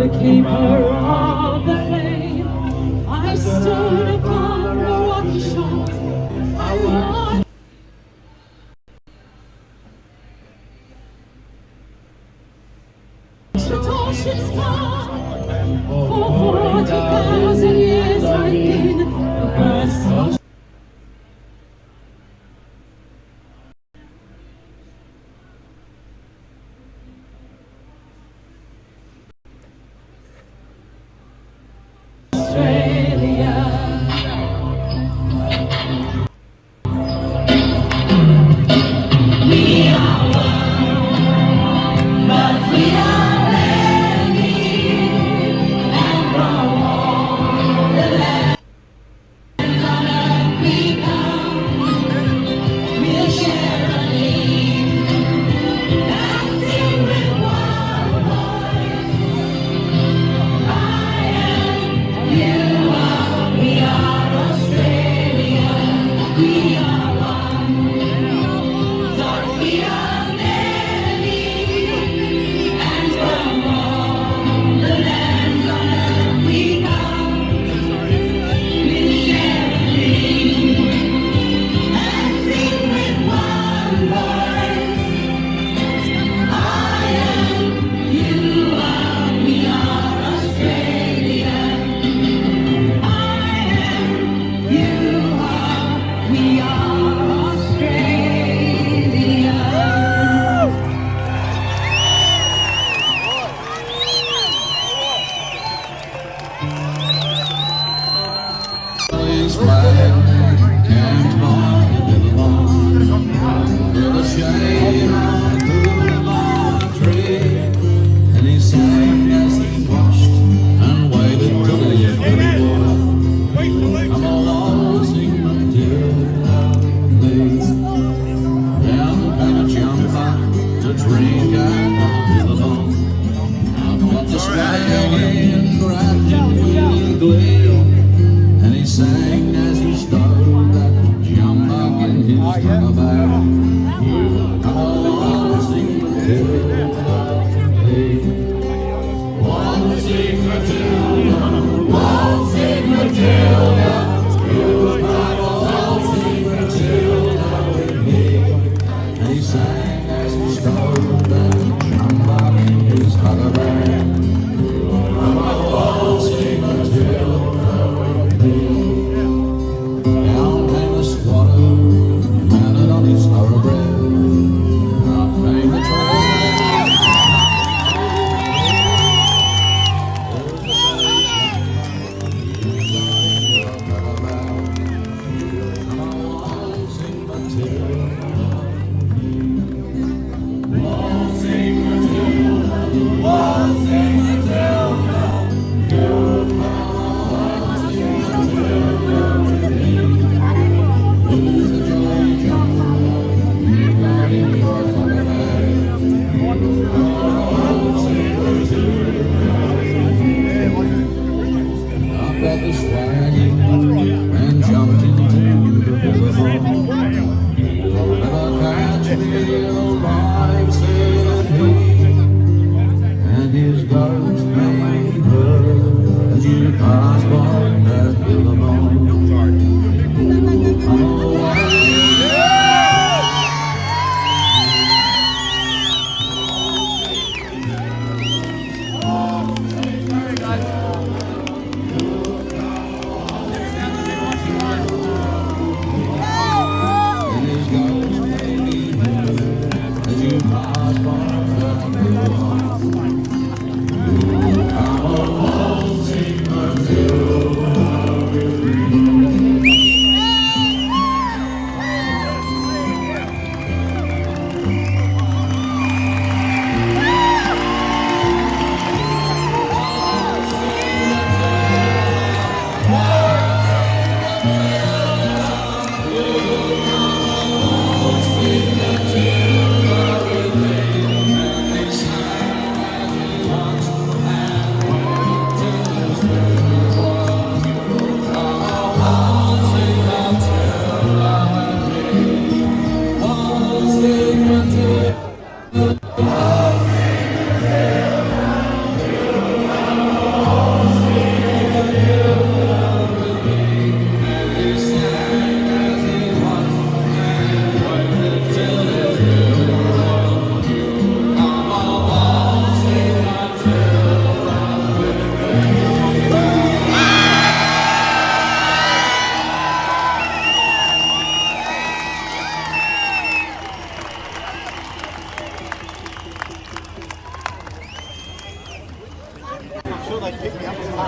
The keeper of the faith, I stood upon the rocky shore. I watched the tall ships come. For 40,000 years I've been the first of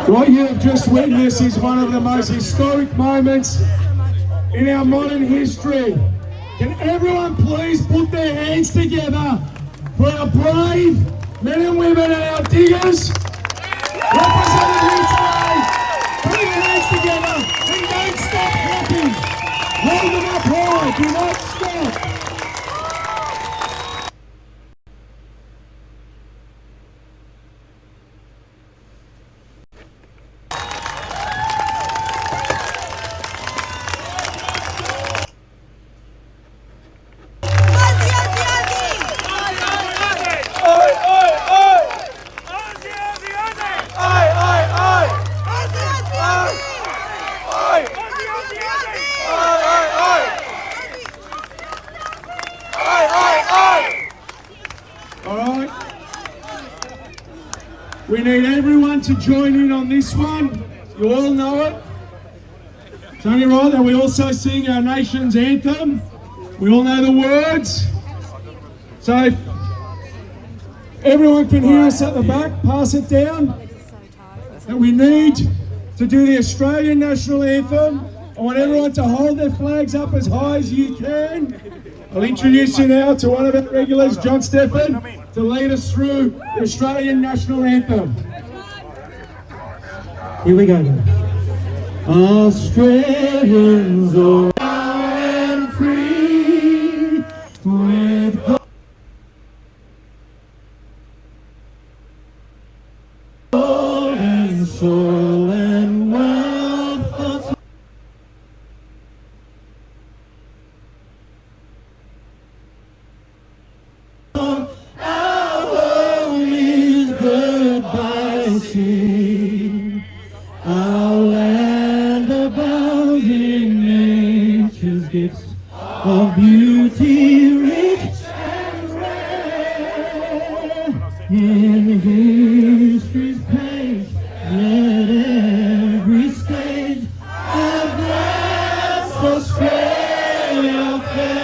What you have just witnessed is one of the most historic moments in our modern history. Can everyone please put their hands together for our brave men and women and our diggers represented here today? Put your hands together and don't stop clapping. Hold them up high, do not stop. We need everyone to join in on this one. You all know it. It's only right that we also sing our nation's anthem. We all know the words. So if everyone can hear us at the back, pass it down. And we need to do the Australian national anthem. I want everyone to hold their flags up as high as you can. I'll introduce you now to one of our regulars, John Stephan, to lead us through the Australian national anthem. Here we go. Australians are and free with gold and soul and wealth. Our home is goodbye sea. Our land abounding nature's gifts of beauty rich and rare. In history's page, let every stage of blessed Australia fair.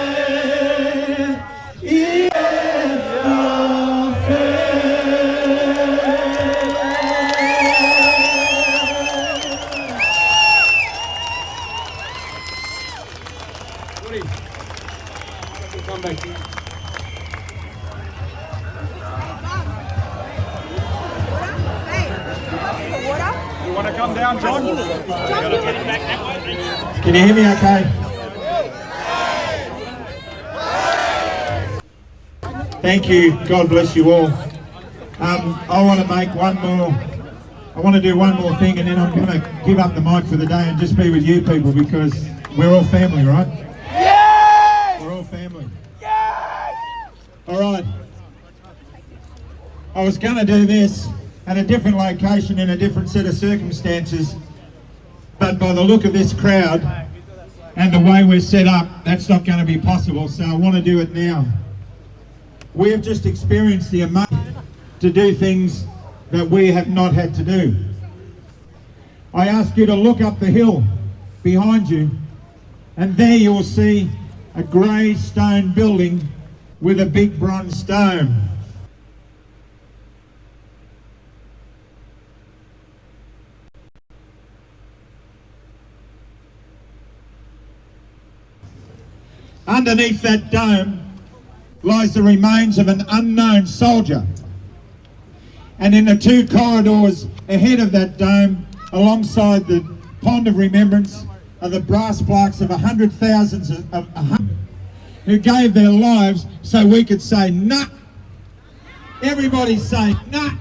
Come back. You want to come down, John? Can you hear me okay? Thank you. God bless you all. I want to make one more, I want to do one more thing and then I'm going to give up the mic for the day and just be with you people because we're all family, right? Yes! We're all family. Yes! All right. I was going to do this at a different location in a different set of circumstances, but by the look of this crowd and the way we're set up, that's not going to be possible, so I want to do it now. We have just experienced the emotion to do things that we have not had to do. I ask you to look up the hill behind you, and there you will see a grey stone building with a big bronze dome. Underneath that dome lies the remains of an unknown soldier. And in the two corridors ahead of that dome, alongside the pond of remembrance, are the brass plaques of 100,000 who gave their lives so we could say, nah. Everybody say, nah.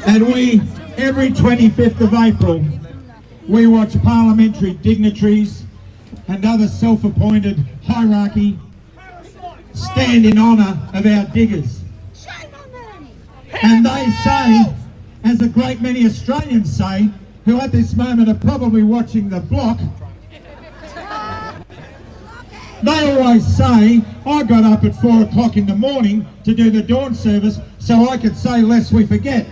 And we, every 25th of April, we watch parliamentary dignitaries and other self-appointed hierarchy stand in honour of our diggers. And they say, as a great many Australians say, who at this moment are probably watching the block, they always say, I got up at 4 o'clock in the morning to do the dawn service so I could say lest we forget.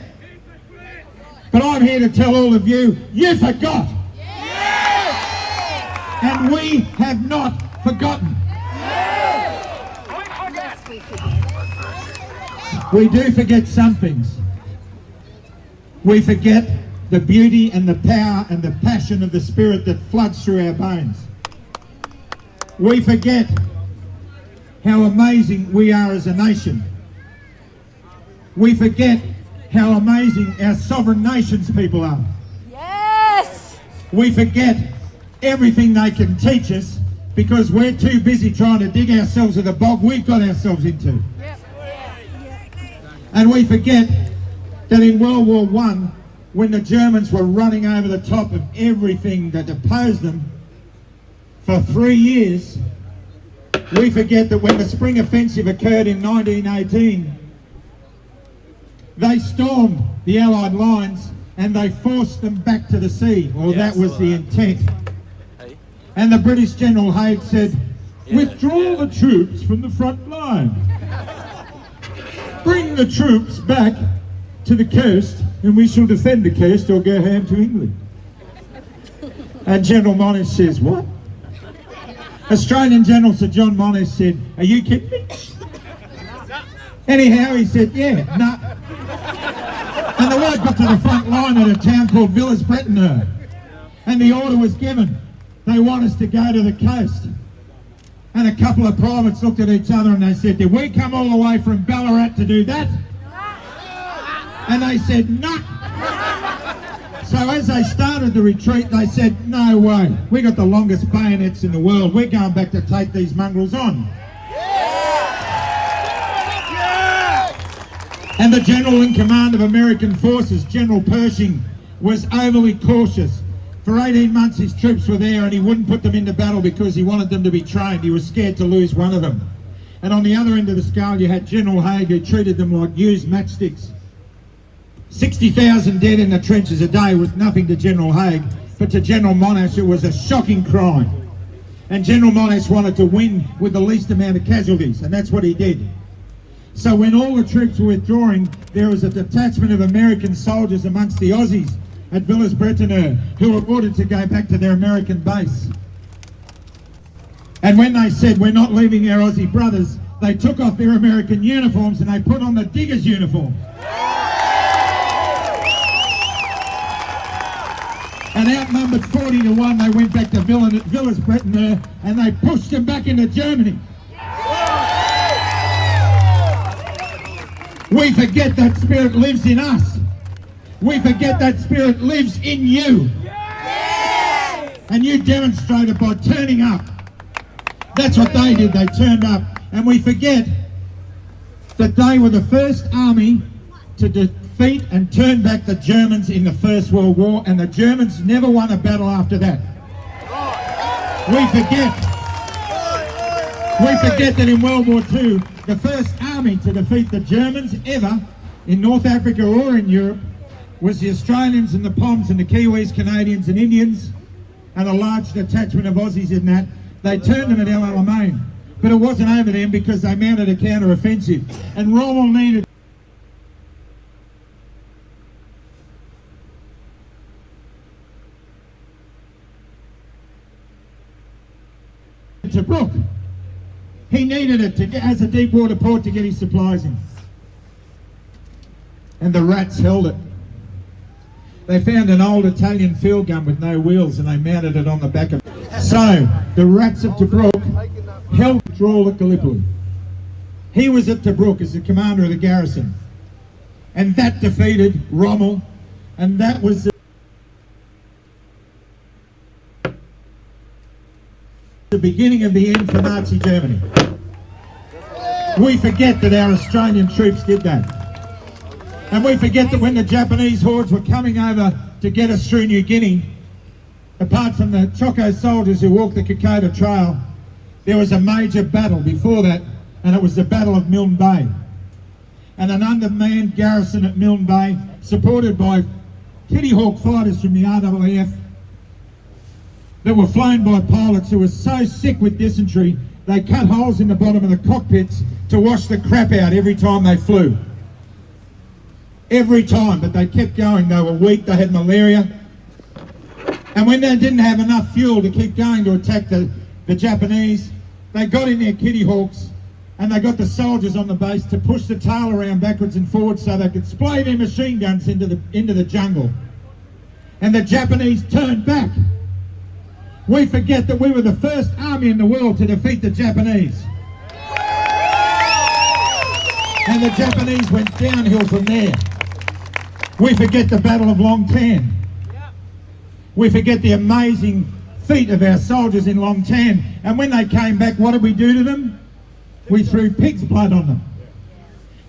But I'm here to tell all of you, you forgot. Yes! And we have not forgotten. Yes! We do forget some things. We forget the beauty and the power and the passion of the spirit that floods through our bones. We forget how amazing we are as a nation. We forget how amazing our sovereign nations people are. Yes! We forget everything they can teach us because we're too busy trying to dig ourselves in the bog we've got ourselves into. Yep. And we forget that in World War I, when the Germans were running over the top of everything that opposed them for 3 years, we forget that when the Spring Offensive occurred in 1918, they stormed the Allied lines and they forced them back to the sea, or that was the intent. And the British General Haig said, withdraw the troops from the front line. Bring the troops back to the coast and we shall defend the coast or go home to England. And General Monash says, what? Australian General Sir John Monash said, are you kidding me? Anyhow, he said, yeah, nah. And the word got to the front line at a town called Villers-Bretonneux. And the order was given. They want us to go to the coast. And a couple of privates looked at each other and they said, did we come all the way from Ballarat to do that? And they said, no. So as they started the retreat, they said, no way. We got the longest bayonets in the world. We're going back to take these mongrels on. And the general in command of American forces, General Pershing, was overly cautious. For 18 months his troops were there and he wouldn't put them into battle because he wanted them to be trained. He was scared to lose one of them. And on the other end of the scale you had General Haig, who treated them like used matchsticks. 60,000 dead in the trenches a day was nothing to General Haig, but to General Monash it was a shocking crime. And General Monash wanted to win with the least amount of casualties, and that's what he did. So when all the troops were withdrawing, there was a detachment of American soldiers amongst the Aussies at Villers-Bretonneux who were ordered to go back to their American base. And when they said, we're not leaving our Aussie brothers, they took off their American uniforms and they put on the diggers' uniform. And outnumbered 40 to 1, they went back to Villers-Bretonneux and they pushed them back into Germany. We forget that spirit lives in us. We forget that spirit lives in you. And you demonstrate it by turning up. That's what they did, they turned up. And we forget that they were the first army to defeat and turn back the Germans in the First World War, and the Germans never won a battle after that. We forget that in World War II, the first army to defeat the Germans ever in North Africa or in Europe was the Australians and the Poms and the Kiwis, Canadians and Indians, and a large detachment of Aussies in that. They turned them at El Alamein, but it wasn't over them because they mounted a counter-offensive, and Rommel needed to Brook. He needed it to get as a deep water port to get his supplies in. And the rats held it. They found an old Italian field gun with no wheels and they mounted it on the back of it. So, the rats of Tobruk held control at Gallipoli. He was at Tobruk as the commander of the garrison. And that defeated Rommel, and that was the beginning of the end for Nazi Germany. We forget that our Australian troops did that. And we forget that when the Japanese hordes were coming over to get us through New Guinea, apart from the Choco soldiers who walked the Kokoda Trail, there was a major battle before that, and it was the Battle of Milne Bay. And an undermanned garrison at Milne Bay, supported by Kitty Hawk fighters from the RAAF, that were flown by pilots who were so sick with dysentery, they cut holes in the bottom of the cockpits to wash the crap out every time they flew. Every time, but they kept going. They were weak, they had malaria. And when they didn't have enough fuel to keep going to attack the Japanese, they got in their Kitty Hawks and they got the soldiers on the base to push the tail around backwards and forwards so they could spray their machine guns into the jungle. And the Japanese turned back. We forget that we were the first army in the world to defeat the Japanese. And the Japanese went downhill from there. We forget the Battle of Long Tan. We forget the amazing feat of our soldiers in Long Tan. And when they came back, what did we do to them? We threw pig's blood on them.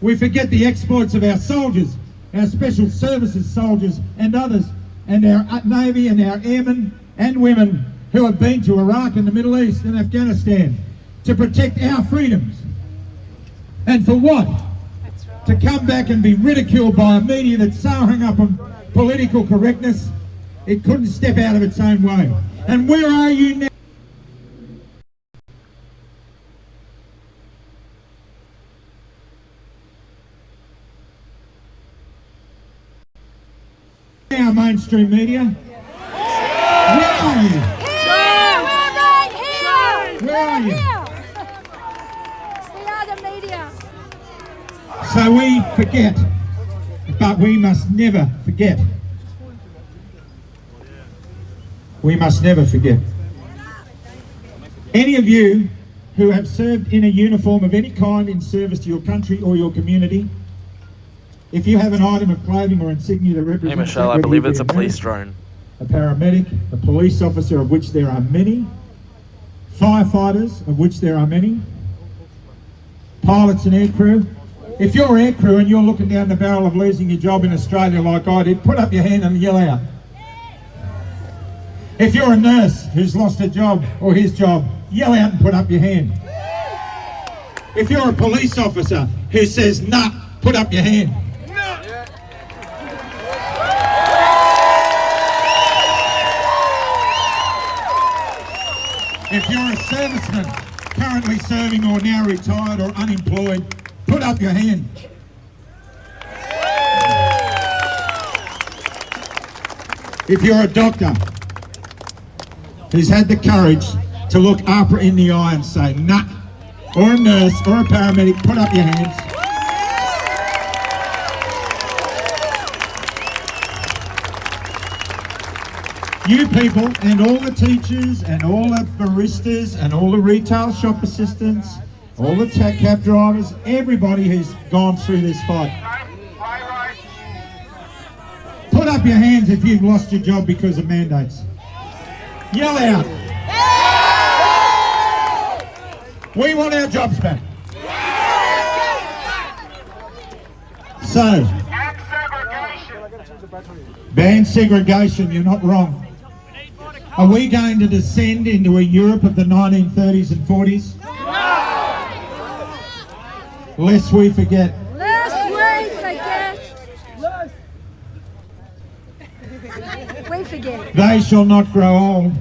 We forget the exploits of our soldiers, our special services soldiers and others, and our Navy and our airmen and women who have been to Iraq and the Middle East and Afghanistan to protect our freedoms. And for what? To come back and be ridiculed by a media that's so hung up on political correctness, it couldn't step out of its own way. And where are you now? Our mainstream media? Where are you? Where are you? It's the other media. So we forget, but we must never forget. We must never forget. Any of you who have served in a uniform of any kind in service to your country or your community, if you have an item of clothing or insignia that represents... Hey Michelle, I believe it's a police drone. A paramedic, a police officer, of which there are many, firefighters, of which there are many, pilots and aircrew. If you're aircrew and you're looking down the barrel of losing your job in Australia like I did, put up your hand and yell out. If you're a nurse who's lost her job or his job, yell out and put up your hand. If you're a police officer who says, nah, put up your hand. If you're a serviceman currently serving or now retired or unemployed, put up your hand. If you're a doctor who's had the courage to look APRA in the eye and say, nah, or a nurse or a paramedic, put up your hands. You people and all the teachers and all the baristas and all the retail shop assistants, all the cab drivers, everybody who's gone through this fight. Put up your hands if you've lost your job because of mandates. Yell out. We want our jobs back. So, ban segregation, you're not wrong. Are we going to descend into a Europe of the 1930s and 40s? No! Lest we forget. Lest we forget. We forget. They shall not grow old,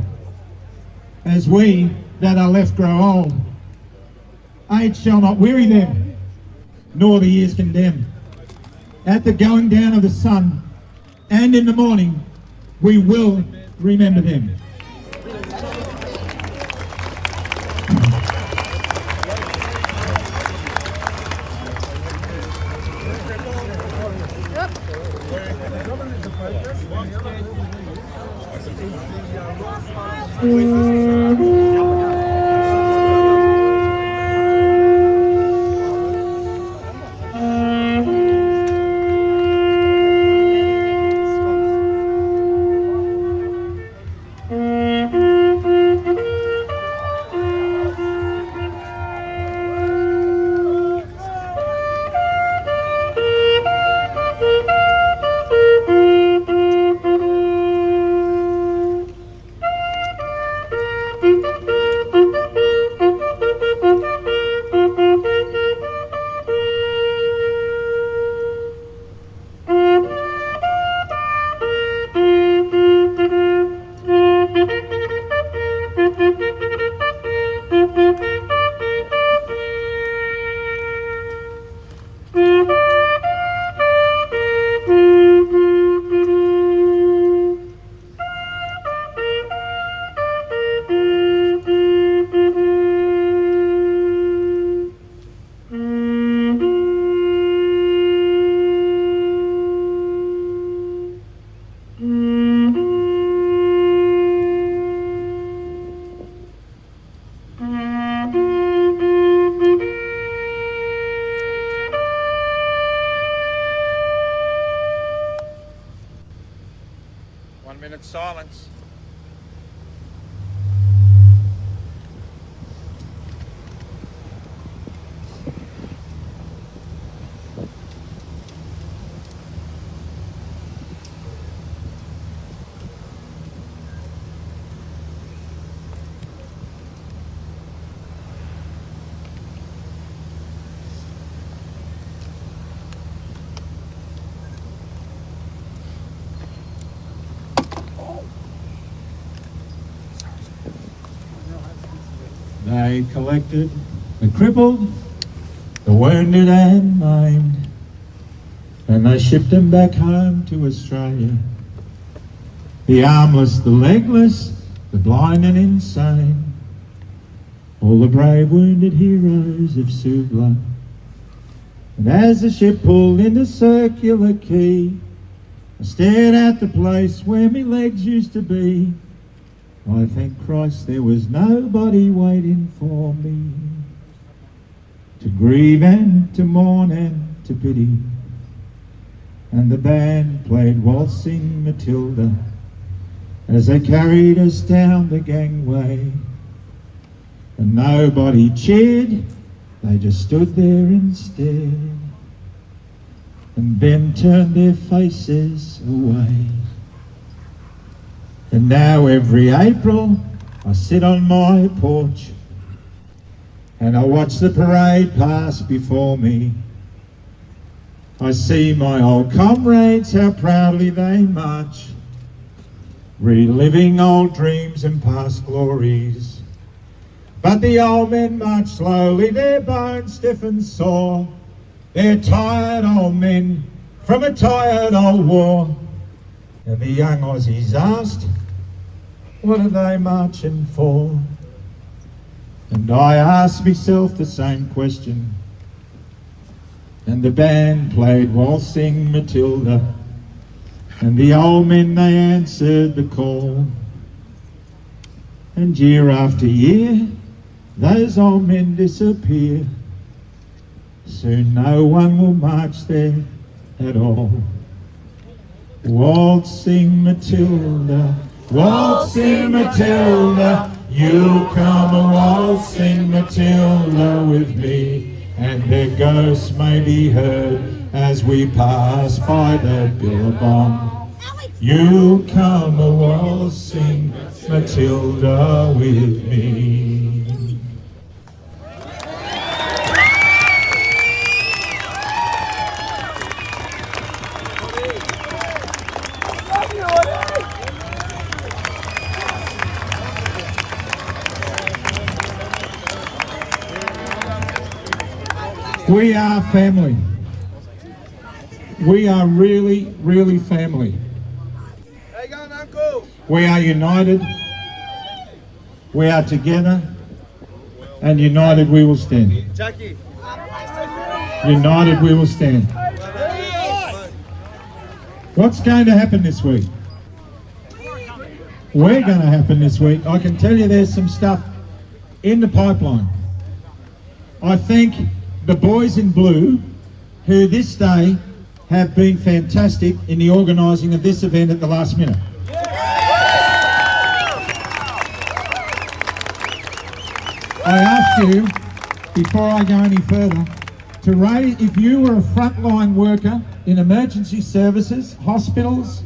as we that are left grow old. Age shall not weary them, nor the years condemn. At the going down of the sun, and in the morning, we will remember them. They collected the crippled, the wounded and maimed, and they shipped them back home to Australia. The armless, the legless, the blind and insane, all the brave wounded heroes of Suvla. And as the ship pulled into Circular Quay, I stared at the place where me legs used to be. I thank Christ there was nobody waiting for me to grieve and to mourn and to pity. And the band played Waltzing Matilda as they carried us down the gangway. And nobody cheered, they just stood there and stared, and then turned their faces away. And now every April I sit on my porch and I watch the parade pass before me. I see my old comrades, how proudly they march, reliving old dreams and past glories. But the old men march slowly, their bones stiff and sore. They're tired old men from a tired old war. And the young Aussies asked, what are they marching for? And I asked myself the same question. And the band played Waltzing Matilda, and the old men, they answered the call. And year after year, those old men disappear. Soon no one will march there at all. Waltzing Matilda, waltzing Matilda, you come a waltzing Matilda with me, and their ghosts may be heard as we pass by the billabong. You come a waltzing Matilda with me. We are family. We are really, really family. How you going, Uncle? We are united. We are together. And united we will stand. Jackie. United we will stand. What's going to happen this week? We're going to happen this week. I can tell you there's some stuff in the pipeline. I think the boys in blue, who this day have been fantastic in the organising of this event at the last minute. I ask you, before I go any further, to raise, if you were a frontline worker in emergency services, hospitals,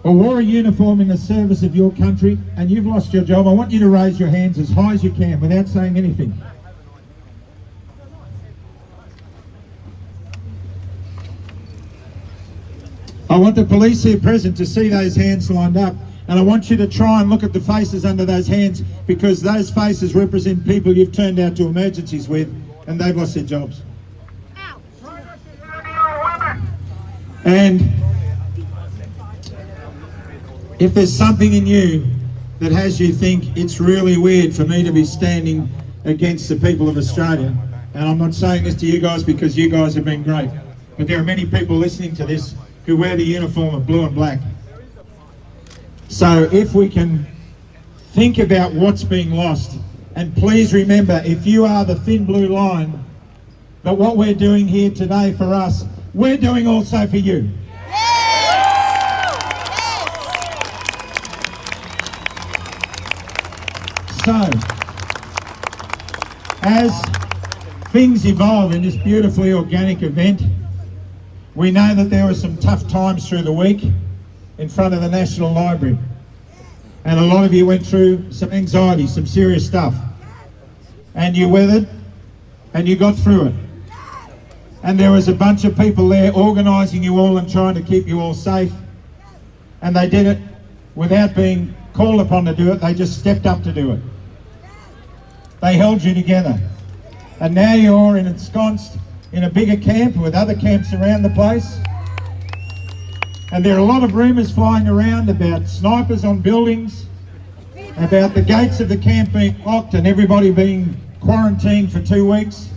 or wore a uniform in the service of your country and you've lost your job, I want you to raise your hands as high as you can without saying anything. I want the police here present to see those hands lined up, and I want you to try and look at the faces under those hands, because those faces represent people you've turned out to emergencies with and they've lost their jobs. And if there's something in you that has you think it's really weird for me to be standing against the people of Australia, and I'm not saying this to you guys because you guys have been great, but there are many people listening to this who wear the uniform of blue and black. So if we can think about what's being lost, and please remember, if you are the thin blue line, that what we're doing here today for us, we're doing also for you. So, as things evolve in this beautifully organic event, we know that there were some tough times through the week in front of the National Library. And a lot of you went through some anxiety, some serious stuff. And you weathered, and you got through it. And there was a bunch of people there organising you all and trying to keep you all safe. And they did it without being called upon to do it, they just stepped up to do it. They held you together. And now you're ensconced in a bigger camp with other camps around the place. And there are a lot of rumours flying around about snipers on buildings, about the gates of the camp being locked and everybody being quarantined for 2 weeks.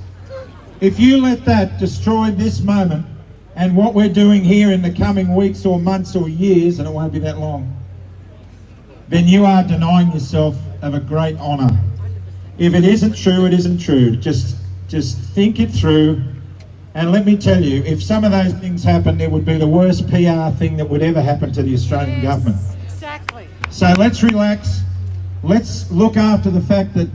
If you let that destroy this moment and what we're doing here in the coming weeks or months or years, and it won't be that long, then you are denying yourself of a great honour. If it isn't true, it isn't true. Just think it through. And let me tell you, if some of those things happen, it would be the worst PR thing that would ever happen to the Australian government. Exactly. So let's relax. Let's look after the fact that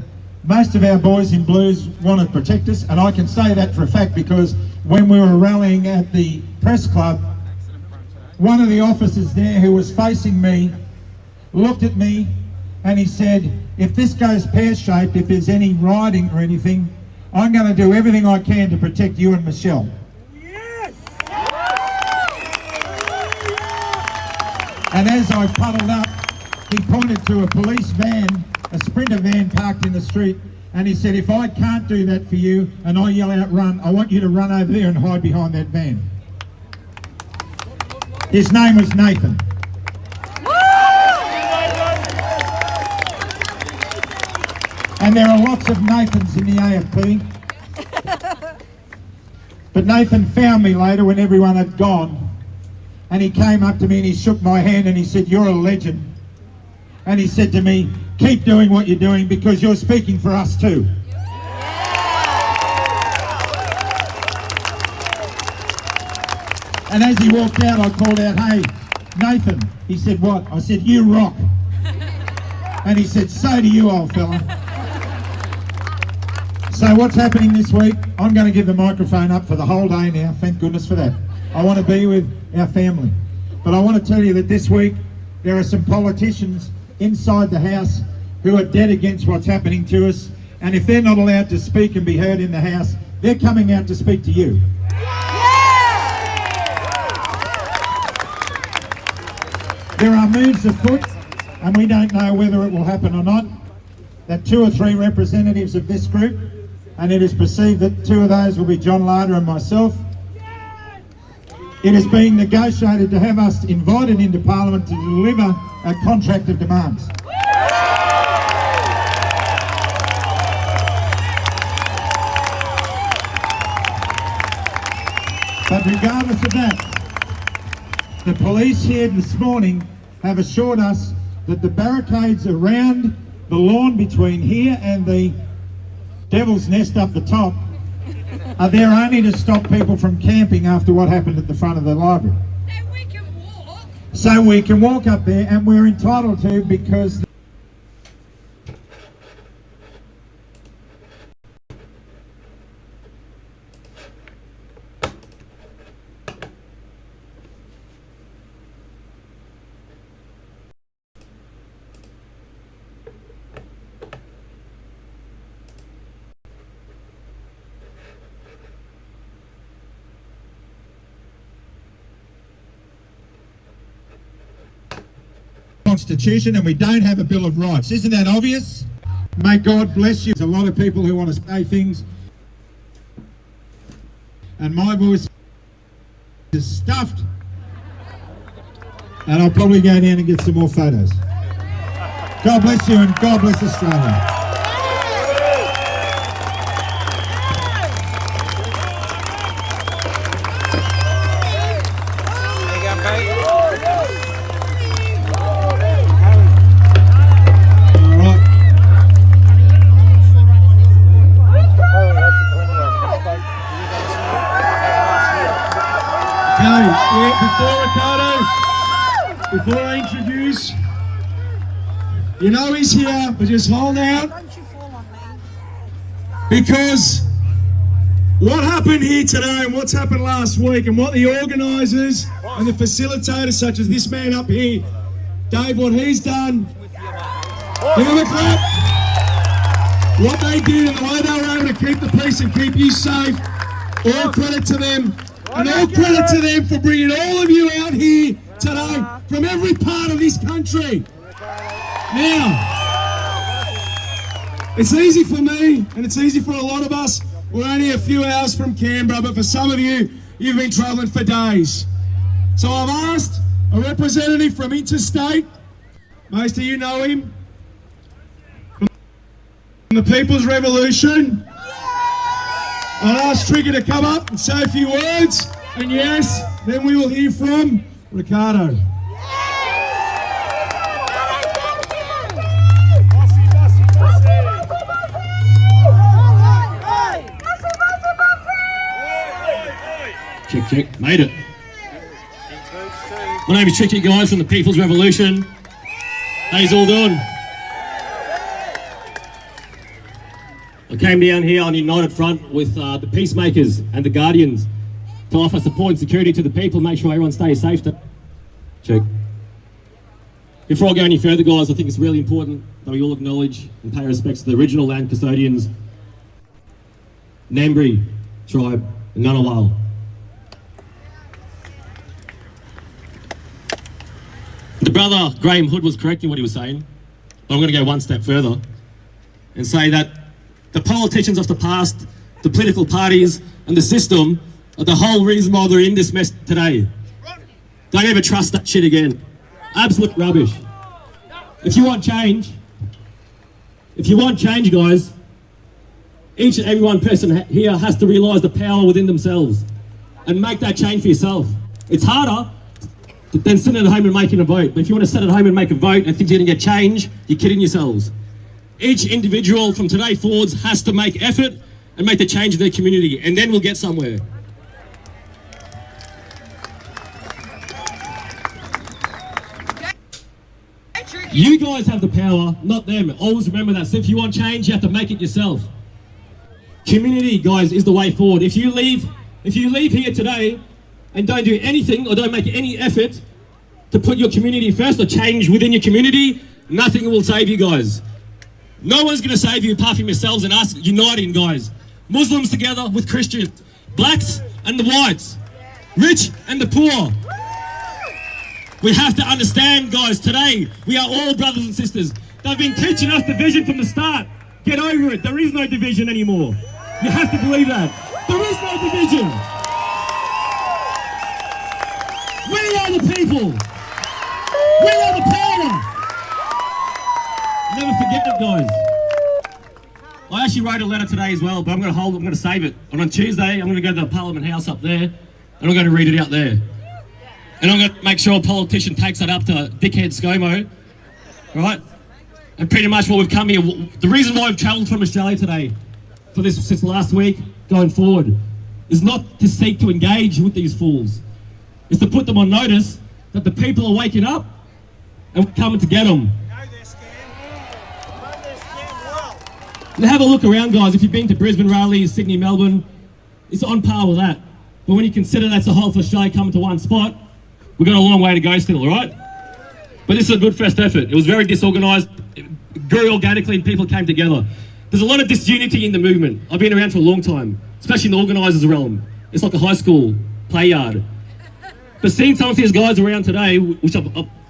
most of our boys in blues want to protect us. And I can say that for a fact because when we were rallying at the press club, one of the officers there who was facing me looked at me and he said, if this goes pear-shaped, if there's any rioting or anything, I'm going to do everything I can to protect you and Michelle. Yes! And as I puddled up, he pointed to a police van, a Sprinter van parked in the street, and he said, if I can't do that for you and I yell out run, I want you to run over there and hide behind that van. His name was Nathan. And there are lots of Nathans in the AFP. But Nathan found me later when everyone had gone. And he came up to me and he shook my hand and he said, you're a legend. And he said to me, keep doing what you're doing because you're speaking for us too. And as he walked out, I called out, hey, Nathan. He said, what? I said, you rock. And he said, so do you, old fella. So what's happening this week? I'm going to give the microphone up for the whole day now. Thank goodness for that. I want to be with our family. But I want to tell you that this week there are some politicians inside the House who are dead against what's happening to us. And if they're not allowed to speak and be heard in the House, they're coming out to speak to you. There are moves afoot, and we don't know whether it will happen or not, that 2 or 3 representatives of this group, and it is perceived that 2 of those will be John Larder and myself. It has been negotiated to have us invited into Parliament to deliver a contract of demands. But regardless of that, the police here this morning have assured us that the barricades around the lawn between here and the Devil's Nest up the top are there only to stop people from camping after what happened at the front of the library. So we can walk up there, and we're entitled to because Constitution, and we don't have a Bill of Rights. Isn't that obvious? May God bless you. There's a lot of people who want to say things, and my voice is stuffed, and I'll probably go down and get some more photos. God bless you, and God bless Australia. Before I introduce, you know he's here, but just hold out. Because what happened here today and what's happened last week and what the organisers and the facilitators, such as this man up here, Dave, what he's done, give him a clap. What they did and the way they were able to keep the peace and keep you safe, all credit to them. And all credit to them for bringing all of you out here today from every part of this country. Now, It's easy for me, and it's easy for a lot of us. We're only a few hours from Canberra, but for some of you, you've been travelling for days. So I've asked a representative from Interstate, most of you know him, from the People's Revolution. I'll ask Trigger to come up and say a few words, and yes, then we will hear from Ricardo. Check, made it. My name is Tricky, guys, from the People's Revolution. How's all doing? I came down here on a united front with the peacemakers and the guardians to offer support and security to the people, make sure everyone stays safe. Check. Before I go any further, guys, I think it's really important that we all acknowledge and pay respects to the original land custodians, Ngambri tribe and Ngunnawal. The brother Graham Hood was correct in what he was saying, but I'm going to go one step further and say that the politicians of the past, the political parties and the system are the whole reason why they're in this mess today. Don't ever trust that shit again. Absolute rubbish. If you want change, guys, each and every one person here has to realise the power within themselves and make that change for yourself. It's harder than sitting at home and making a vote. But if you want to sit at home and make a vote and think you're going to get change, you're kidding yourselves. Each individual from today forwards has to make effort and make the change in their community, and then we'll get somewhere. You guys have the power, not them. Always remember that. So if you want change, you have to make it yourself. Community, guys, is the way forward. If you leave here today and don't do anything or don't make any effort to put your community first or change within your community, nothing will save you guys. No one's going to save you apart from yourselves and us uniting, guys. Muslims together with Christians, blacks and the whites, rich and the poor. We have to understand, guys, today we are all brothers and sisters. They've been teaching us division from the start. Get over it. There is no division anymore. You have to believe that. There is no division. We are the people. We are the power. Never forget it, guys. I actually wrote a letter today as well, but I'm going to save it. And on Tuesday, I'm going to go to the Parliament House up there, and I'm going to read it out there. And I'm going to make sure a politician takes that up to dickhead ScoMo, right? And pretty much what we've come here, the reason why we've travelled from Australia today, for this since last week, going forward, is not to seek to engage with these fools. It's to put them on notice that the people are waking up and we're coming to get them. Now have a look around, guys. If you've been to Brisbane rallies, Sydney, Melbourne, it's on par with that. But when you consider that's the whole of Australia coming to one spot, we've got a long way to go still, all right? But this is a good first effort. It was very disorganised, it grew organically and people came together. There's a lot of disunity in the movement. I've been around for a long time, especially in the organisers' realm. It's like a high school play yard. But seeing some of these guys around today,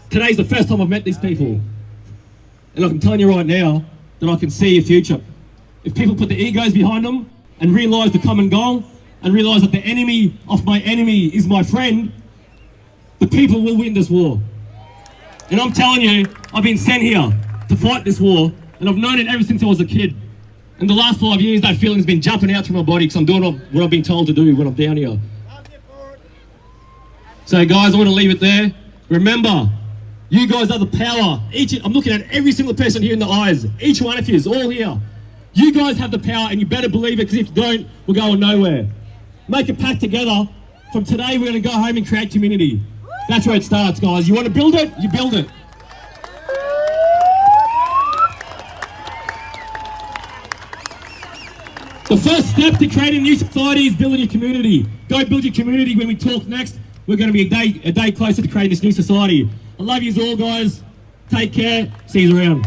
today's the first time I've met these people. And I'm telling you right now that I can see a future. If people put the egos behind them and realise the common goal and realise that the enemy of my enemy is my friend, the people will win this war. And I'm telling you, I've been sent here to fight this war, and I've known it ever since I was a kid. In the last 5 years, that feeling's been jumping out through my body because I'm doing what I've been told to do when I'm down here. So guys, I want to leave it there. Remember, you guys are the power. I'm looking at every single person here in the eyes. Each one of you is all here. You guys have the power, and you better believe it, because if you don't, we're going nowhere. Make a pact together. From today, we're going to go home and create community. That's where it starts, guys. You want to build it? You build it. The first step to creating a new society is building your community. Go build your community. When we talk next, we're going to be a day closer to creating this new society. I love you all, guys. Take care. See you around.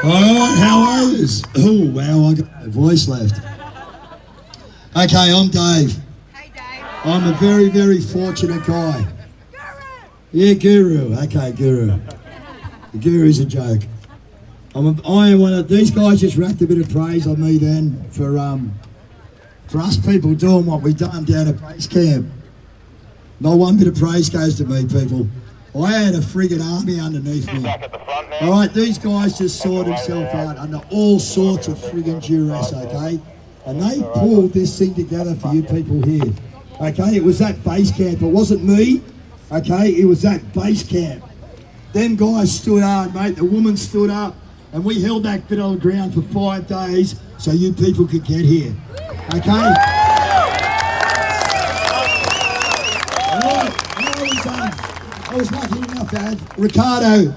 Alright, how are yous? Oh wow, I got my voice left. Okay, I'm Dave. Hey, Dave. I'm a very, very fortunate guy. Yeah, Guru. Okay, Guru. The Guru's a joke. I am one of these guys. Just racked a bit of praise on me then for us people doing what we done down at base camp. Not one bit of praise goes to me, people. I had a friggin' army underneath me. All right, these guys just sorted themselves out under all sorts of friggin' duress, okay? And they pulled this thing together for you people here. Okay, it was that base camp. It wasn't me, okay? It was that base camp. Them guys stood hard, mate. The woman stood up. And we held that bit on the ground for 5 days so you people could get here. Okay? I was lucky enough to have Ricardo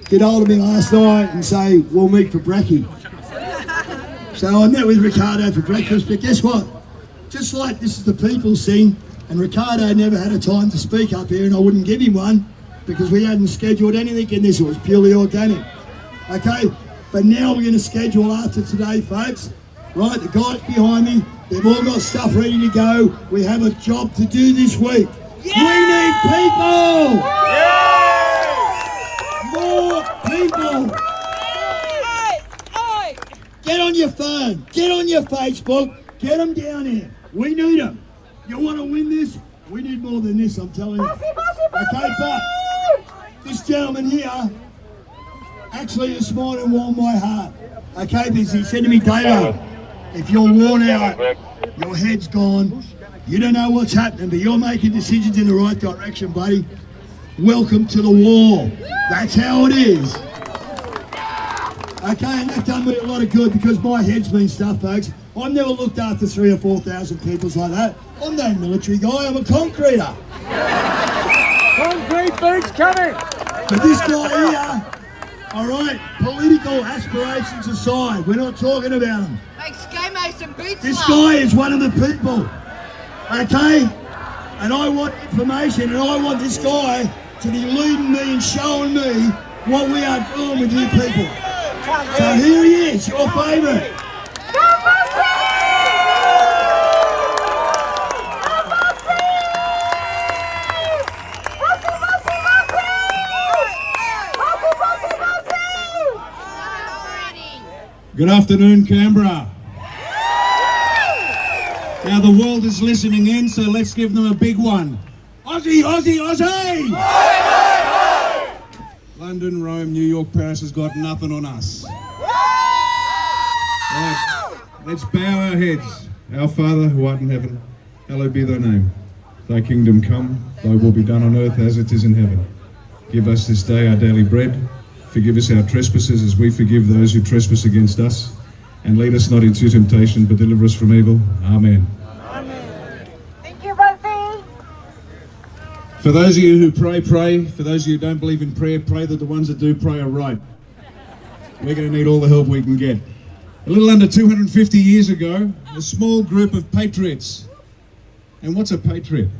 get hold of me last night and say, we'll meet for brekkie. So I met with Ricardo for breakfast, but guess what? Just like this is the people's thing, and Ricardo never had a time to speak up here, and I wouldn't give him one because we hadn't scheduled anything in this. It was purely organic. Okay, but now we're going to schedule after today, folks. Right, the guys behind me, they've all got stuff ready to go. We have a job to do this week. Yeah! We need people! Yeah! More people! Get on your phone, get on your Facebook, get them down here. We need them. You want to win this? We need more than this, I'm telling you. Okay, but this gentleman here, actually this morning warmed my heart. Okay, because he said to me, Davo, if you're worn out, your head's gone, you don't know what's happening, but you're making decisions in the right direction, buddy. Welcome to the war. That's how it is. Okay, and that done me a lot of good because my head's been stuffed, folks. I've never looked after 3,000 or 4,000 people like that. I'm no military guy, I'm a concreter. Concrete boots coming! But this guy here, all right, political aspirations aside, we're not talking about him. Make skamos and boots. This guy is one of the people, okay? And I want information, and I want this guy to be leading me and showing me what we are doing with you people. So here he is, your favourite. Good afternoon, Canberra. Now the world is listening in, so let's give them a big one. Aussie, Aussie, Aussie! London, Rome, New York, Paris has got nothing on us. Right, let's bow our heads. Our Father, who art in heaven, hallowed be thy name. Thy kingdom come, thy will be done on earth as it is in heaven. Give us this day our daily bread. Forgive us our trespasses as we forgive those who trespass against us. And lead us not into temptation, but deliver us from evil. Amen. Amen. Thank you, Buffy. For those of you who pray, pray. For those of you who don't believe in prayer, pray that the ones that do pray are right. We're going to need all the help we can get. A little under 250 years ago, a small group of patriots. And what's a patriot?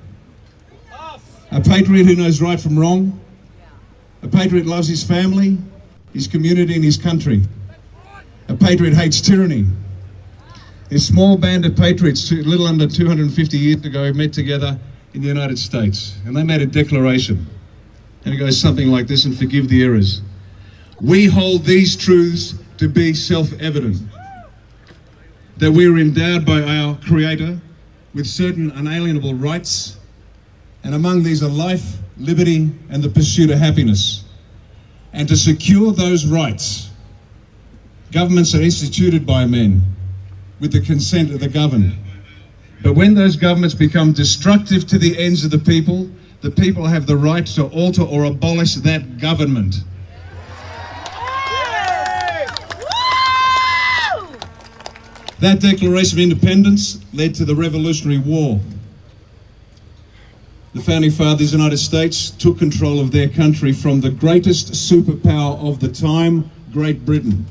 A patriot who knows right from wrong. A patriot loves his family, his community and his country. A patriot hates tyranny. A small band of patriots, a little under 250 years ago, met together in the United States, and they made a declaration. And it goes something like this, and forgive the errors. We hold these truths to be self-evident, that we are endowed by our Creator with certain unalienable rights, and among these are life, liberty, and the pursuit of happiness. And to secure those rights, governments are instituted by men with the consent of the governed. But when those governments become destructive to the ends of the people have the right to alter or abolish that government. That Declaration of Independence led to the Revolutionary War. The Founding Fathers of the United States took control of their country from the greatest superpower of the time, Great Britain.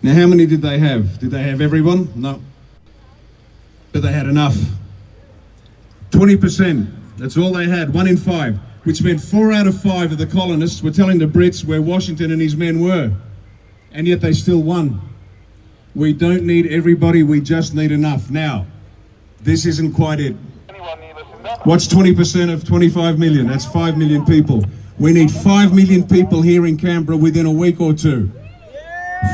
Now, how many did they have? Did they have everyone? No. But they had enough. 20%, that's all they had, 1 in 5, which meant 4 out of 5 of the colonists were telling the Brits where Washington and his men were. And yet they still won. We don't need everybody, we just need enough. Now, this isn't quite it. What's 20% of 25 million? That's 5 million people. We need 5 million people here in Canberra within a week or two.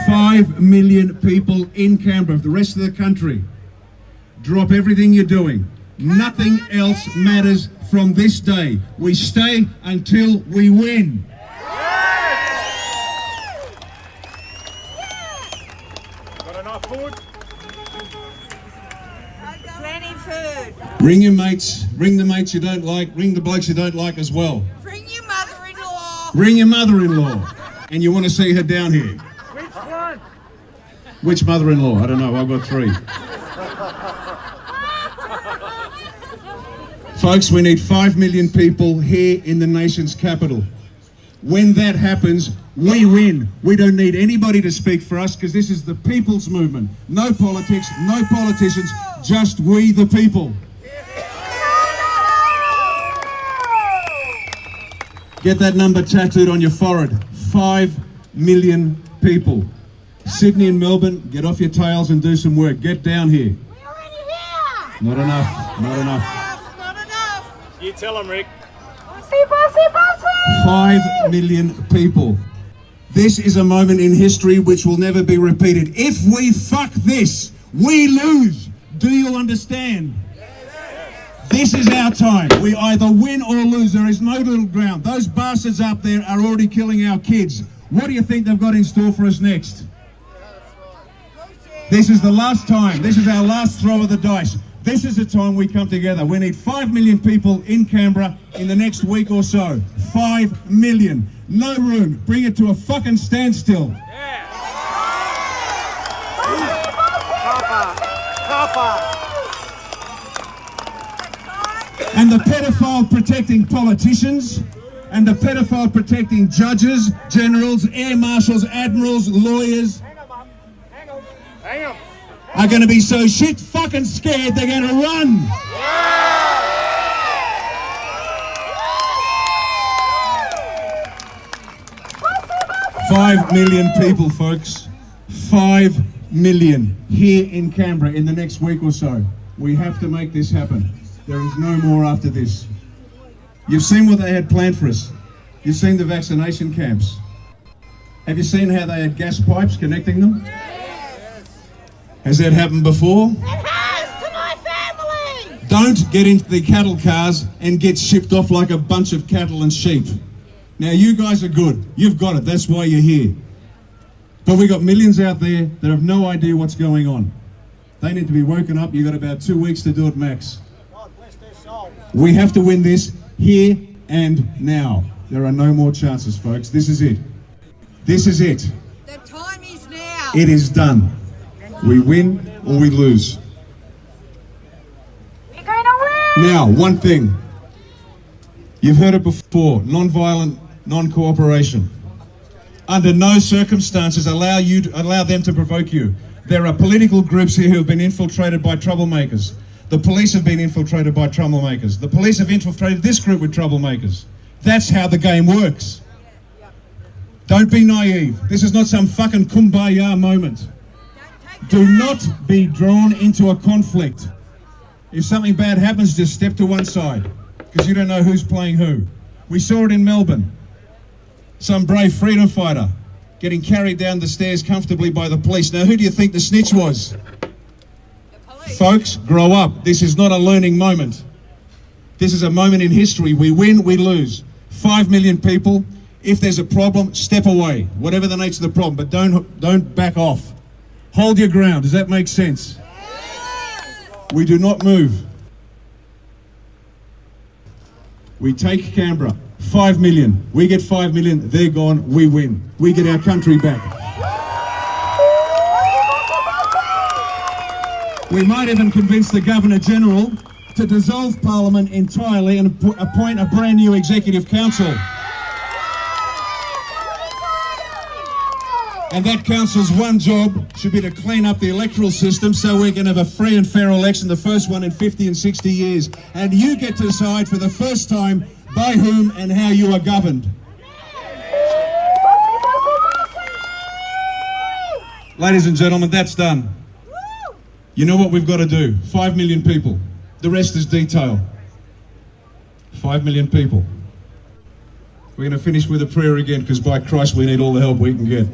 5 million people in Canberra. The rest of the country, drop everything you're doing. Nothing else matters from this day. We stay until we win. Got enough food? Plenty food. Ring your mates, ring the mates you don't like, ring the blokes you don't like as well. Bring your mother-in-law. Ring your mother-in-law. And you want to see her down here. Which one? Which mother-in-law? I don't know, I've got 3. Folks, we need 5 million people here in the nation's capital. When that happens, we win. We don't need anybody to speak for us because this is the people's movement. No politics, no politicians, just we the people. Get that number tattooed on your forehead. 5 million people. Sydney and Melbourne, get off your tails and do some work. Get down here. We're already here. Not enough, not enough. Not enough. You tell them, Rick. Bossy, bossy. 5 million people. This is a moment in history which will never be repeated. If we fuck this, we lose. Do you understand? This is our time. We either win or lose. There is no little ground. Those bastards up there are already killing our kids. What do you think they've got in store for us next? This is the last time. This is our last throw of the dice. This is the time we come together. We need 5 million people in Canberra in the next week or so. 5 million. No room. Bring it to a fucking standstill. And the pedophile protecting politicians and the pedophile protecting judges, generals, air marshals, admirals, lawyers are going to be so shit fucking scared they're going to run. 5 million people, folks. 5 million here in Canberra in the next week or so. We have to make this happen. There is no more after this. You've seen what they had planned for us. You've seen the vaccination camps. Have you seen how they had gas pipes connecting them? Has that happened before? It has to my family. Don't get into the cattle cars and get shipped off like a bunch of cattle and sheep. Now you guys are good. You've got it. That's why you're here. But we got millions out there that have no idea what's going on. They need to be woken up. You've got about 2 weeks to do it max. We have to win this here and now. There are no more chances, folks. This is it. This is it. The time is now. It is done. We win or we lose. We're going to win. Now, one thing. You've heard it before. Non-violent, non-cooperation. Under no circumstances allow them to provoke you. There are political groups here who have been infiltrated by troublemakers. The police have been infiltrated by troublemakers. The police have infiltrated this group with troublemakers. That's how the game works. Don't be naive. This is not some fucking kumbaya moment. Do not be drawn into a conflict. If something bad happens, just step to one side, because you don't know who's playing who. We saw it in Melbourne. Some brave freedom fighter getting carried down the stairs comfortably by the police. Now, who do you think the snitch was? Folks, grow up. This is not a learning moment. This is a moment in history. We win, we lose. 5 million people. If there's a problem, step away, whatever the nature of the problem, but don't back off. Hold your ground. Does that make sense? We do not move. We take Canberra. 5 million. We get 5 million. They're gone. We win. We get our country back. We might even convince the Governor-General to dissolve Parliament entirely and appoint a brand new Executive Council. And that council's one job should be to clean up the electoral system so we can have a free and fair election, the first one in 50 and 60 years. And you get to decide for the first time by whom and how you are governed. Ladies and gentlemen, that's done. You know what we've got to do? 5 million people. The rest is detail. 5 million people. We're going to finish with a prayer again, because by Christ we need all the help we can get.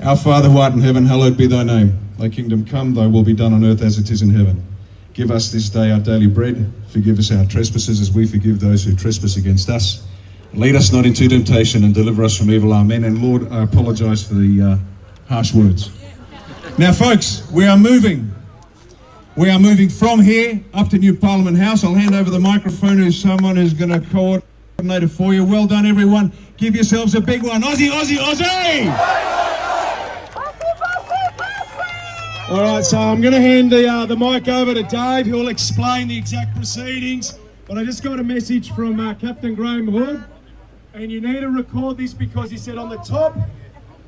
Our Father who art in heaven, hallowed be thy name. Thy kingdom come, thy will be done on earth as it is in heaven. Give us this day our daily bread. Forgive us our trespasses as we forgive those who trespass against us. Lead us not into temptation and deliver us from evil. Amen. And Lord, I apologise for the harsh words. Now folks, we are moving. We are moving from here up to New Parliament House. I'll hand over the microphone to someone who's going to coordinate it for you. Well done everyone. Give yourselves a big one. Aussie, Aussie, Aussie! All right, so I'm going to hand the mic over to Dave, who will explain the exact proceedings. But I just got a message from Captain Graham Hood, and you need to record this because he said on the top,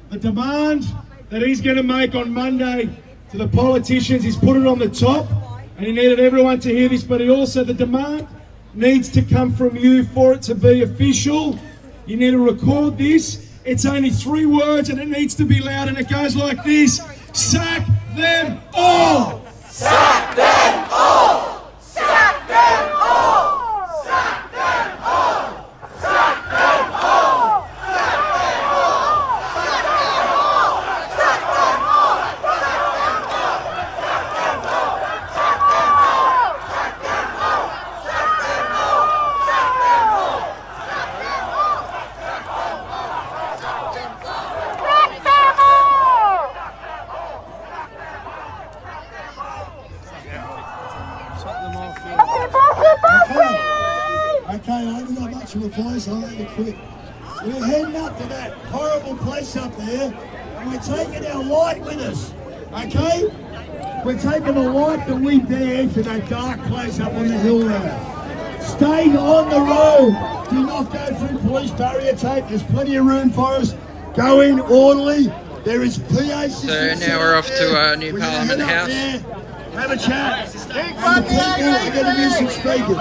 the demand that he's going to make on Monday to the politicians, he's put it on the top, and he needed everyone to hear this, but he also, the demand needs to come from you for it to be official. You need to record this. It's only 3 words and it needs to be loud, and it goes like this. Sack them all! Sack them all! Sack them all! Sack them all! Sack them all! Sack them all! Sack them all! Sack them all! Sack them all! Sack them all! Sack them all! Sack them all! Sack them all! Sack them all! Sack them all! Sack them all! Sack them all! Okay, I haven't got much of a voice, I'll make it quick. We're heading up to that horrible place up there, and we're taking our light with us, okay? We're taking the light that we bear to that dark place up on the hill there. Stay on the road. Do not go through police barrier tape. There's plenty of room for us. Go in orderly. There is PA system. So now we're off to New Parliament House. There, have a chat. And the people are going to do some speaking.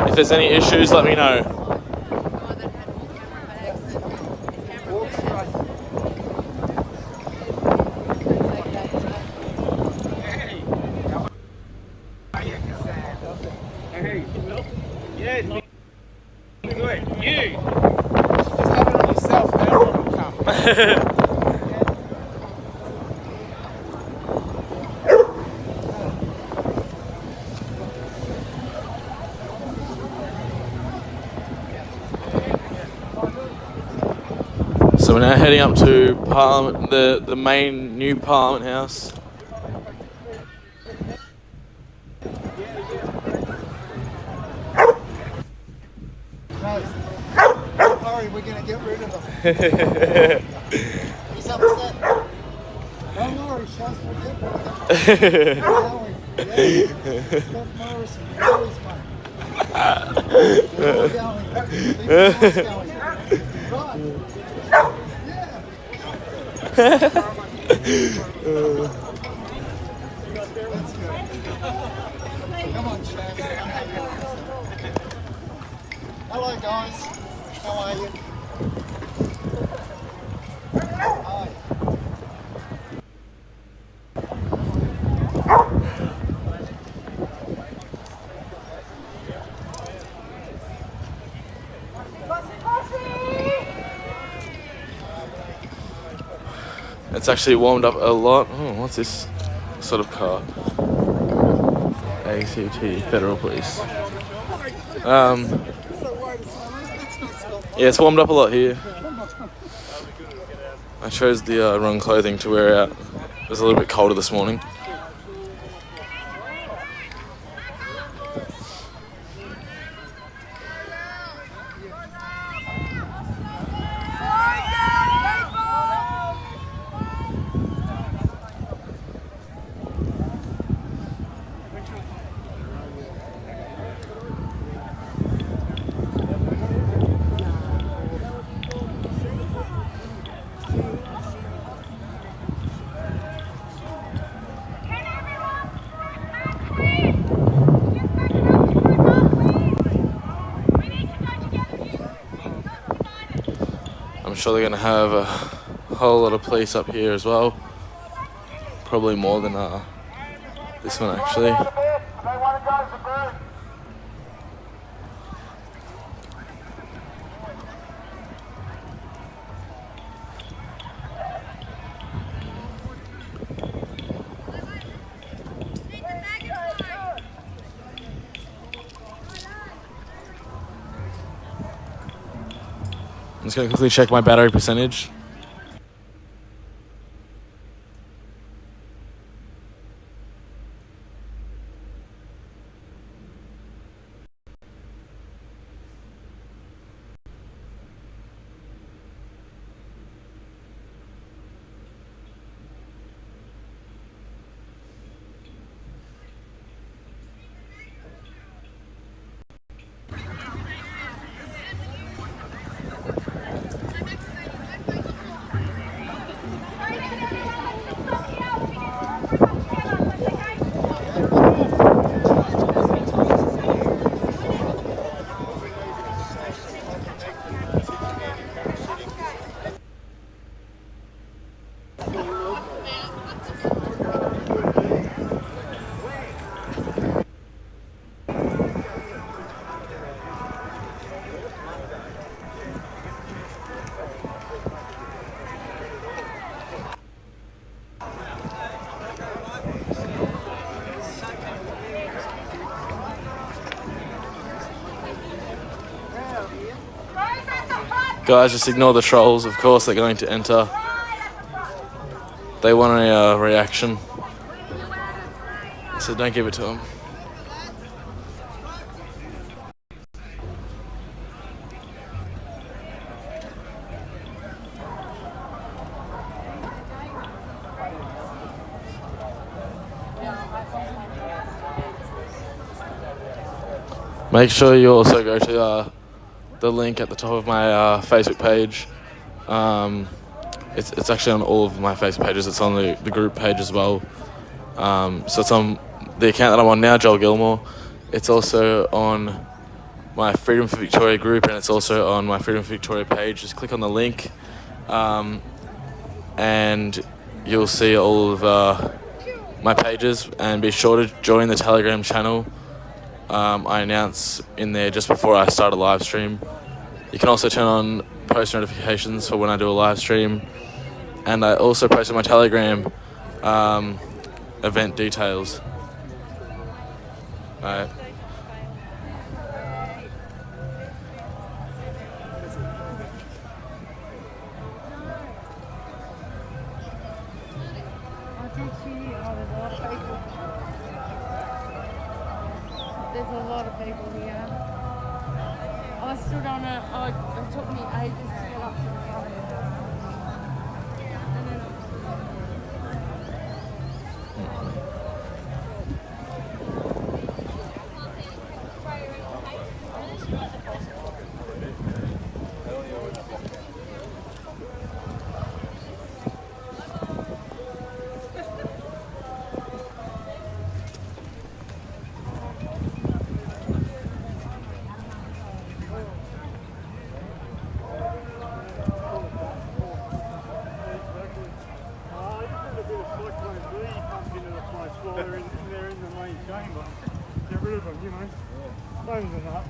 If there's any issues, let me know. So we're now heading up to Parliament, the main new Parliament House. Sorry, we're going to get rid of him. He's upset. Don't worry, Shaz, we'll get rid of him. Scott Morrison, you're always fun. We're all going. Leave the house going. Right. That's good. Come on, Shaz. Hello, guys. How are you? Hi. It's actually warmed up a lot. Oh, what's this sort of car? ACT Federal Police. Yeah, it's warmed up a lot here. I chose the wrong clothing to wear out. It was a little bit colder this morning. I'm sure they're going to have a whole lot of police up here as well. Probably more than this one actually. I'm just going to quickly check my battery percentage. Guys, just ignore the trolls. Of course, they're going to enter. They want a reaction, so don't give it to them. Make sure you also go to the link at the top of my Facebook page. It's actually on all of my Facebook pages. It's on the group page as well. So it's on the account that I'm on now, Joel Gilmore. It's also on my Freedom for Victoria group, and it's also on my Freedom for Victoria page. Just click on the link, and you'll see all of my pages. And be sure to join the Telegram channel. I announce in there just before I start a live stream. You can also turn on post notifications for when I do a live stream, and I also post on my Telegram event details. Alright. There's a lot of people here. I stood on it took me ages to get up to the front. They're in the main chamber. Get rid of them, you know. Bones and that.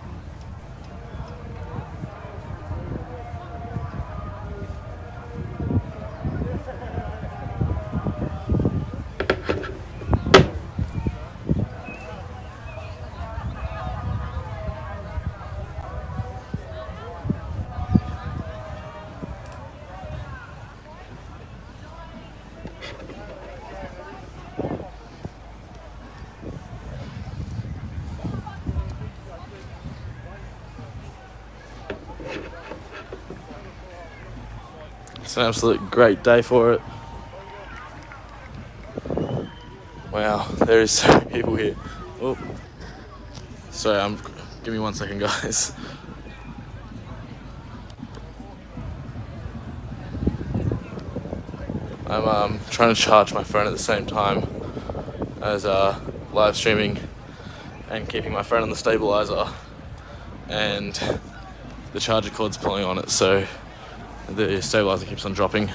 It's an absolute great day for it. Wow, there is so many people here. Oh, sorry, give me 1 second, guys. I'm trying to charge my phone at the same time as live streaming and keeping my phone on the stabilizer, and the charger cord's pulling on it, so the stabilizer keeps on dropping.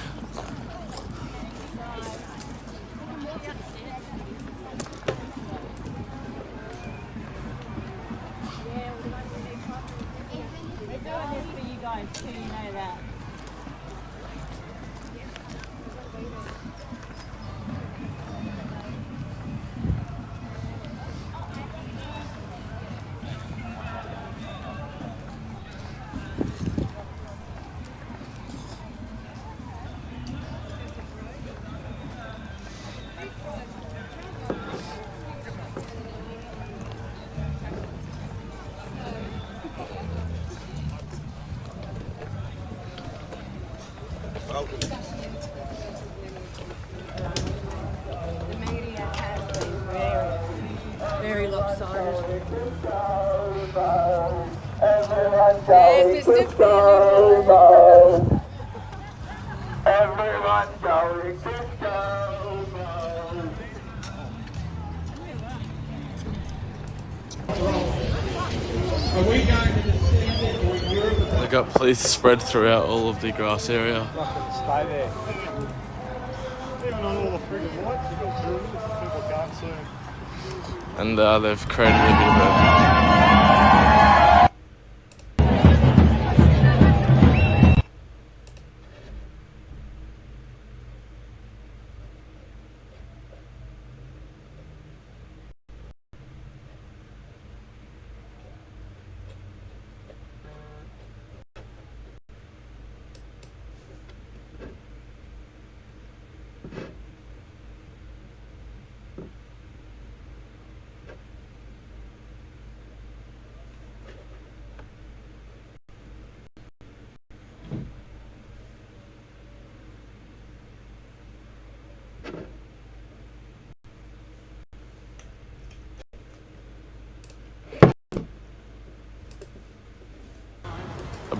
Very lopsided. Everyone going to Convoy. Everyone going to Convoy. They got police spread throughout all of the grass area. Stay there. Even on all the friggin' lights, you've got rooms, people can't see. And they've created a bit of a...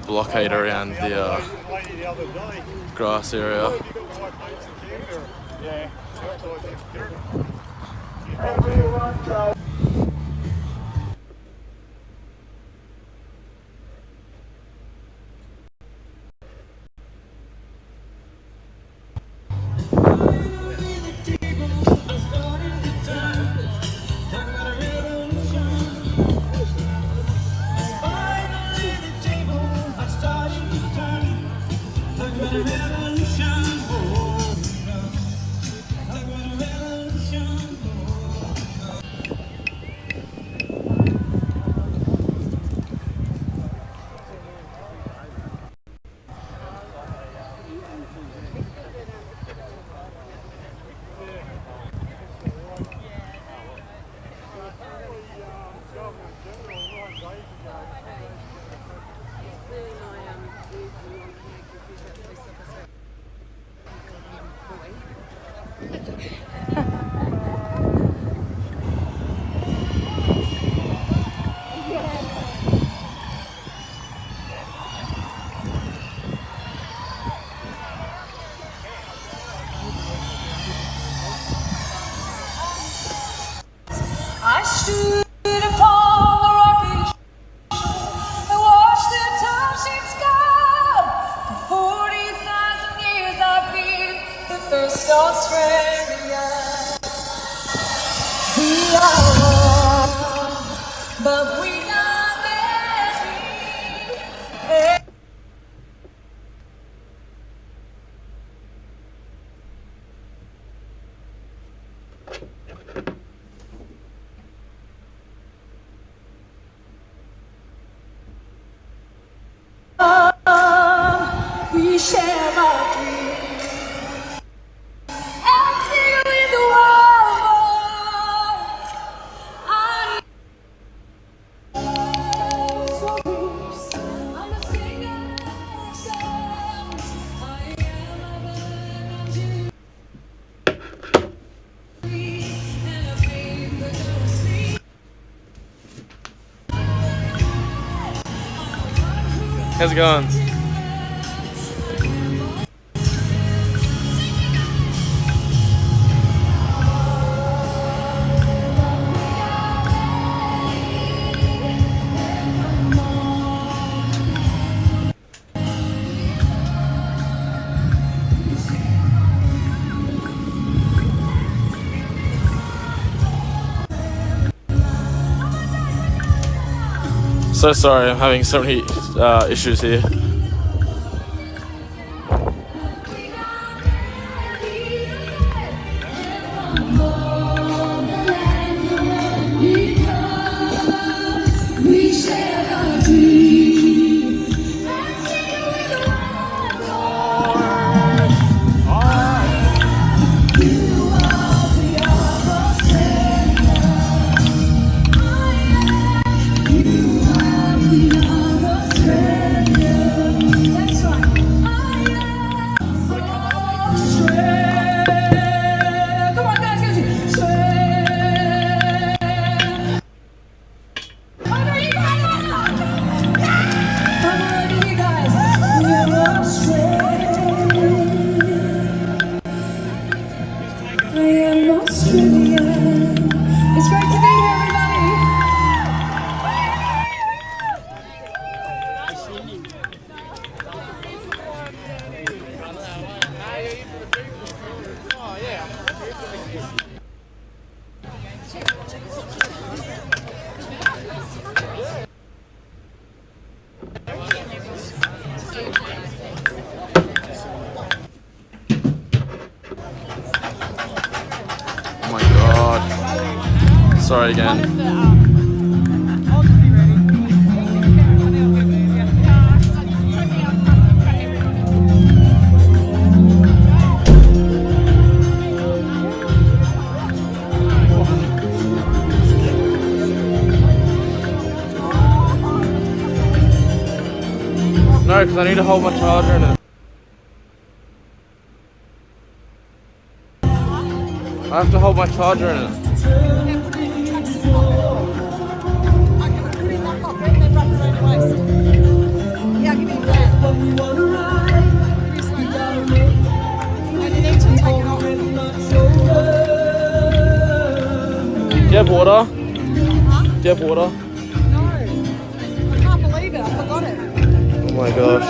blockade around the grass area. I stood upon the rocky shore and watched the townships go. For 40,000 years I've been the first Australia. We are one, but we are many. We share our dreams and sing in the world. I'm a singer of songs. I am How's it going? So sorry, I'm having so many issues here. Oh my god. Sorry again. No, because I need to hold my charger in it. I have to hold my charger in it. Yeah, give me that. And you need to take it off. Do you have water? Huh? Do you have water? No. I can't believe it. I forgot it. Oh my gosh.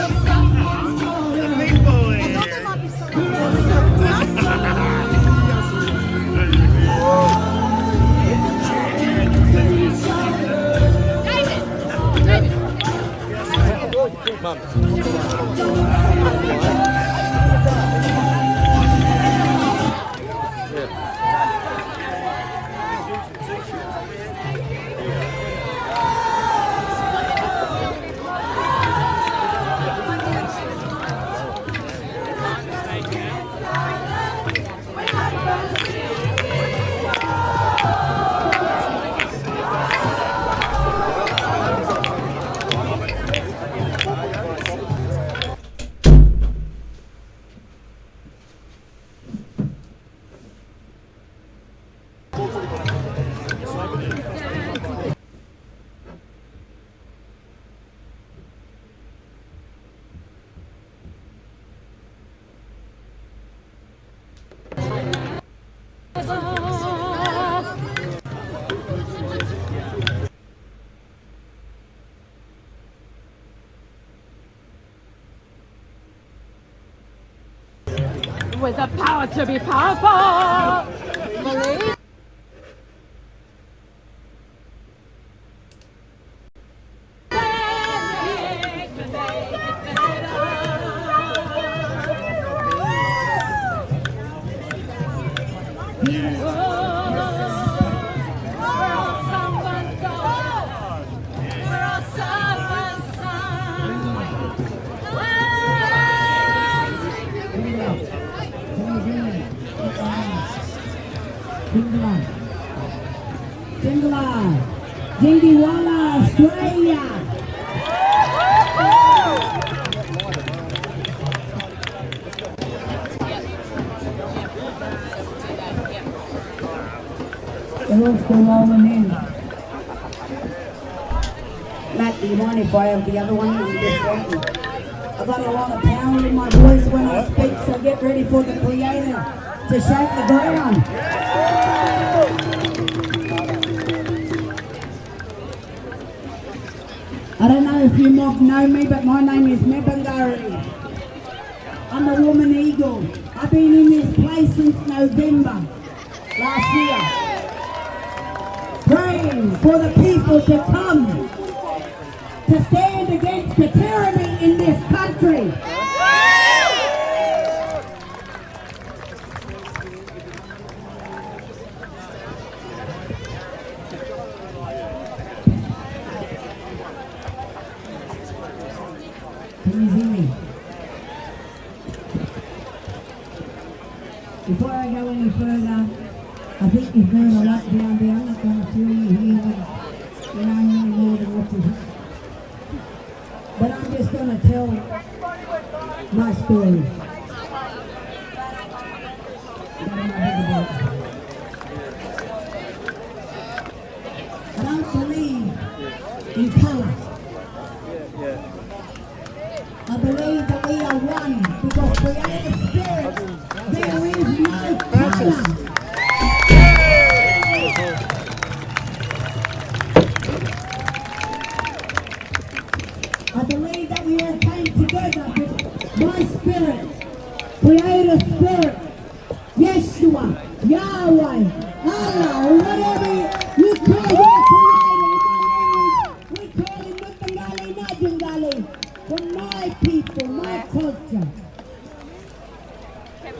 With the power to be powerful. Believe. Jindiwala, Australia. They're all still rolling in. Matt, do you mind if I have the other one? I've got a lot of power in my voice when I speak, so get ready for the Creator to shake the ground. I don't know if you mob know me, but my name is Mebangari. I'm a woman eagle. I've been in this place since November last year, praying for the people to come to stand against the tyranny in this country. Can you hear me? Before I go any further, I think you've heard a lot down there. I'm not going to fill you here with any more than what you heard. But I'm just going to tell my story. I don't believe in colour. I believe that we are one because Creator Spirit, there is no colour. I believe that we all came together with my spirit, Creator Spirit, Yeshua, Yahweh, Allah, whatever you call your Creator. We call him Nutangali, Najangali, for my people, my culture.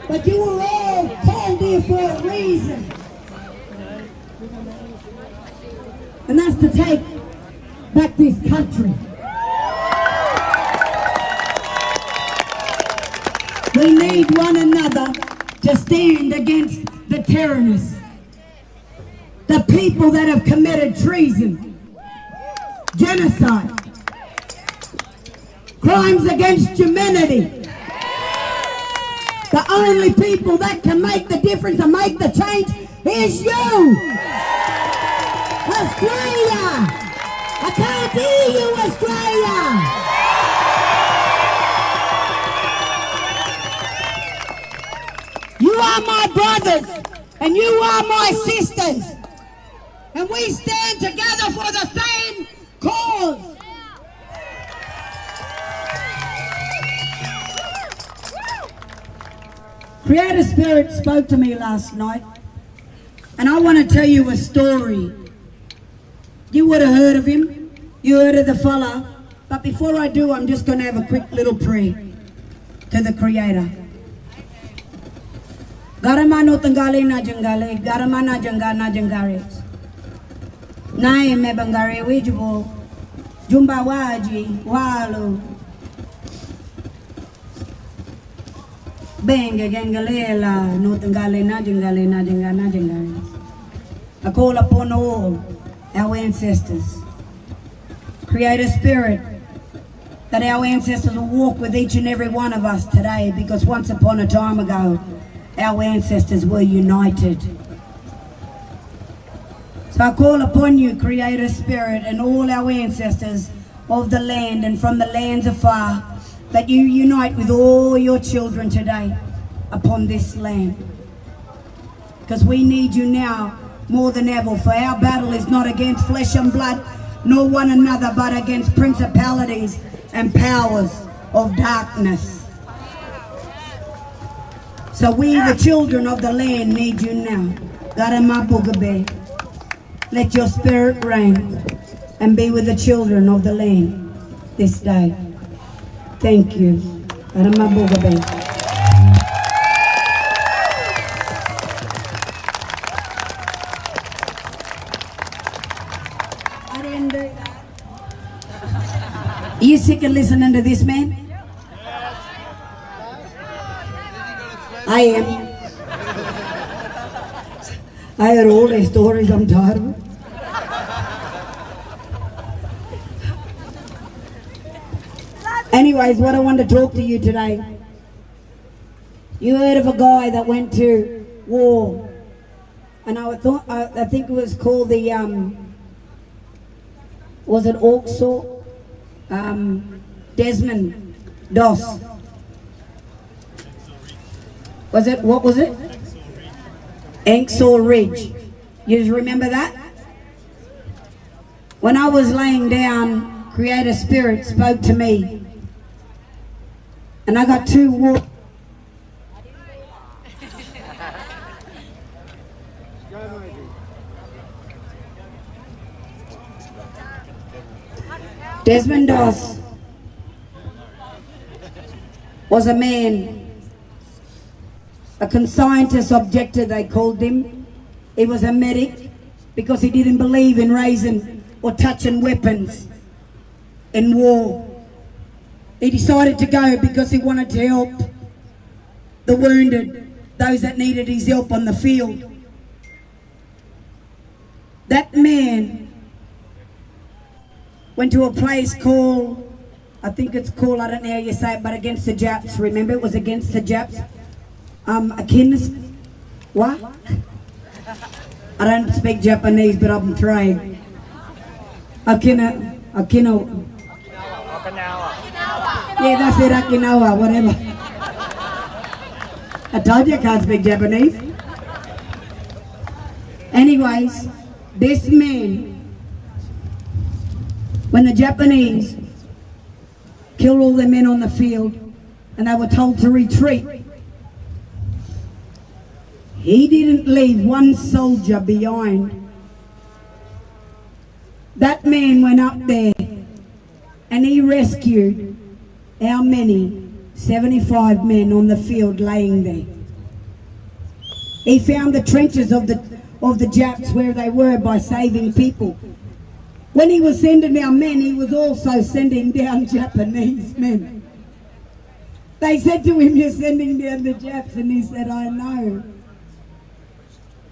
But you were all called here for a reason. And that's to take back this country. We need one another to stand against the tyrannists, the people that have committed treason, genocide, crimes against humanity. The only people that can make the difference and make the change is you, Australia. I can't hear you, Australia. You are my brothers and you are my sisters, and we stand together for the same cause. Creator Spirit spoke to me last night, and I want to tell you a story. You would have heard of him, you heard of the fella, but before I do, I'm just going to have a quick little prayer to the Creator. Garamano tangali na jangale, garamana jangana jangares. Nai me bangare wijubo, jumba waji, walu. Benga gangalela, no tangale na jangale na jangana jangares. I call upon all our ancestors, Creator Spirit, that our ancestors will walk with each and every one of us today, because once upon a time ago, our ancestors were united. So I call upon you, Creator Spirit, and all our ancestors of the land and from the lands afar, that you unite with all your children today upon this land. Because we need you now more than ever, for our battle is not against flesh and blood, nor one another, but against principalities and powers of darkness. So we, the children of the land, need you now. Garamabugabe, let your spirit reign and be with the children of the land this day. Thank you. Garamabugabe. I didn't do that. Are you sick of listening to this man? I am. I heard all the stories, I'm tired of it. Anyways, what I want to talk to you today. You heard of a guy that went to war, and I think it was called the Was it also Desmond Doss? Was it, what was it? Enquires Ridge. You remember that? When I was laying down, Creator Spirit spoke to me. And I got two walk. Desmond Doss was a man, a conscientious objector they called him. He was a medic because he didn't believe in raising or touching weapons in war. He decided to go because he wanted to help the wounded, those that needed his help on the field. That man went to a place called, I think it's called, I don't know how you say it, but against the Japs. Remember, it was against the Japs. What? I don't speak Japanese, but I'm trying. Okinawa. Yeah, that's it, Okinawa, whatever. I told you I can't speak Japanese. Anyways, this man, when the Japanese killed all the men on the field and they were told to retreat, he didn't leave one soldier behind. That man went up there and he rescued how many? 75 men on the field laying there. He found the trenches of the Japs where they were by saving people. When he was sending down men, he was also sending down Japanese men. They said to him, "You're sending down the Japs," and he said, "I know,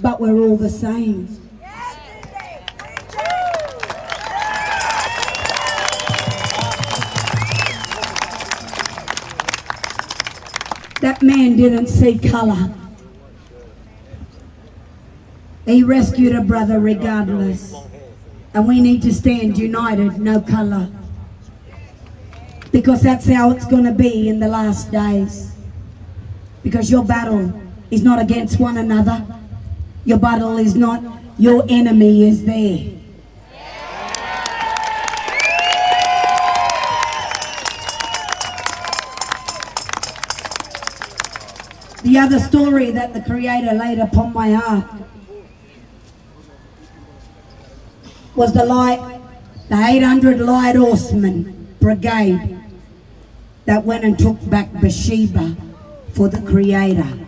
but we're all the same." That man didn't see colour. He rescued a brother regardless. And we need to stand united, no colour. Because that's how it's going to be in the last days. Because your battle is not against one another. Your battle is not, your enemy is there. The other story that the Creator laid upon my heart was the 800 Light Horsemen Brigade that went and took back Bathsheba for the Creator.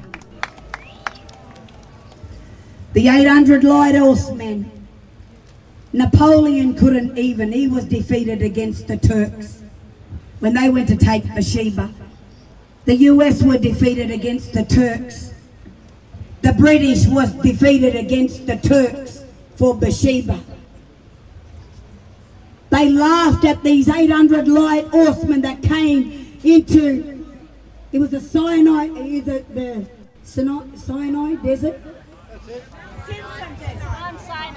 The 800 Light Horsemen, Napoleon couldn't even, he was defeated against the Turks when they went to take Bathsheba. The US were defeated against the Turks. The British was defeated against the Turks for Bathsheba. They laughed at these 800 Light Horsemen that came into, it was a Sinai, is it the Sinai desert?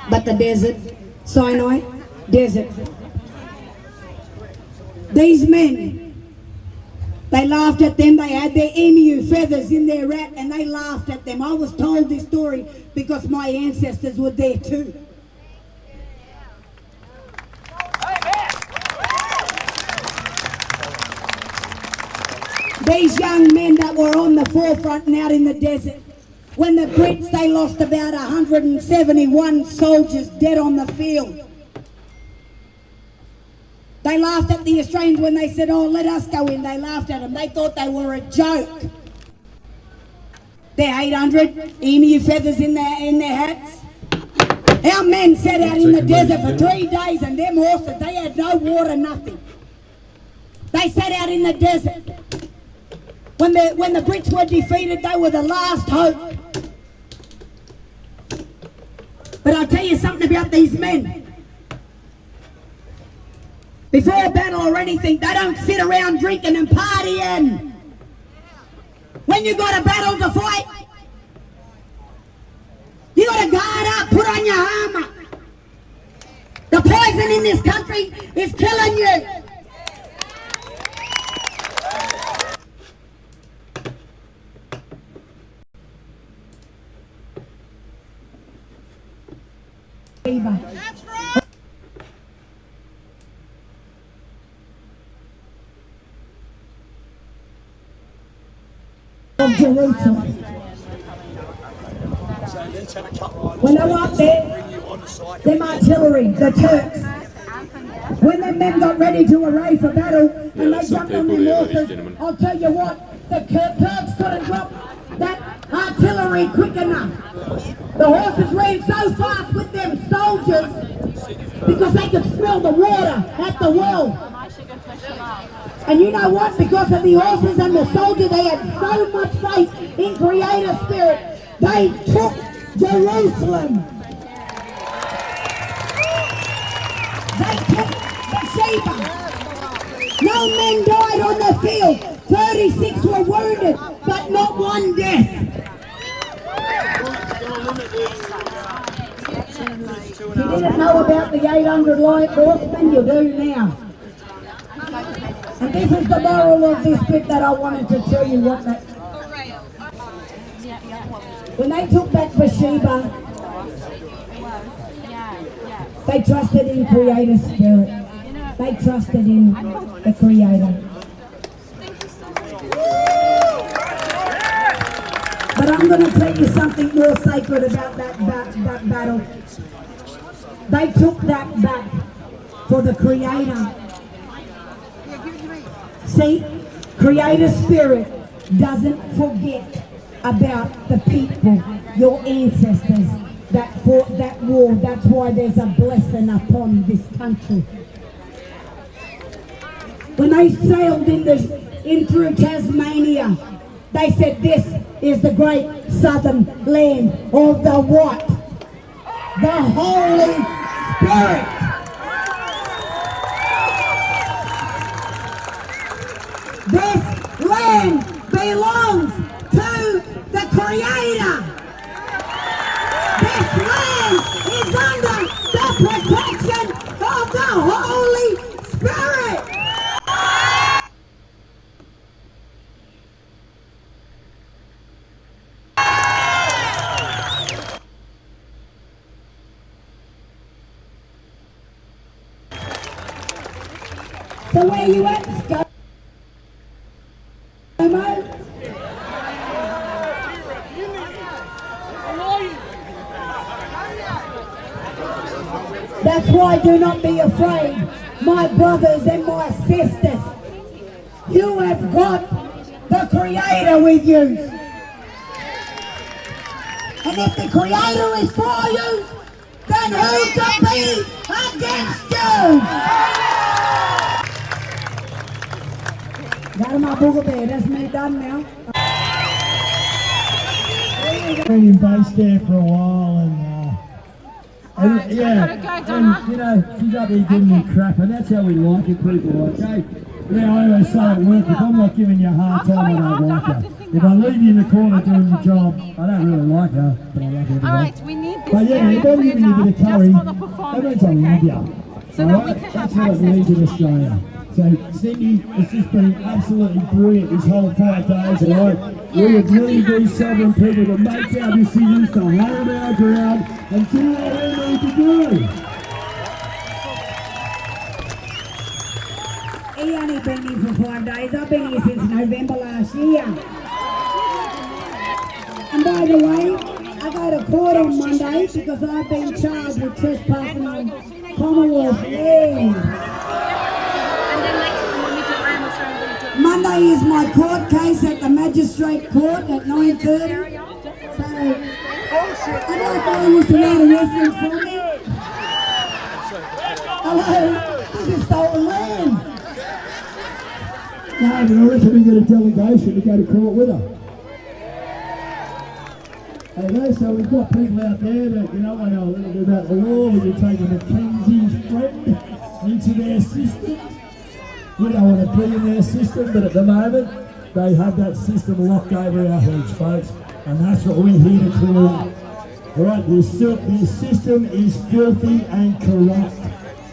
But the desert, Sinai desert. These men, they laughed at them. They had their emu feathers in their hat and they laughed at them. I was told this story because my ancestors were there too. These young men that were on the forefront and out in the desert, when the Brits, they lost about 171 soldiers dead on the field. They laughed at the Australians when they said, "Oh, let us go in." They laughed at them. They thought they were a joke. Their 800 emu feathers in their hats. Our men sat out in the desert for 3 days and them horses, they had no water, nothing. They sat out in the desert. When the Brits were defeated, they were the last hope. But I'll tell you something about these men. Before a battle or anything, they don't sit around drinking and partying. When you got a battle to fight, you got to guard up, put on your armour. The poison poison in this country is killing you. That's right. Of Jerusalem. When they were up there, them artillery, the Turks, when them men got ready to array for battle and they jumped on their horses, I'll tell you what, the Turks couldn't drop that artillery quick enough. The horses ran so fast with them soldiers because they could smell the water at the well. And you know what? Because of the horses and the soldiers, they had so much faith in Creator Spirit. They took Jerusalem. They took Bathsheba. No men died on the field. 36 were wounded, but not one death. If you didn't know about the 800 light horsemen, you do now. And this is the moral of this bit that I wanted to tell you what that... When they took back Bathsheba, they trusted in Creator Spirit. They trusted in the Creator. But I'm going to tell you something more sacred about that battle. They took that back for the Creator. See, Creator Spirit doesn't forget about the people, your ancestors that fought that war. That's why there's a blessing upon this country. When they sailed in through Tasmania, they said this is the great southern land of the what? The Holy Spirit. This land belongs to the Creator. This land is under the protection of the Holy Spirit. So where are you at, Scott? That's why do not be afraid, my brothers and my sisters. You have got the Creator with you. And if the Creator is for you, then who can be against you? Got my booger there, that's me done now. Been in base there for a while and yeah, and you know, she's up here giving me crap and that's how we like it, people, okay? Now I always say at work, if I'm not giving you a hard time, I don't like her. If I leave you in the corner doing your job, I don't really like her, but I like everyone. Alright, we need this but yeah, if I'm giving you a bit of curry, that means I love you. Alright, that's what it means in Australia. So, Cindy, it's just been absolutely brilliant this whole 5 days, alright? We have really been sovereign people to make our decisions, to hold our ground, and do what we need to do. He only been here for 5 days. I've been here since November last year. And by the way, I go to court on Monday because I've been charged with trespassing on Commonwealth land. Monday is my court case at the Magistrate Court at 9:30. So, I don't know who used to write a reference for me. Hello, this is stolen land. No, but I reckon we get a delegation to go to court with her. Okay, so we've got people out there that, you know, I know a little bit about the law, where you're taking Mackenzie's friend into their system. We don't want to be in their system, but at the moment, they have that system locked over our heads, folks, and that's what we're here to clear up. All right, the system is filthy and corrupt,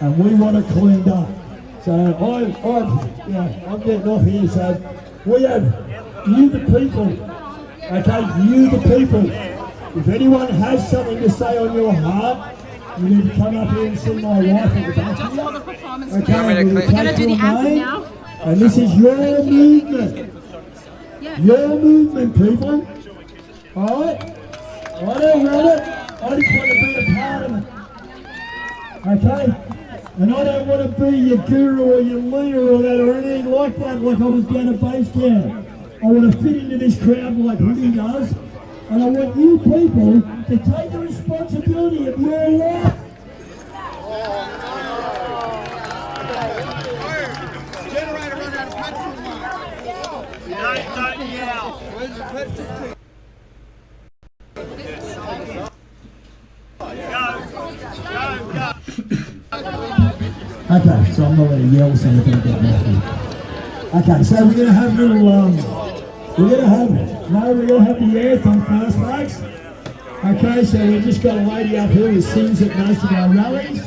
and we want it cleaned up. So I'm getting off here. So we have you the people, okay, you the people. If anyone has something to say on your heart, you need to come up here and see my wife at the back here. Okay, we're going to do the anthem now. And this is your movement. Your movement, people. Alright? I don't want it. I just want to be a part of it. Okay? And I don't want to be your guru or your leader or that or anything like that, like I was down at base camp. I want to fit into this crowd like Hoodie does. And I want you people to take the responsibility of your life. Generator run out of petrol, Don't yell. Where's the petrol? Okay, so I'm not going to yell something about that. Okay, so we're going to have a little, we're going to have the anthem first, folks. Okay, so we've just got a lady up here who sings at most of our rallies.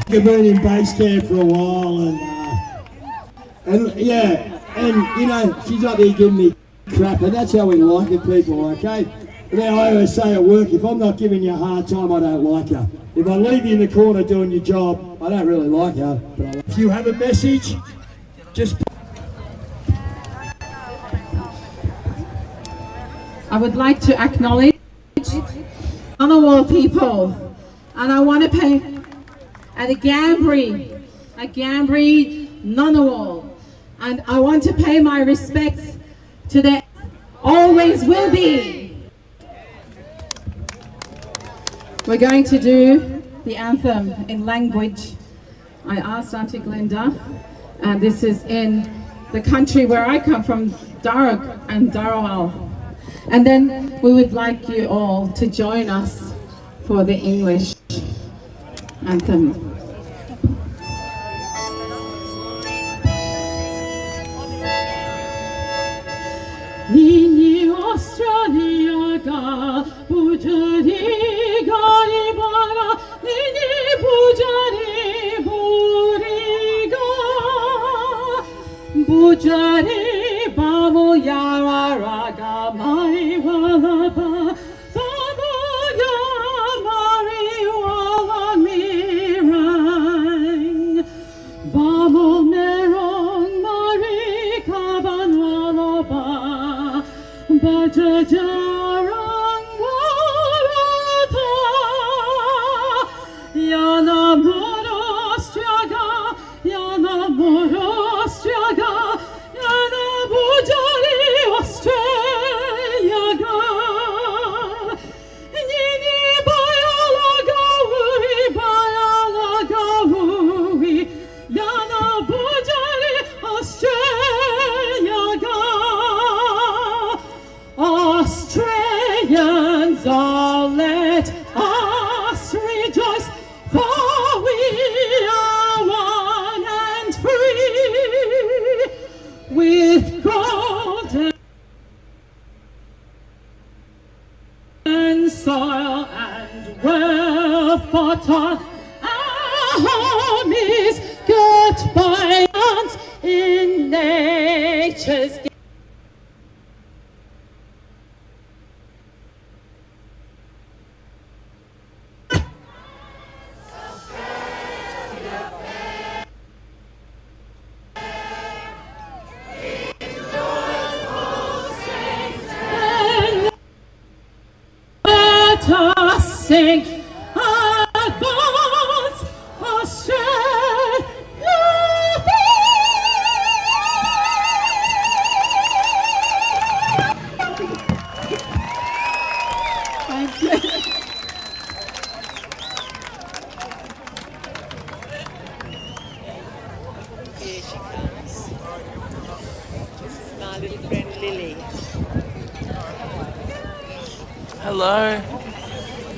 I've been in base camp for a while, and you know, she's up here giving me crap, and that's how we like it, people, okay? Now I always say at work, if I'm not giving you a hard time, I don't like you. If I leave you in the corner doing your job, I don't really like you. But if you have a message, just... I would like to acknowledge Ngunnawal people, and I want to pay at a Gambri Ngunnawal, and I want to pay my respects to the always will be. We're going to do the anthem in language. I asked Auntie Glinda, and this is in the country where I come from, Darug and Darawal. And then we would like you all to join us for the English anthem. Nini Australia ga bujari gari bara nini bujari buriga bujari babu yara raga mai wala ba babu yamari wala mirang babu nerong mari kaban wala ba Bajajarang Lorath, Yana Morostriaga, Yana Morostriaga, Yana Bujari Australiaga, Nini Bayalaga Wuri, Yana Bujari Australiaga. Australians, all let us rejoice, for we are one and free, with golden soil and well-fought our home is girt by hands in nature's sing advance Australia. Thank you. Here she comes. My little friend Lily. Hello.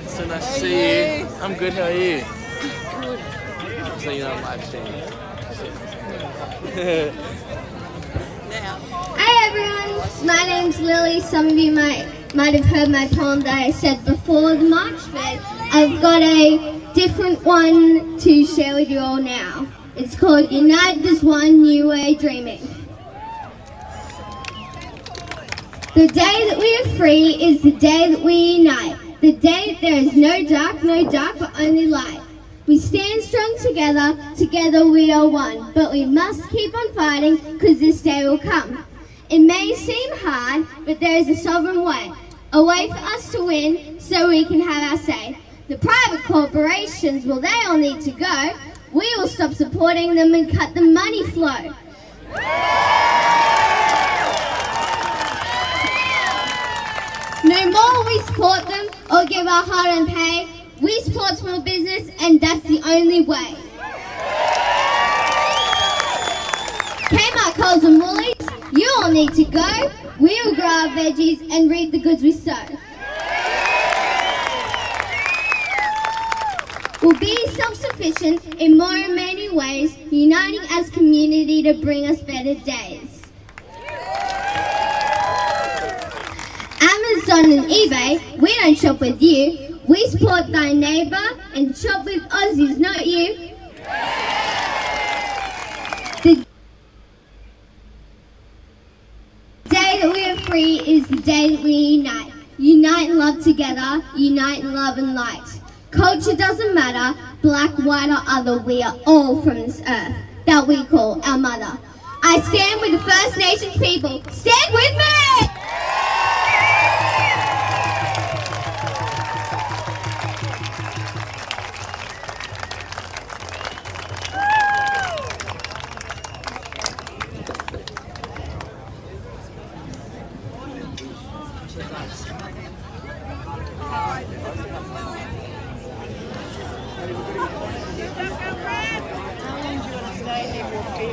So nice to see you. I'm good, how are you? Good. So you're on live stream. Hey everyone, my name's Lily. Some of you might have heard my poem that I said before the march, but I've got a different one to share with you all now. It's called Unite as One New Way Dreaming. The day that we are free is the day that we unite. The day that there is no dark, but only light. We stand strong together, together we are one. But we must keep on fighting, because this day will come. It may seem hard, but there is a sovereign way. A way for us to win, so we can have our say. The private corporations, well, they all need to go. We will stop supporting them and cut the money flow. No more we support them or give our hard-earned pay. We support small business, and that's the only way. Kmart, Coles and Woolies, you all need to go. We will grow our veggies and reap the goods we sow. We'll be self-sufficient in more and many ways, uniting as community to bring us better days. Amazon and eBay, we don't shop with you. We support thy neighbour and shop with Aussies, not you. The day that we are free is the day that we unite. Unite and love together, unite in love and light. Culture doesn't matter, black, white or other, we are all from this earth that we call our mother. I stand with the First Nations people. Stand with me!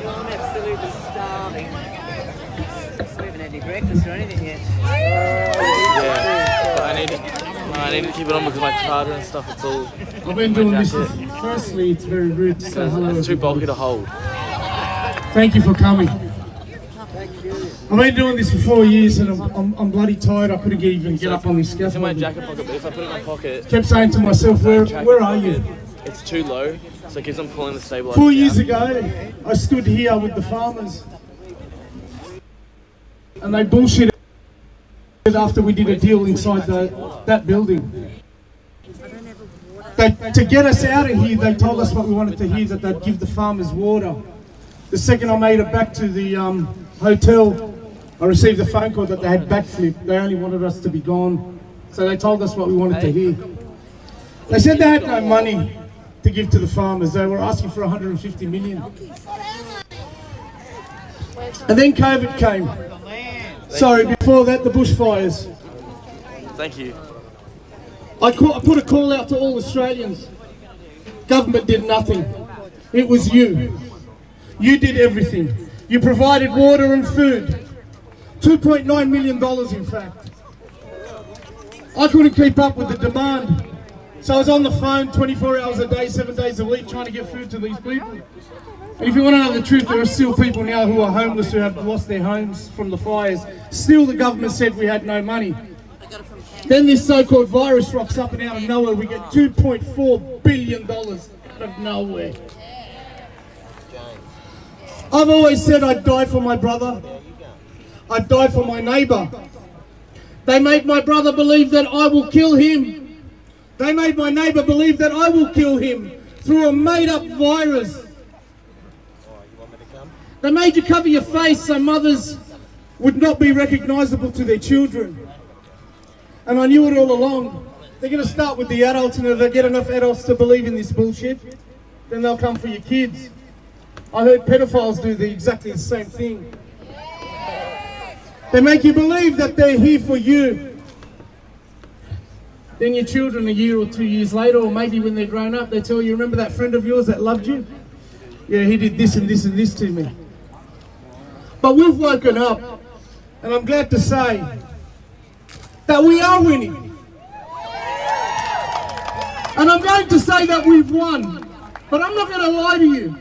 I'm absolutely starving. We haven't had any breakfast or anything yet. Yeah, I need to keep it on because my charger and stuff, it's all. I've been doing this. Firstly, it's very rude to say hello. It's too bulky to hold. Thank you for coming. I've been doing this for 4 years and I'm bloody tired. I couldn't even get up on this scaffold. It's in my jacket pocket, but if I put it in my pocket... Kept saying to myself, where are you? It's too low, so it keeps on pulling the stabilizer 4 years ago, I stood here with the farmers and they bullshitted after we did a deal inside that building. To get us out of here, they told us what we wanted to hear, that they'd give the farmers water. The second I made it back to the hotel, I received a phone call that they had backflipped. They only wanted us to be gone. So they told us what we wanted to hear. They said they had no money to give to the farmers. They were asking for 150 million. And then COVID came. Sorry, before that, the bushfires. Thank you. I put a call out to all Australians. Government did nothing. It was you. You did everything. You provided water and food. $2.9 million, in fact. I couldn't keep up with the demand. So I was on the phone 24 hours a day, 7 days a week, trying to get food to these people. And if you want to know the truth, there are still people now who are homeless, who have lost their homes from the fires. Still the government said we had no money. Then this so-called virus rocks up and out of nowhere, we get $2.4 billion out of nowhere. I've always said I'd die for my brother. I'd die for my neighbour. They made my brother believe that I will kill him. They made my neighbour believe that I will kill him through a made-up virus. They made you cover your face so mothers would not be recognisable to their children. And I knew it all along. They're going to start with the adults, and if they get enough adults to believe in this bullshit, then they'll come for your kids. I heard pedophiles do exactly the same thing. They make you believe that they're here for you. Then your children a year or 2 years later, or maybe when they're grown up, they tell you, remember that friend of yours that loved you? Yeah, he did this and this and this to me. But we've woken up, and I'm glad to say that we are winning. And I'm going to say that we've won, but I'm not going to lie to you.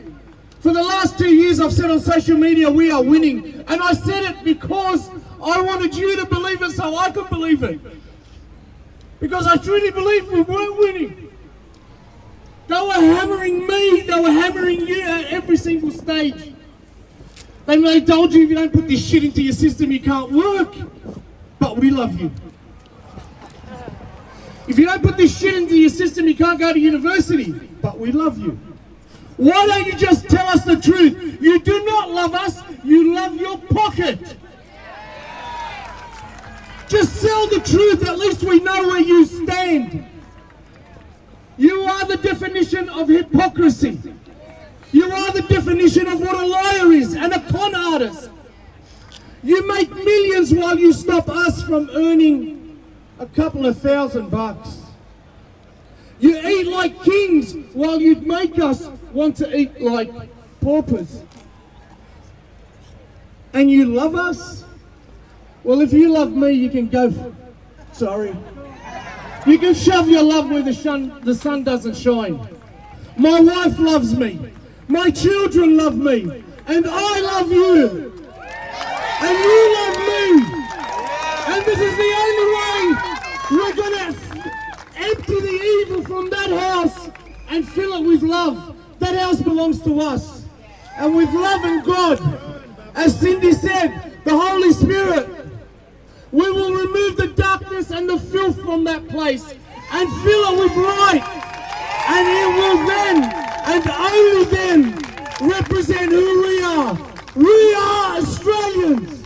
For the last 2 years I've said on social media we are winning, and I said it because I wanted you to believe it so I could believe it. Because I truly believe we weren't winning. They were hammering me, they were hammering you at every single stage. They told you if you don't put this shit into your system you can't work. But we love you. If you don't put this shit into your system you can't go to university. But we love you. Why don't you just tell us the truth? You do not love us, you love your pocket. Just sell the truth, at least we know where you stand. You are the definition of hypocrisy. You are the definition of what a liar is and a con artist. You make millions while you stop us from earning a couple of $1,000. You eat like kings while you make us want to eat like paupers. And you love us? Well, if you love me, you can go, sorry. You can shove your love where the sun doesn't shine. My wife loves me. My children love me. And I love you. And you love me. And this is the only way we're going to empty the evil from that house and fill it with love. That house belongs to us. And with love and God, as Cindy said, the Holy Spirit, we will remove the darkness and the filth from that place and fill it with light. And it will then, and only then, represent who we are. We are Australians.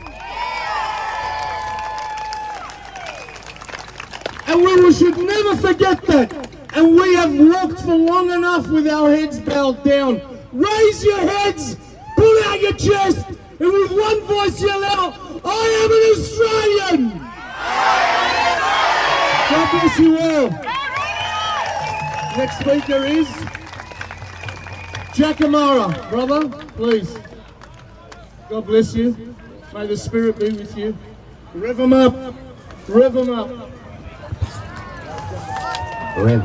And we should never forget that. And we have walked for long enough with our heads bowed down. Raise your heads, pull out your chest, and with one voice yell out, I am an Australian! God bless you all. Next speaker is Jackamara. Brother, please. God bless you. May the Spirit be with you. Rev them up. Rev them up. Rev.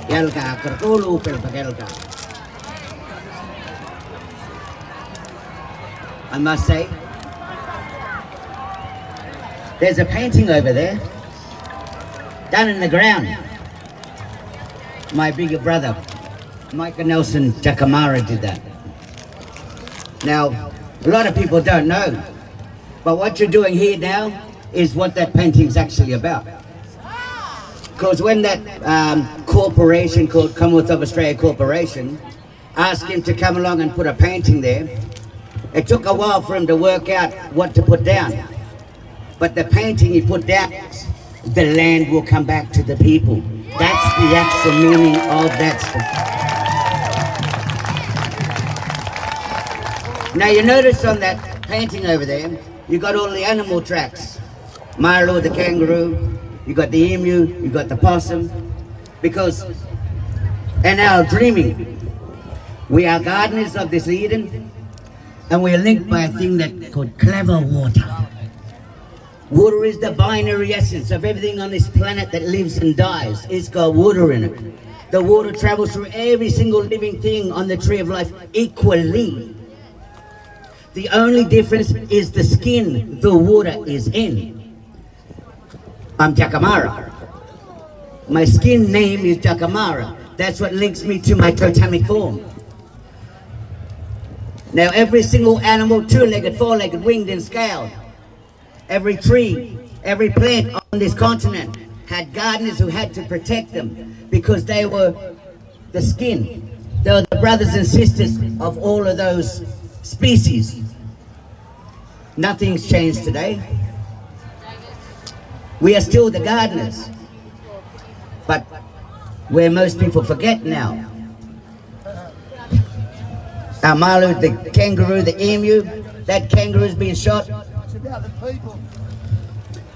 Gelka, kerkulu pelpa gelka. I must say, there's a painting over there, down in the ground. My bigger brother, Michael Nelson Jackamara, did that. Now, a lot of people don't know, but what you're doing here now is what that painting's actually about. Because when that corporation called Commonwealth of Australia Corporation asked him to come along and put a painting there, it took a while for him to work out what to put down. But the painting he put down, the land will come back to the people. That's the actual meaning of that. Now you notice on that painting over there, you got all the animal tracks. Milo the kangaroo, you got the emu, you got the possum. Because in our dreaming, we are gardeners of this Eden, and we are linked by a thing that's called clever water. Water is the binary essence of everything on this planet that lives and dies. It's got water in it. The water travels through every single living thing on the tree of life equally. The only difference is the skin the water is in. I'm Jackamara. My skin name is Jackamara. That's what links me to my totemic form. Now every single animal, two-legged, four-legged, winged and scaled, every tree, every plant on this continent had gardeners who had to protect them because they were the skin. They were the brothers and sisters of all of those species. Nothing's changed today. We are still the gardeners. But where most people forget now, our Malu, the kangaroo, the emu, that kangaroo's being shot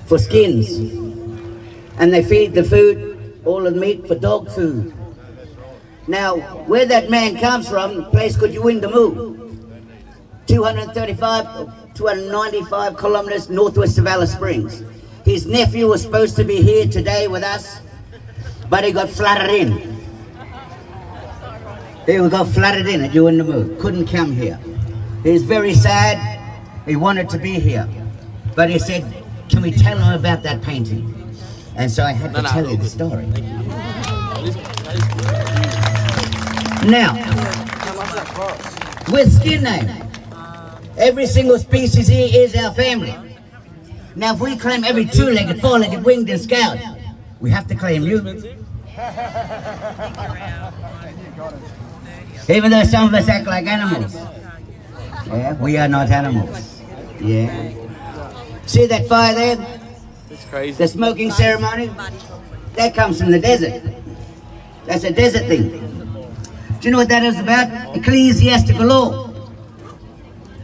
for skins. And they feed the food, all of the meat, for dog food. Now, where that man comes from, a place called Yuindamu, 295 kilometers northwest of Alice Springs. His nephew was supposed to be here today with us, but he got flooded in. He got flooded in it, you wouldn't have moved. Couldn't come here. He's very sad. He wanted to be here. But he said, can we tell him about that painting? And so I had to tell you the story. Now, with skin name, every single species here is our family. Now, if we claim every two-legged, four-legged, winged and scaled, we have to claim you. Even though some of us act like animals. Yeah, we are not animals. Yeah. See that fire there? It's crazy. The smoking ceremony? That comes from the desert. That's a desert thing. Do you know what that is about? Ecclesiastical law.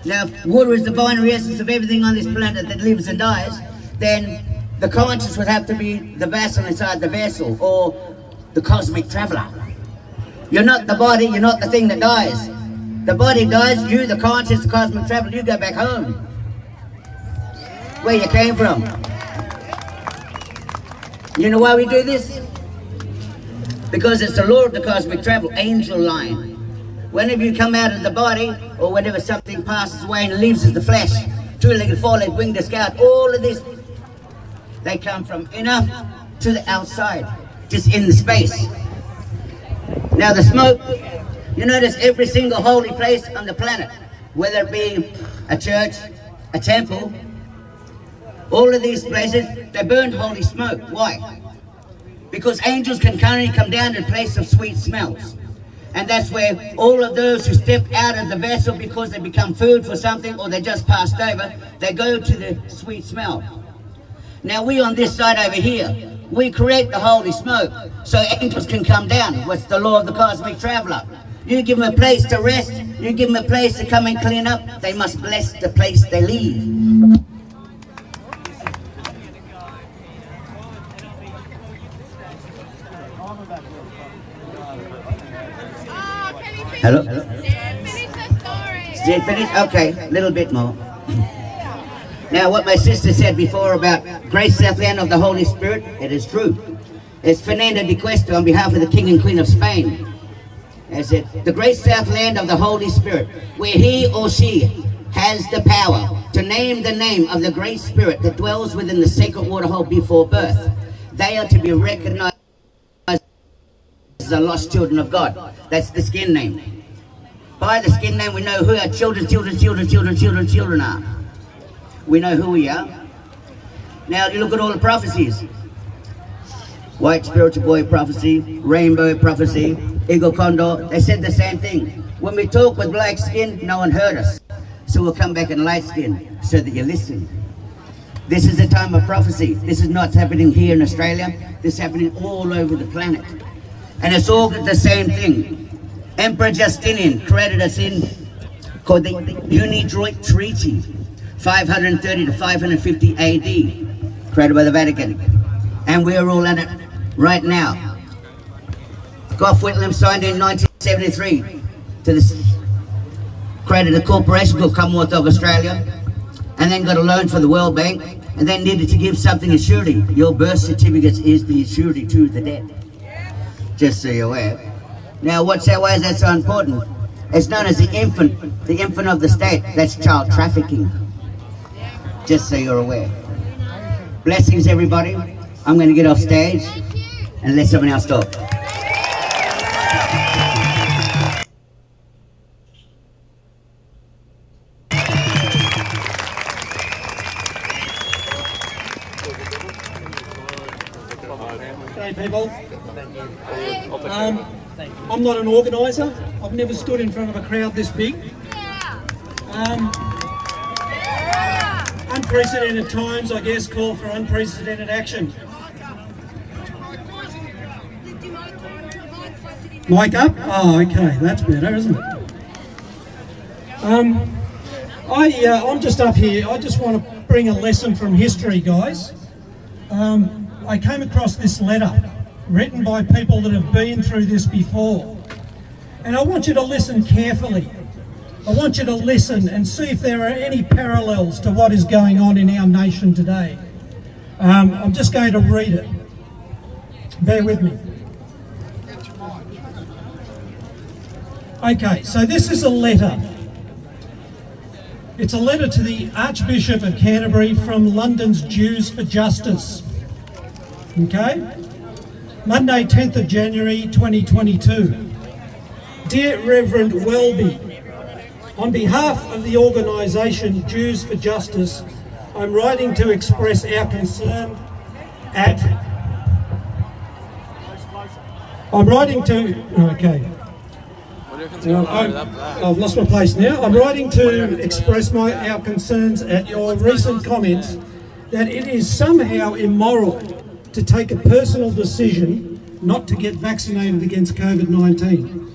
Now, if water is the binary essence of everything on this planet that lives and dies, then the conscious would have to be the vessel inside the vessel, or the cosmic traveler. You're not the body, you're not the thing that dies. The body dies, you, the conscious, the cosmic traveler, you go back home. Where you came from. You know why we do this? Because it's the law of the cosmic travel, angel line. Whenever you come out of the body, or whenever something passes away and leaves the flesh, two-legged, four-legged, winged, scout, all of this, they come from inner to the outside, just in the space. Now the smoke, you notice every single holy place on the planet, whether it be a church, a temple, all of these places, they burn holy smoke. Why? Because angels can only come down in place of sweet smells. And that's where all of those who step out of the vessel because they become food for something or they just passed over, they go to the sweet smell. Now we on this side over here, we create the holy smoke so angels can come down. What's the law of the cosmic traveler? You give them a place to rest, you give them a place to come and clean up, they must bless the place they leave. Hello? Did finish? Okay, a little bit more. Now, what my sister said before about Great Southland of the Holy Spirit, it is true. It's Fernando de Cuesta on behalf of the King and Queen of Spain. I said, the Great Southland of the Holy Spirit, where he or she has the power to name the name of the Great Spirit that dwells within the sacred waterhole before birth. They are to be recognized as the lost children of God. That's the skin name. By the skin name, we know who our children are. We know who we are. Now, you look at all the prophecies. White spiritual boy prophecy, rainbow prophecy, eagle condor, they said the same thing. When we talk with black skin, no one heard us. So we'll come back in light skin so that you listen. This is a time of prophecy. This is not happening here in Australia. This is happening all over the planet. And it's all the same thing. Emperor Justinian created a sin called the Unidroit Treaty, 530 to 550 AD, created by the Vatican. And we're all at it right now. Gough Whitlam signed in 1973 to this, created a corporation called Commonwealth of Australia, and then got a loan for the World Bank, and then needed to give something as surety. Your birth certificate is the surety to the debt. Just so you're aware. Now, why is that so important? It's known as the infant of the state. That's child trafficking. Just so you're aware. Blessings, everybody. I'm going to get off stage and let someone else talk. Hey, people. I'm not an organiser. I've never stood in front of a crowd this big. Unprecedented times, I guess, call for unprecedented action. Mic up? Oh, okay, that's better, isn't it? I'm just up here. I just want to bring a lesson from history, guys. I came across this letter written by people that have been through this before. And I want you to listen carefully. I want you to listen and see if there are any parallels to what is going on in our nation today. I'm just going to read it. Bear with me. Okay, so this is a letter. It's a letter to the Archbishop of Canterbury from London's Jews for Justice. Okay? Monday, 10th of January 2022. Dear Reverend Welby, on behalf of the organisation Jews for Justice, I'm writing to express our concern at... I've lost my place now. I'm writing to express our concerns at your recent comments that it is somehow immoral to take a personal decision not to get vaccinated against COVID-19.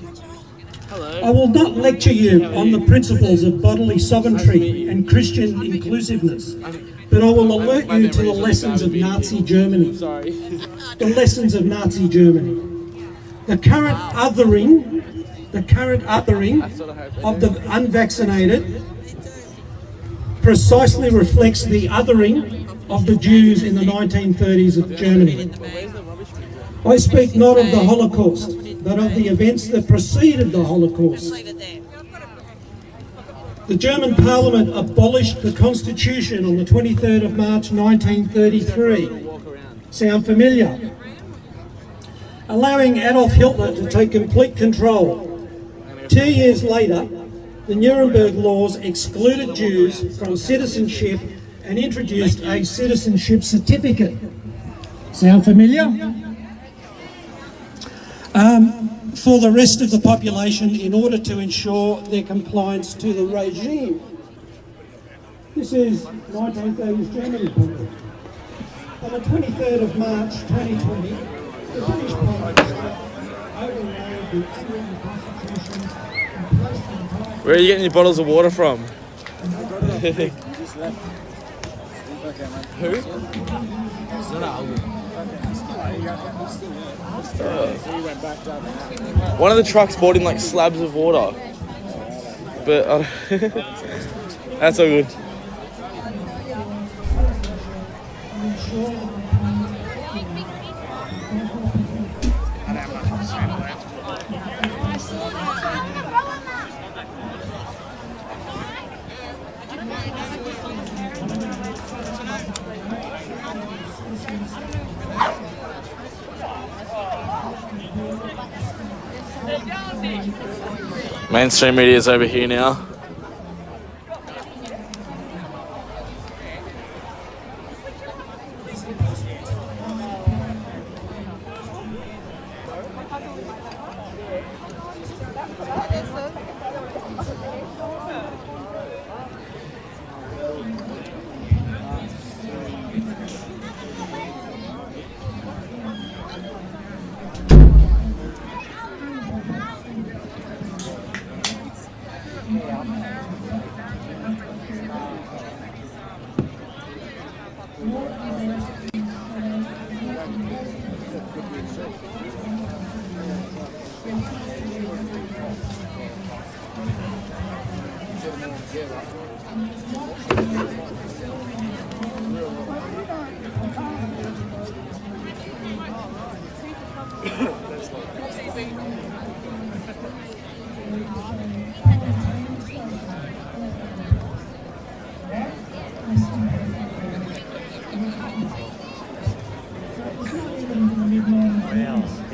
I will not lecture you on the principles of bodily sovereignty and Christian inclusiveness, but I will alert you to the lessons of Nazi Germany. The lessons of Nazi Germany. The current othering of the unvaccinated precisely reflects the othering of the Jews in the 1930s of Germany. I speak not of the Holocaust, but of the events that preceded the Holocaust. The German Parliament abolished the Constitution on the 23rd of March 1933. Sound familiar? Allowing Adolf Hitler to take complete control. 2 years later, the Nuremberg laws excluded Jews from citizenship and introduced a citizenship certificate. Sound familiar? For the rest of the population in order to ensure their compliance to the regime. This is 1930s Germany. On the 23rd of March 2020, the British Parliament overrode the unwritten constitution and placed the entire... Where are you getting your bottles of water from? Who? One of the trucks brought in like slabs of water, but that's all good. Mainstream media is over here now.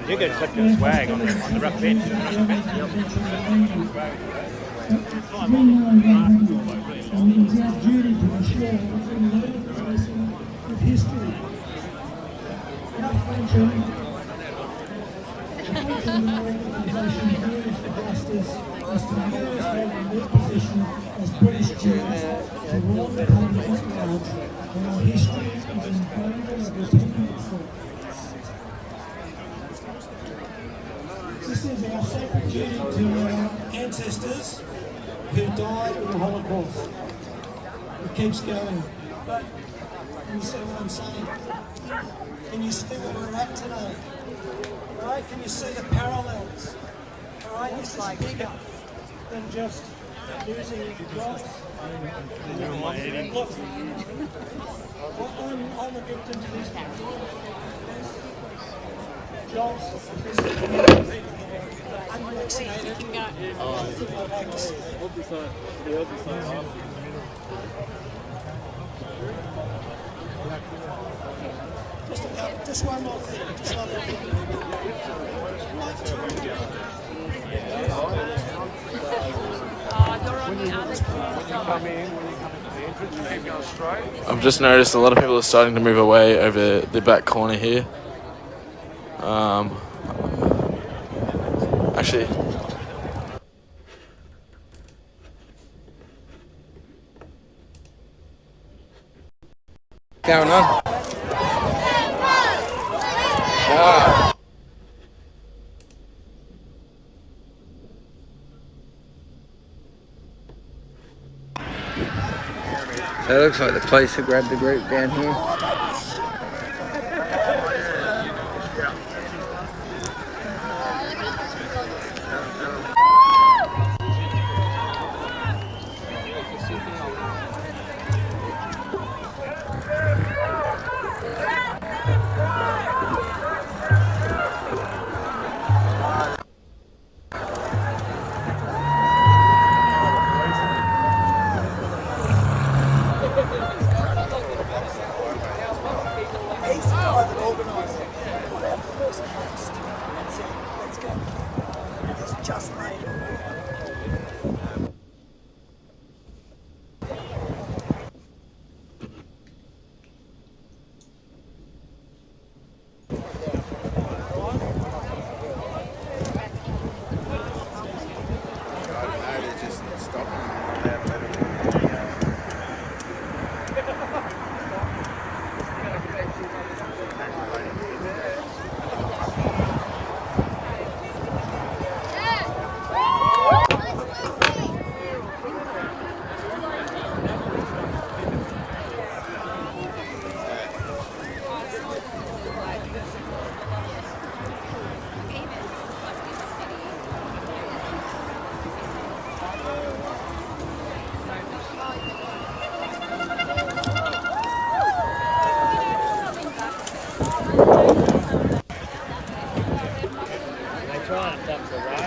You could put your swag on the rough bench. This is our sacred duty to our ancestors who died in the Holocaust. It keeps going. But can you see what I'm saying? Can you see where we're at today? Alright, can you see the parallels? Alright, this is bigger than just losing jobs. Look, I'm a victim to this. Just one more thing. Just one more thing. I've just noticed a lot of people are starting to move away over the back corner here. Actually, going on? So it looks like the police have grabbed the group down here.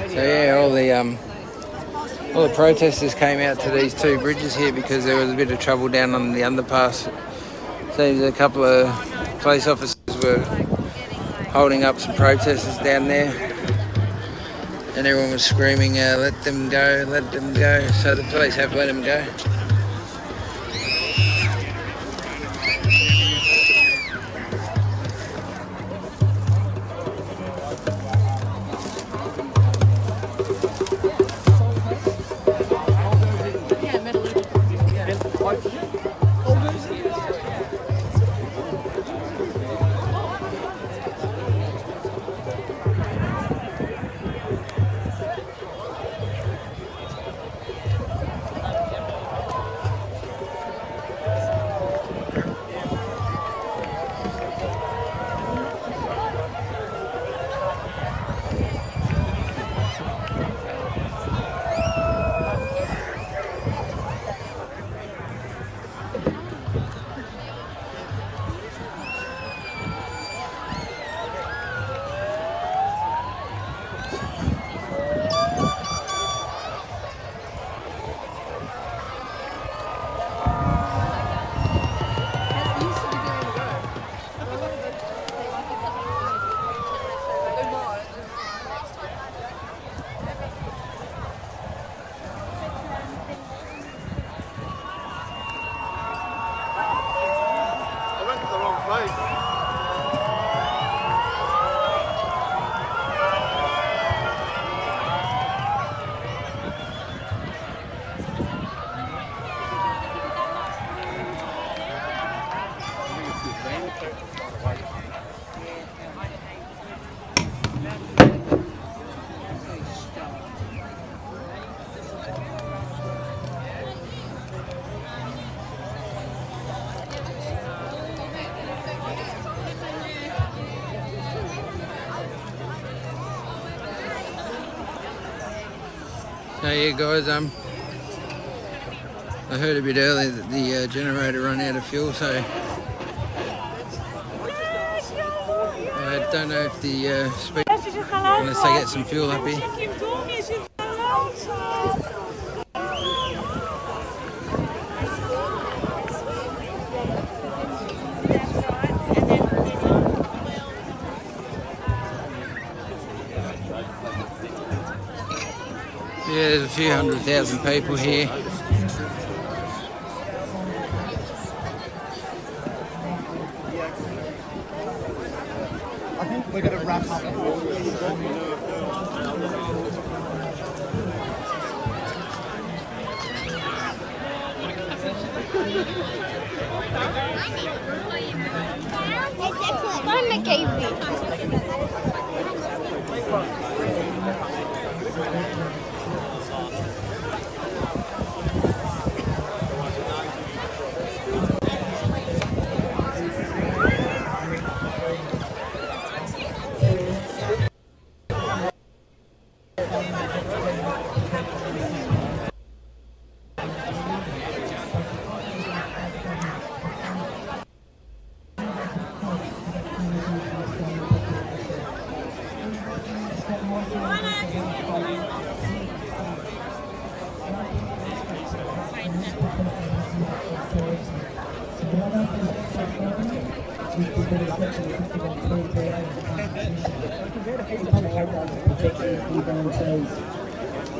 So yeah, all the protesters came out to these two bridges here because there was a bit of trouble down on the underpass. Seems a couple of police officers were holding up some protesters down there, and everyone was screaming, "Let them go, let them go." So the police have let them go. So yeah guys, I heard a bit earlier that the generator ran out of fuel, so I had don't know if the speed, unless they get some fuel up here. Yeah, there's a few 100,000 people here. I think we're going to wrap up.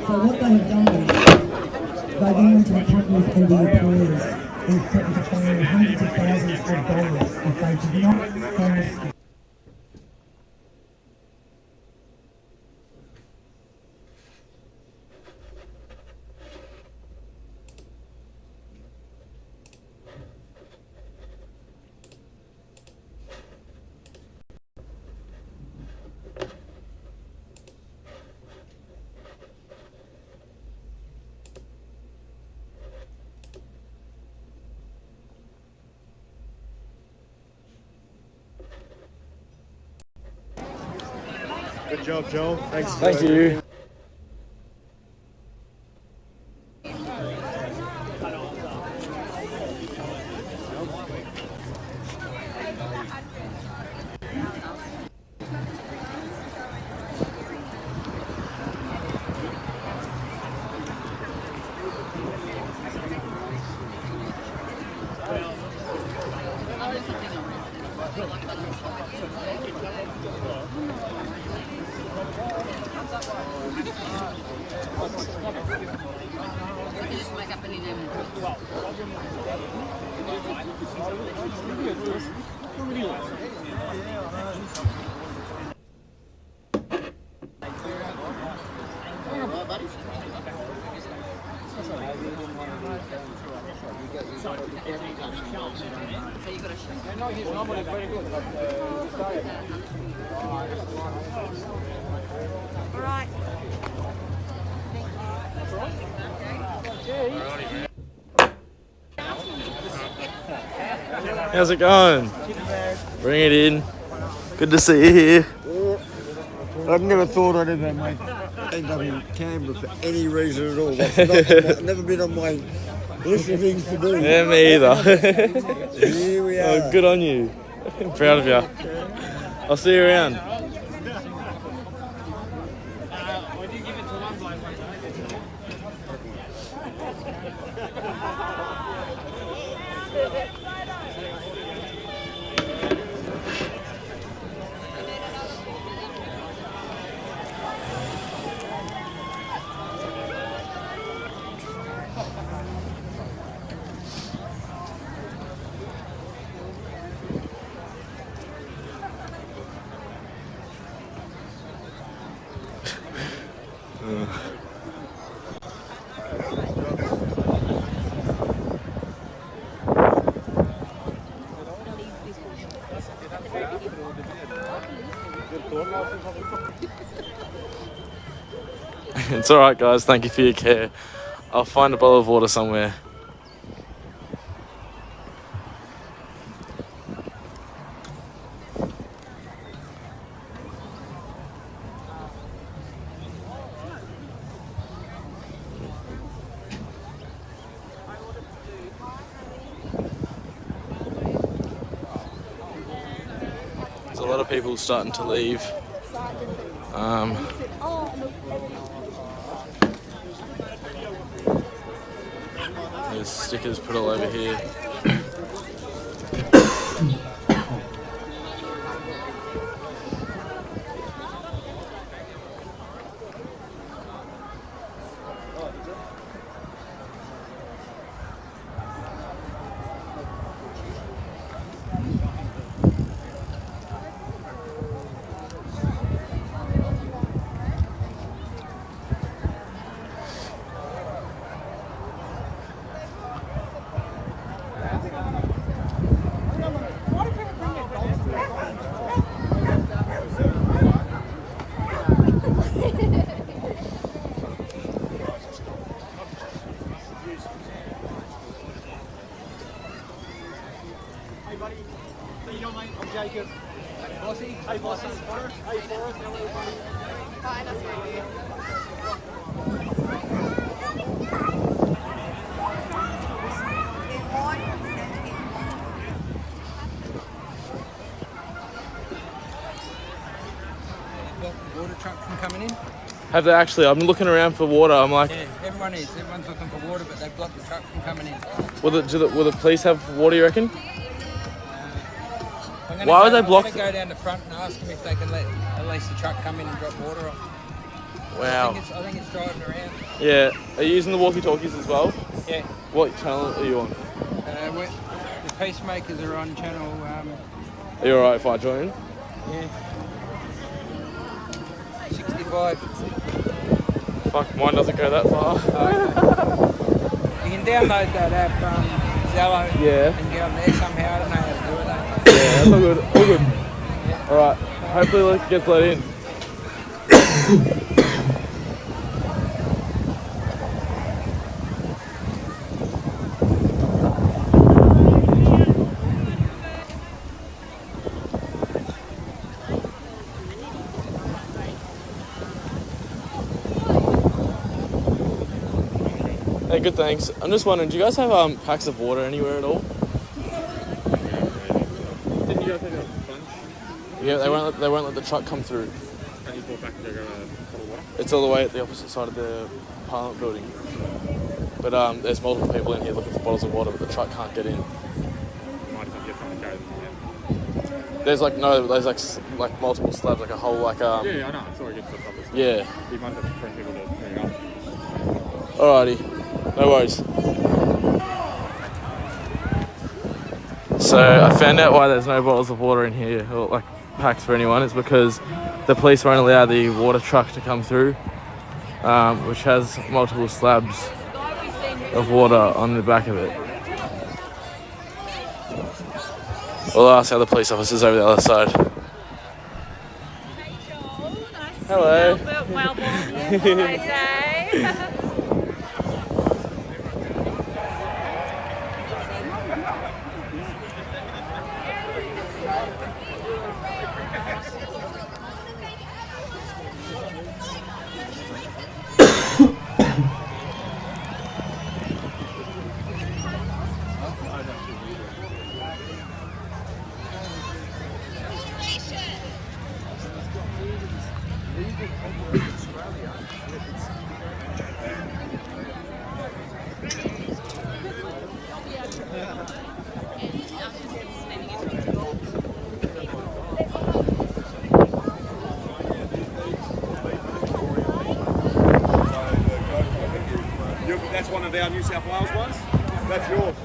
So what they have done is they've gone into the companies and the employers and threatened to fine hundreds of thousands of dollars if they did not promise. Good job, Joel. Thanks. Thank you. Right. How's it going? Bring it in. Good to see you here. I've never thought I'd ever end up in Canberra for any reason at all. That's never been on my list of things to do. Yeah, me either. Here we are. Oh, good on you. Proud of you. I'll see you around. It's alright guys, thank you for your care. I'll find a bottle of water somewhere. It's a lot of people starting to leave. There's stickers put all over here. Water trucks from coming in? Have they actually? I'm looking around for water. I'm like, Yeah, everyone is. Everyone's looking for water, but they've blocked the truck from coming in. will the police have water, you reckon? Why would they block? I'm going to go down the front and ask them if they can let at least the truck come in and drop water off. Wow. I think it's driving around. Yeah. Are you using the walkie-talkies as well? Yeah. What channel are you on? The Peacemakers are on channel. Are you alright if I join? Yeah. 65. Fuck, mine doesn't go that far. You can download that app, Zello. Yeah. And get on there somehow. I don't know how to do it though. Yeah, that's all good. All good. Alright. Hopefully it gets let in. Hey, good, thanks. I'm just wondering, do you guys have packs of water anywhere at all? Didn't you guys have a bunch? Yeah, they won't let the truck come through. And you brought back to grab a bottle of water? It's all the way at the opposite side of the Parliament building. But there's multiple people in here looking for bottles of water, but the truck can't get in. You might have to get something to carry them in. There's like like multiple slabs, like a whole like Yeah, I know. It's already good for the proper stuff. Yeah. You might have to bring people to bring it up. Alrighty, no worries. So I found out why there's no bottles of water in here, or like packs for anyone. It's because the police won't allow the water truck to come through, which has multiple slabs of water on the back of it. We'll ask the other police officers over the other side. Hello. Well born. That's one of our New South Wales ones. That's yours.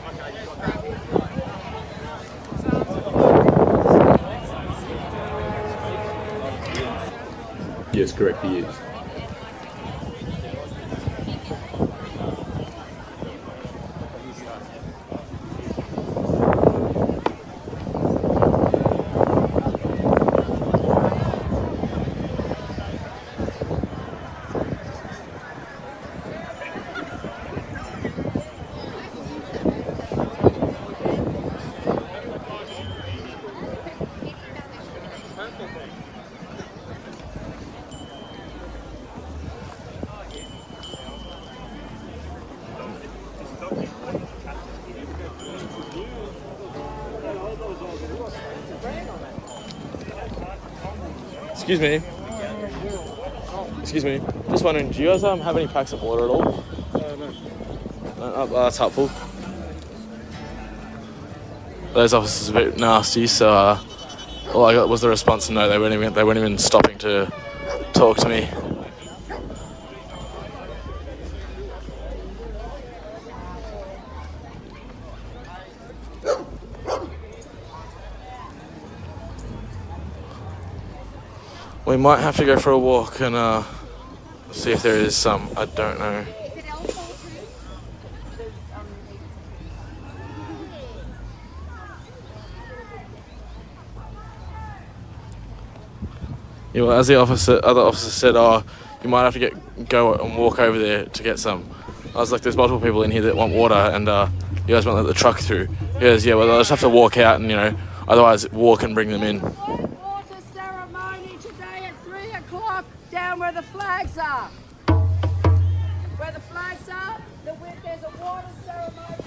Yes, correct, he is. Excuse me. Excuse me. Just wondering, do you guys have any packs of water at all? No. That's helpful. Those officers are a bit nasty, so all I got was the response, no, they weren't even stopping to talk to me. We might have to go for a walk and see if there is some. I don't know. Yeah, well, as the other officer said, oh, you might have to go and walk over there to get some. I was like, there's multiple people in here that want water, and you guys won't let the truck through. He goes, yeah, well, I'll just have to walk out and, otherwise walk and bring them in. Water ceremony today at 3 o'clock down where the flags are. Where the flags are, there's a water ceremony.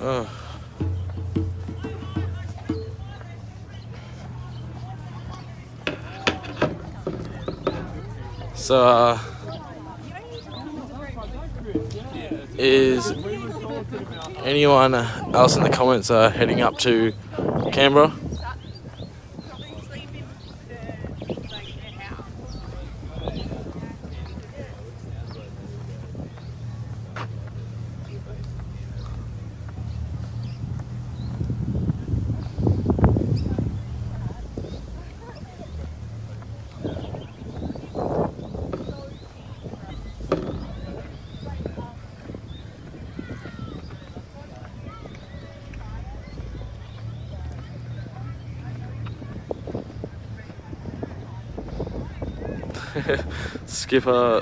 Oh. So, is anyone else in the comments heading up to Canberra?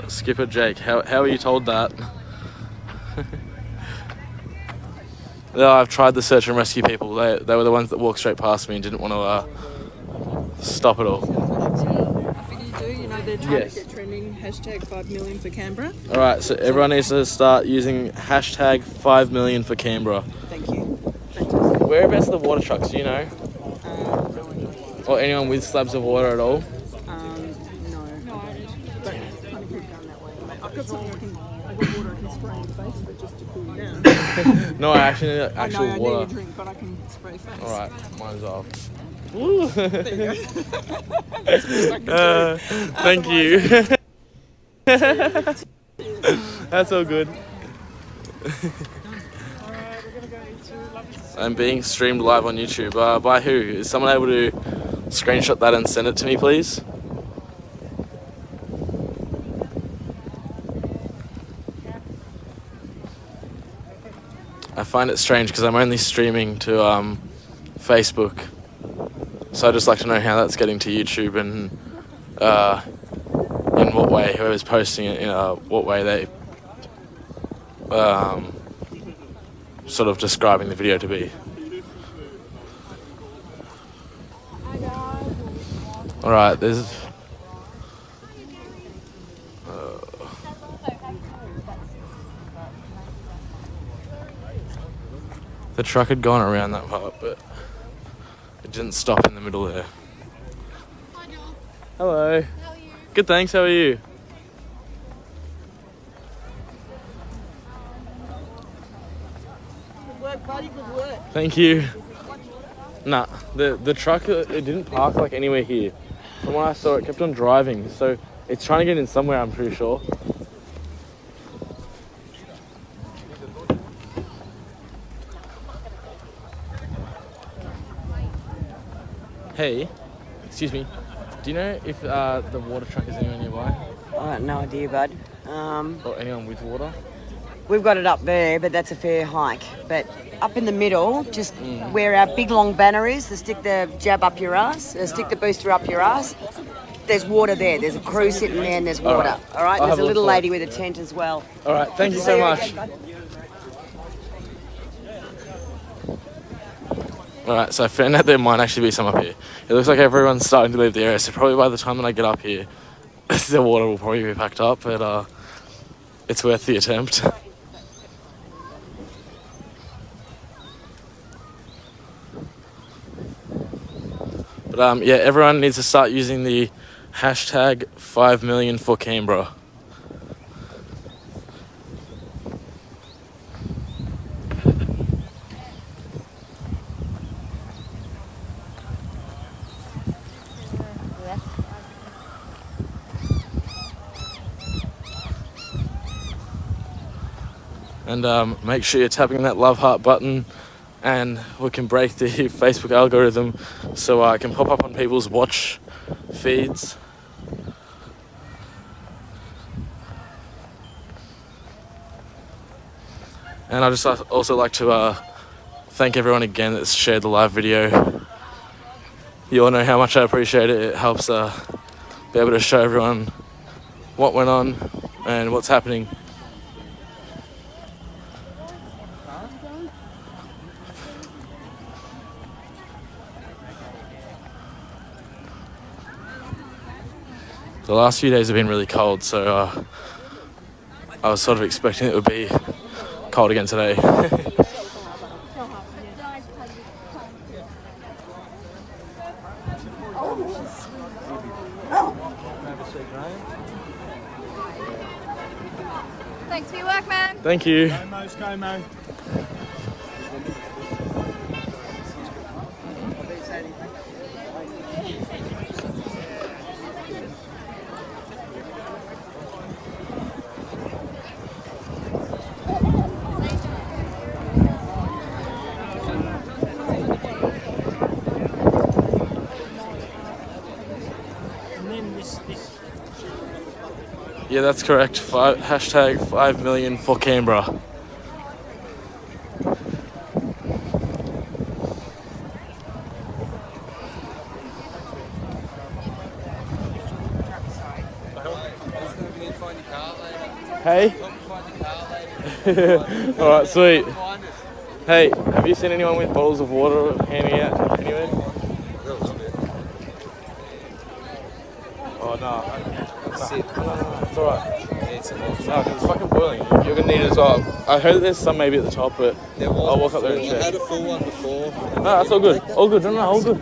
Skipper Jake, how are you told that? No, I've tried the search and rescue people. They were the ones that walked straight past me and didn't want to stop at all. They're trying to get trending hashtag 5 million for Canberra. All right, so everyone needs to start using hashtag 5 million for Canberra. Thank you. Fantastic. Whereabouts are the water trucks? Do you know? Or anyone with slabs of water at all? I've got something I've got water I can spray in the face with just to cool you down. No, I actually need actual I water. need a drink, but I can spray face. Alright, might as well. Woo. There you go. That's the best I can do. Thank you. That's all good. I'm being streamed live on YouTube. By who? Is someone able to screenshot that and send it to me, please? I find it strange because I'm only streaming to Facebook, so I'd just like to know how that's getting to YouTube and in what way, whoever's posting it, what way they sort of describing the video to be. Alright, there's... the truck had gone around that part, but it didn't stop in the middle there. Hello. How are you? Good, thanks. How are you? Good work, buddy. Good work. Thank you. Nah, the truck, it didn't park like anywhere here. From what I saw, it kept on driving, so it's trying to get in somewhere, I'm pretty sure. Hey, excuse me. Do you know if the water truck is anywhere nearby? I got no idea, bud. Or anyone with water? We've got it up there, but that's a fair hike. But up in the middle, just where our big long banner is, to stick the jab up your ass, stick the booster up your ass, there's water there. There's a crew sitting there and there's water. All right? There's a little lady with a tent as well. All right, thank you so much. Alright, so I found out there might actually be some up here. It looks like everyone's starting to leave the area, so probably by the time that I get up here, the water will probably be packed up, but it's worth the attempt. But yeah, everyone needs to start using the hashtag 5 million for Canberra. And make sure you're tapping that love heart button, and we can break the Facebook algorithm so I can pop up on people's watch feeds. And I just also like to thank everyone again that's shared the live video. You all know how much I appreciate it. It helps be able to show everyone what went on and what's happening. The last few days have been really cold, so I was sort of expecting it would be cold again today. Thanks for your work, man. Thank you. Go, Mo. Yeah, that's correct. Hashtag 5 million for Canberra. Hey? Alright, sweet. Hey, have you seen anyone with bowls of water handing out anywhere? Oh, no. That's it. No, it's alright. It's fucking boiling. You're gonna need it as well. I heard there's some maybe at the top, but I'll walk up there and check. I had a full one before. No, that's all good. All good. No, all good.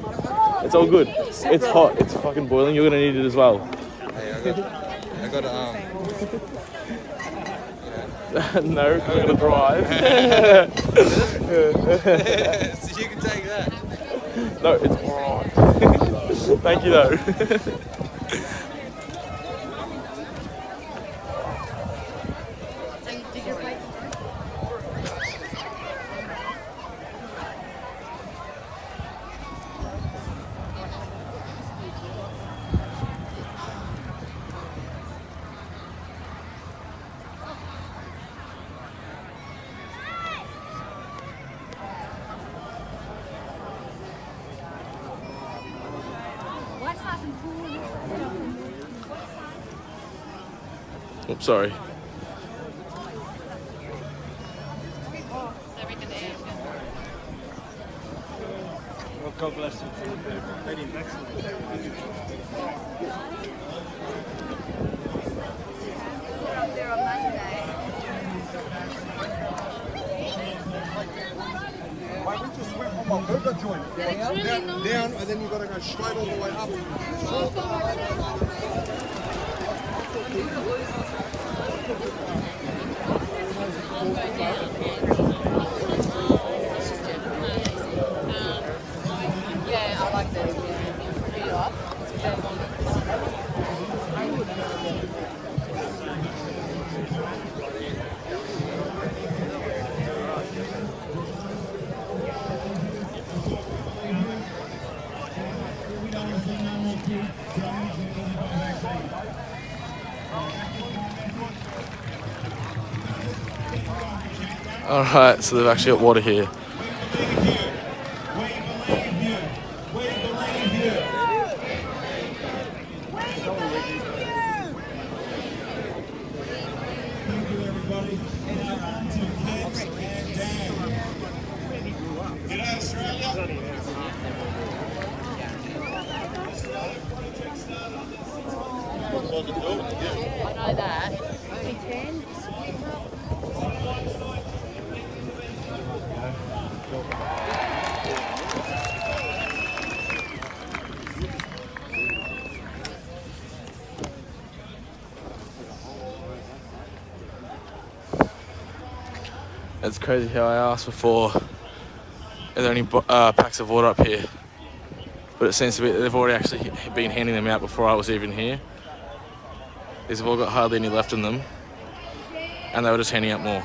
It's all good. It's hot. It's fucking boiling. You're gonna need it as well. Hey, I got No, we're gonna drive. So you can take that. No, it's alright. Thank you though. Oops, sorry. Well, God bless you. They didn't vaccinate. There on Monday. Why we just went from my burger joint down, and then you got to go straight all the way up. Yeah, I like that. Do you like? Alright, so they've actually got water here. I know that. Only 10. It's crazy how I asked before, are there any packs of water up here? But it seems to be they've already actually been handing them out before I was even here. These have all got hardly any left in them, and they were just handing out more.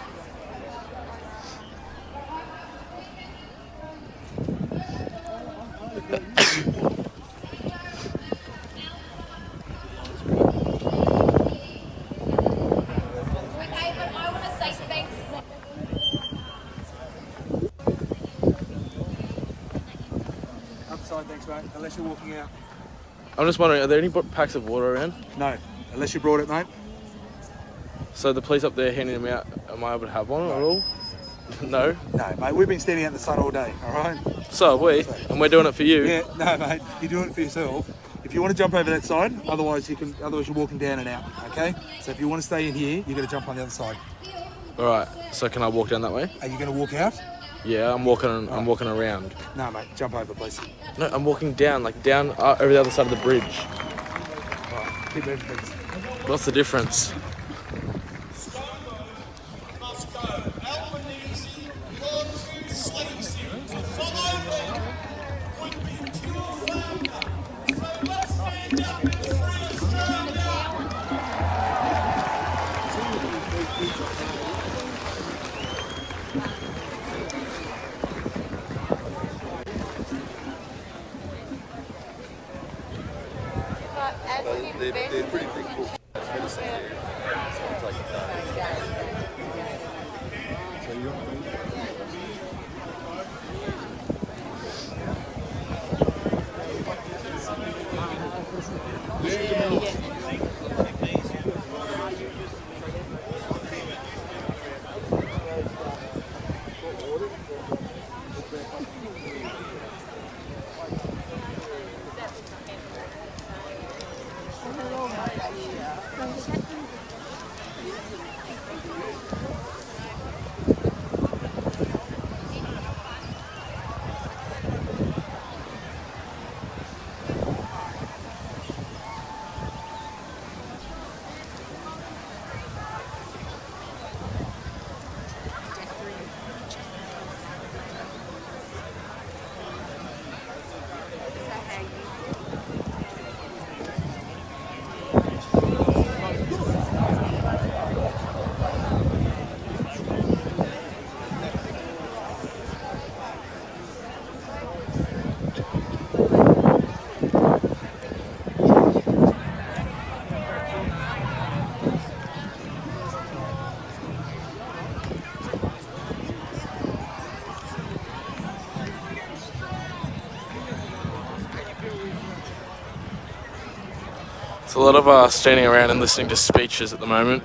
Outside, thanks, mate. Unless you're walking out. I'm just wondering, are there any packs of water around? No, unless you brought it, mate. So the police up there handing them out, am I able to have one at all? No? No, mate, we've been standing out in the sun all day, alright? So have we, and we're doing it for you. Yeah, no, mate, you're doing it for yourself. If you want to jump over that side, otherwise you're walking down and out, okay? So if you want to stay in here, you're going to jump on the other side. Alright, so can I walk down that way? Are you going to walk out? Yeah, I'm walking around. No, mate, jump over, please. No, I'm walking down, down over the other side of the bridge. Alright, keep moving, please. What's the difference? They're pretty big books. It's a lot of standing around and listening to speeches at the moment.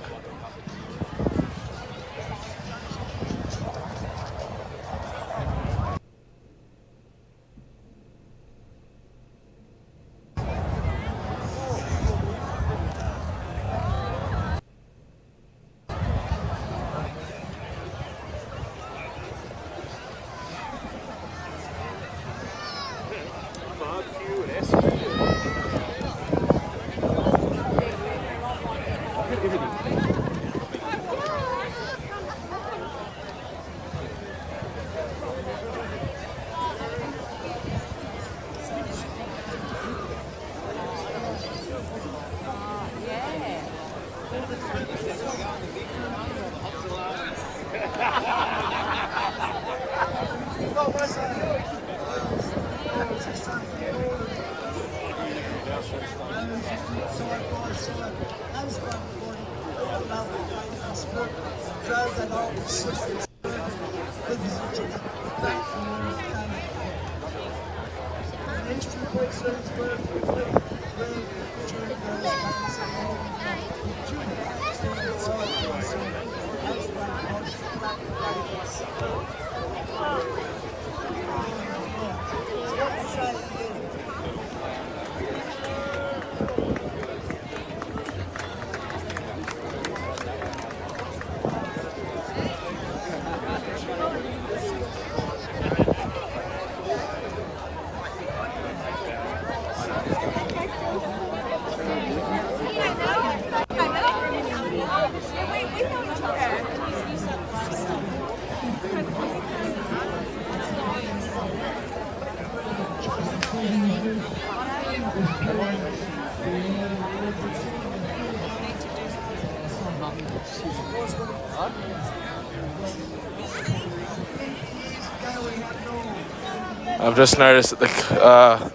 I've just noticed that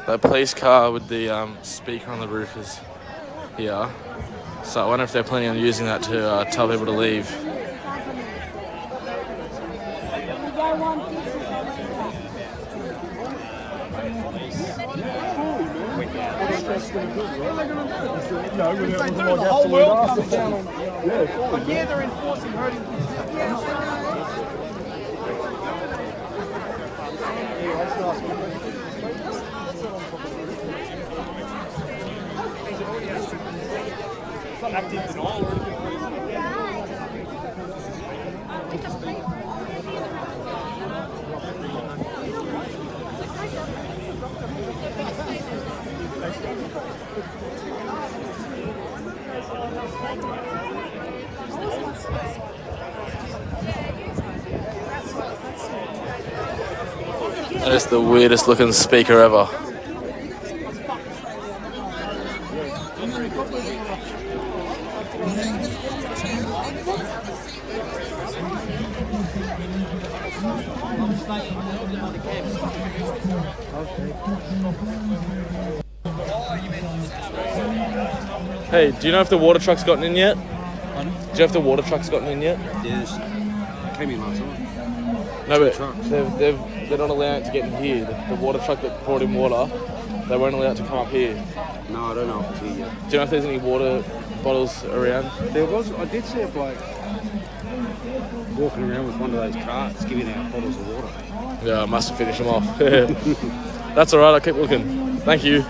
the police car with the speaker on the roof is here. So I wonder if they're planning on using that to tell people to leave. The whole world comes down on. Yeah, they're enforcing herding That is the weirdest looking speaker ever. Hey, do you know if the water truck's gotten in yet? Pardon? Do you know if the water truck's gotten in yet? Yes. Came in last night. No, but they're not allowed to get in here. The water truck that brought in water, they weren't allowed to come up here. No, I don't know if it's here yet. Do you know if there's any water bottles around? There was. I did see a bloke walking around with one of those carts giving out bottles of water. Yeah, I must have finished them off. That's alright, I'll keep looking. Thank you.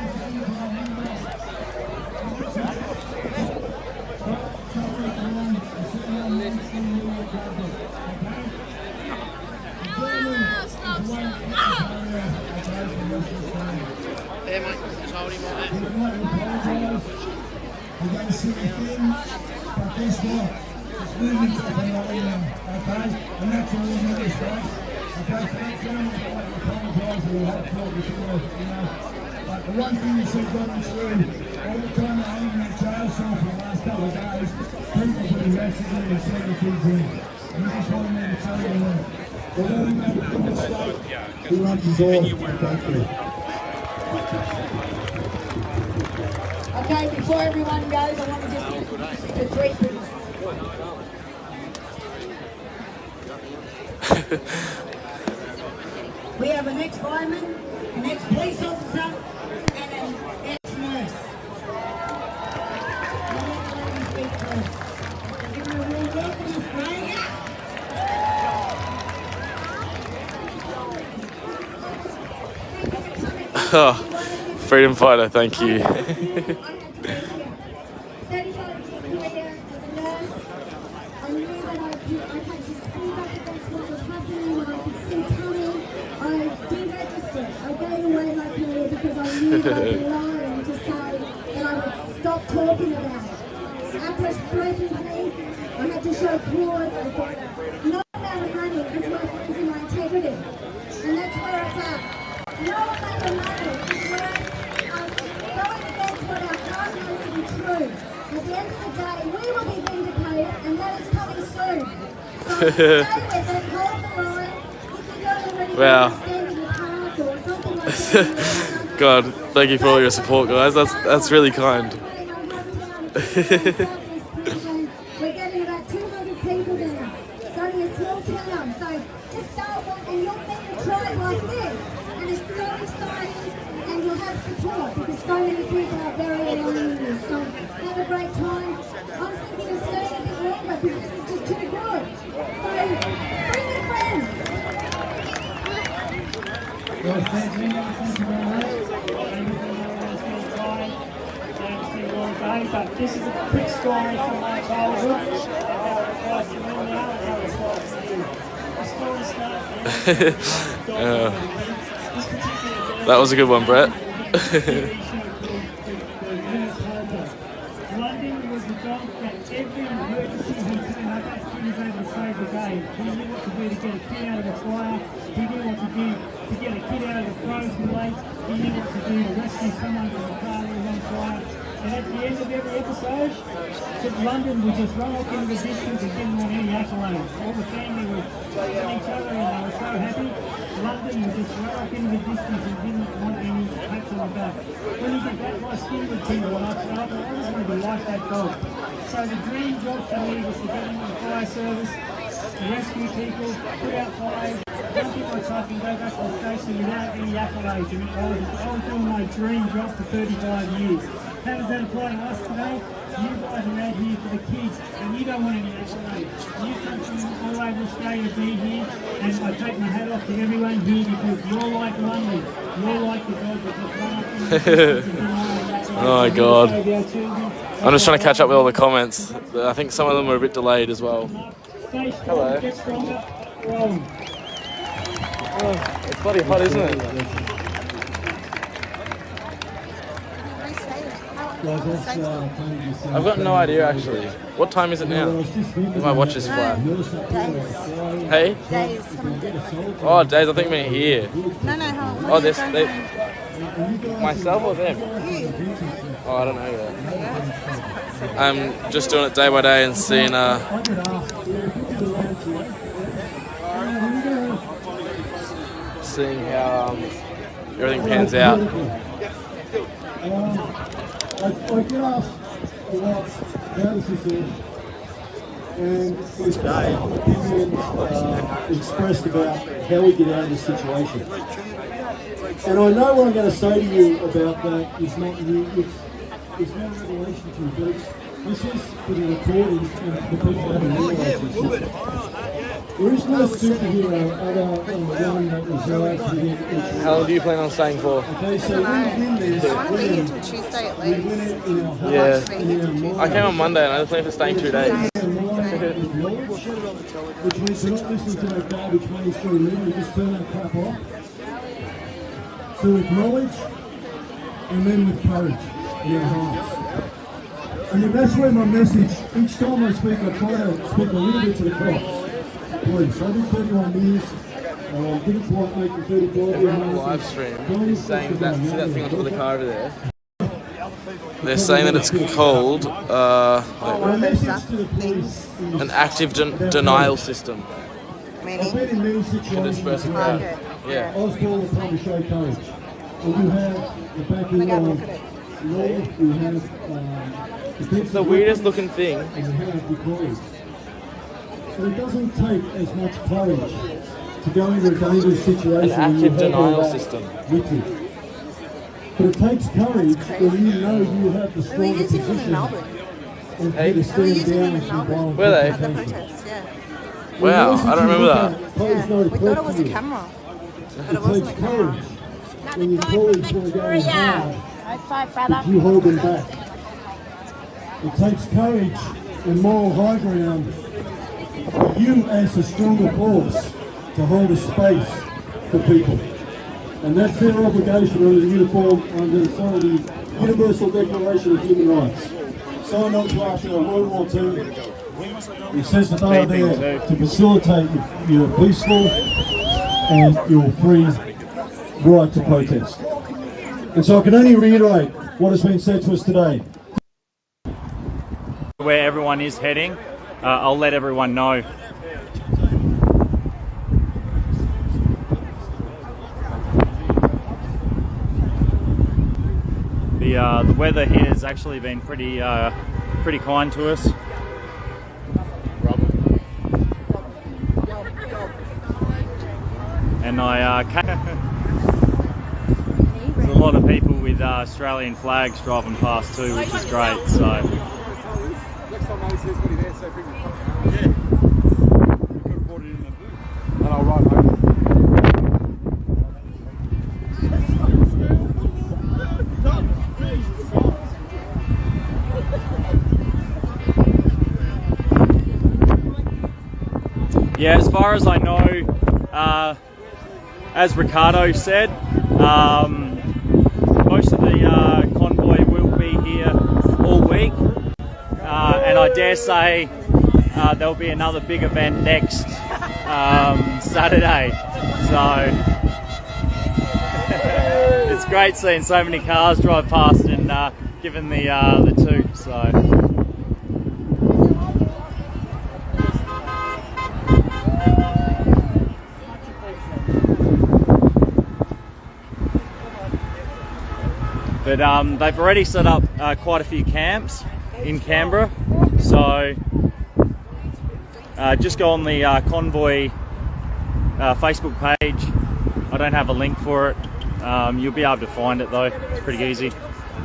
There, mate. Just hold him on that. We're going to see the thing, but guess what? It's moving to the right now, okay? And that's all we know, guys. Okay, so that's gentlemen, I'd like to apologise for the hot talk this morning, you know. But the one thing that's gotten through, all the time that I'm in that jail cell for the last couple of days, people put arrested in and sent the kids in. And I just wanted me to tell you that. We're all about the state. We love you all. Thank you. Okay, before everyone goes, I want to just introduce you to three people. We have an ex-fireman, an ex-police officer, and an ex-nurse. Give her a real welcome, Australia. Oh, freedom fighter, thank you. Stop talking about it. After expressing me, I had to show pause. No amount of money is my integrity. And that's where it's at. No amount of money is worth us going against what our God knows to be true. At the end of the day, we will be vindicated, and that is coming soon. So stay with it, hold the line. If you don't already Wow. understand your path or something like that, God, thank you for all your support, guys. That's really kind. we're getting about 200 people there. It's only a small town, so just start walking. You'll meet a tribe like this, and it's so exciting, and you'll have support because so many people are very alone in this. So have a great time. I'm thinking of staying a bit longer because this is just too good. So bring your friends. Well, thank you very much. But this is a quick story from my childhood about the Christ in India and how the Christ in you. The story starts That was a good one, Brett. London was the dog that every emergency he turned up at, he was able to save the day. He knew what to do to get a kid out of the fire. He knew what to do to get a kid out of the frozen lake. He knew what to do to rescue someone from a car that was on fire. And at the end of every episode, London would just run off into the distance and didn't want any accolades. All the family were loving each other and they were so happy. London would just run off into the distance and didn't want any pats on the back. When you get that, my skin would tingle and I'd say, I just want to be like that dog. So the dream job for me was to get into the fire service, to rescue people, put out fires, jump in my truck and go back to the station without any accolades. And I was doing my dream job for 35 years. How does that apply to us today? You guys are out here for the kids and you don't want any accolades. You come from all over Australia to be here and I take my hat off to everyone here because you're like London. You're like the dog that just run up in the distance and didn't want any accolades. Oh my god. I'm just trying to catch up with all the comments. I think some of them were a bit delayed as well. Hello. Oh, it's bloody hot, isn't it? I've got no idea actually. What time is it now? My watch is flat. Hey? Days. Oh, Days, I think we're here. No. Oh, they, myself or them? Oh, I don't know yet. I'm just doing it day by day and seeing seeing how everything pans out. I get asked a lot, how does this end? And today, opinions expressed about how we get out of this situation. And I know what I'm going to say to you about that is not new, it's no revelation to you, but this is for the recordings and the people that haven't realised this. There is no superhero other than one that resides within each. How long do you plan on staying for? Okay, so we win this. I want to be here till Tuesday at least. We win it in our hearts. Yeah. I came on Monday and I was planning for staying 2 days. Which means to not listen to that garbage mainstream media, just turn that crap off. To acknowledge and then with courage in our hearts. And that's where my message, each time I speak, I try to speak a little bit to the cross. Please, I did 31 years. Didn't quite make the 35 years. Everyone on the live stream is saying that, see that thing on top of the car over there? They're saying that it's called an active denial system. I've been in many situations where yeah. I was called upon to show courage. And you have the back of Lorath, you have it's the weirdest looking thing. And you have deployed. So it doesn't take as much courage to go into a dangerous situation. An active denial system. With you. But it takes courage when you know you have the stronger position. Hey. To stand down and violent. Were they? At the protests, yeah. Wow, I don't remember that. Yeah. We thought it was a camera, but it wasn't a camera. When your colleagues want to go in hard, High five, brother. you hold them back. It takes courage and moral high ground for you as the stronger force to hold a space for people. And that's their obligation under the Universal Declaration of Human Rights. Signed on to after World War II. It says that they are there to facilitate your peaceful and your free right to protest. And so I can only reiterate what has been said to us today. Where everyone is heading, I'll let everyone know. The weather here has actually been pretty kind to us. And there's a lot of people with Australian flags driving past too, which is great. So. Next time I says what he there, so bring it. Yeah. You could have brought it in the booth. And I'll ride home. Yeah, as far as I know, as Ricardo said, most of the convoy will be here all week, and I dare say there'll be another big event next Saturday. So it's great seeing so many cars drive past and given the toot. So. But they've already set up quite a few camps in Canberra, so just go on the Convoy Facebook page. I don't have a link for it. You'll be able to find it though, it's pretty easy.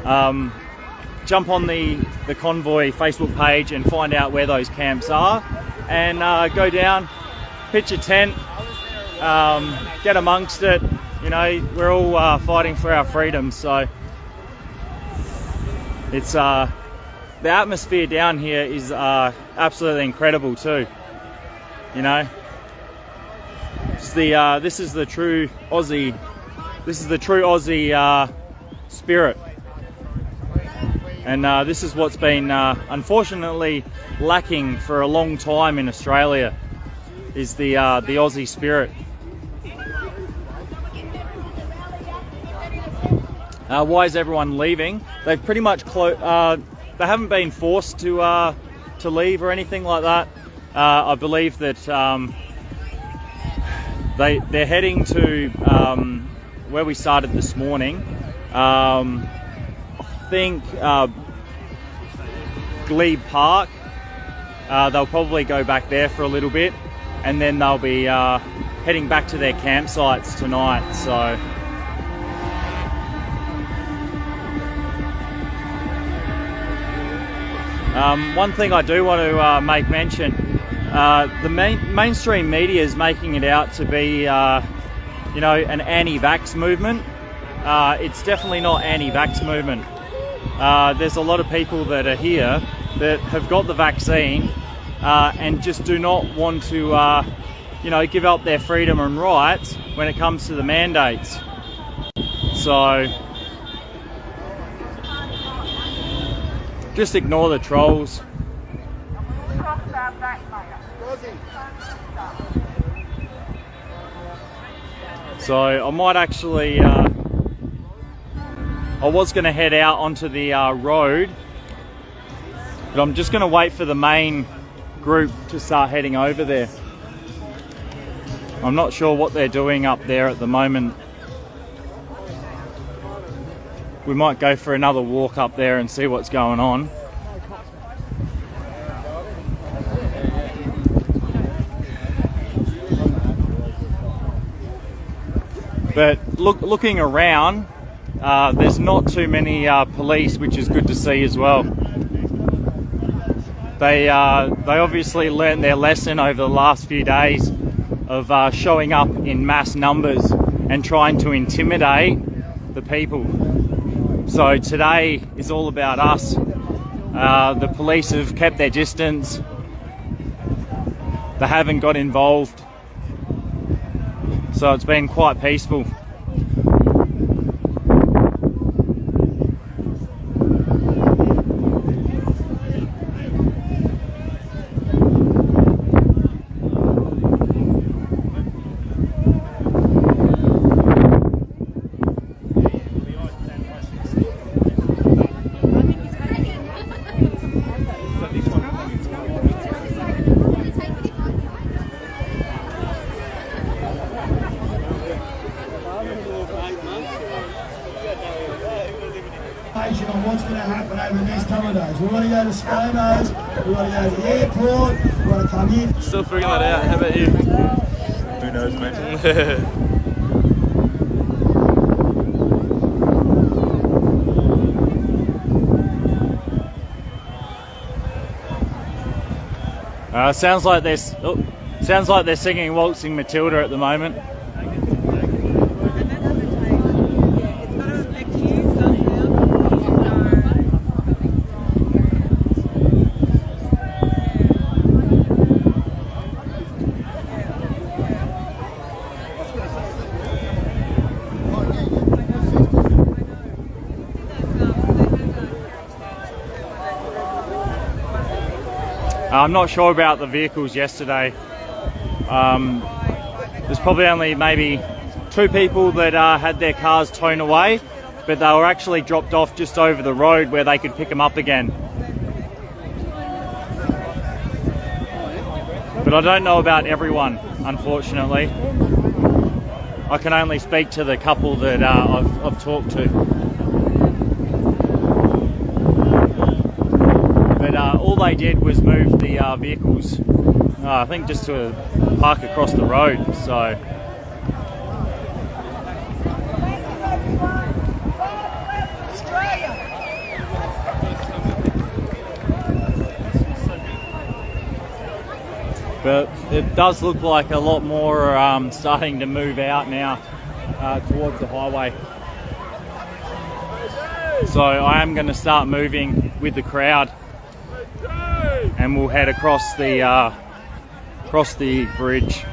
Jump on the Convoy Facebook page and find out where those camps are, and go down, pitch a tent, get amongst it. You know, we're all fighting for our freedom, so it's the atmosphere down here is absolutely incredible too. You know, it's this is the true Aussie. This is the true Aussie spirit, and this is what's been unfortunately lacking for a long time in Australia. Is the Aussie spirit. Why is everyone leaving? They've pretty much they haven't been forced to leave or anything like that. I believe that they're heading to where we started this morning. I think Glebe Park. They'll probably go back there for a little bit, and then they'll be heading back to their campsites tonight. So. One thing I do want to make mention, the mainstream media is making it out to be, you know, an anti-vax movement. It's definitely not anti-vax movement. There's a lot of people that are here that have got the vaccine and just do not want to, you know, give up their freedom and rights when it comes to the mandates. So. Just ignore the trolls. So I might actually, I was going to head out onto the road, but I'm just going to wait for the main group to start heading over there. I'm not sure what they're doing up there at the moment. We might go for another walk up there and see what's going on. But looking around, there's not too many police, which is good to see as well. They obviously learned their lesson over the last few days of showing up in mass numbers and trying to intimidate the people. So today is all about us. The police have kept their distance. They haven't got involved. So it's been quite peaceful. On what's going to happen over the next couple of days. We want to go to Scomo's, we want to go to the airport, we want to come in. Still figuring that out. How about you? Who knows, mate? Sounds like they're singing Waltzing Matilda at the moment. I'm not sure about the vehicles yesterday. There's probably only maybe 2 people that had their cars towed away. but they were actually dropped off just over the road where they could pick them up again. But I don't know about everyone, unfortunately. I can only speak to the couple that I've talked to. But all they did was move the vehicles, I think just to park across the road, so. But it does look like a lot more starting to move out now towards the highway. So I am going to start moving with the crowd, and we'll head across the bridge.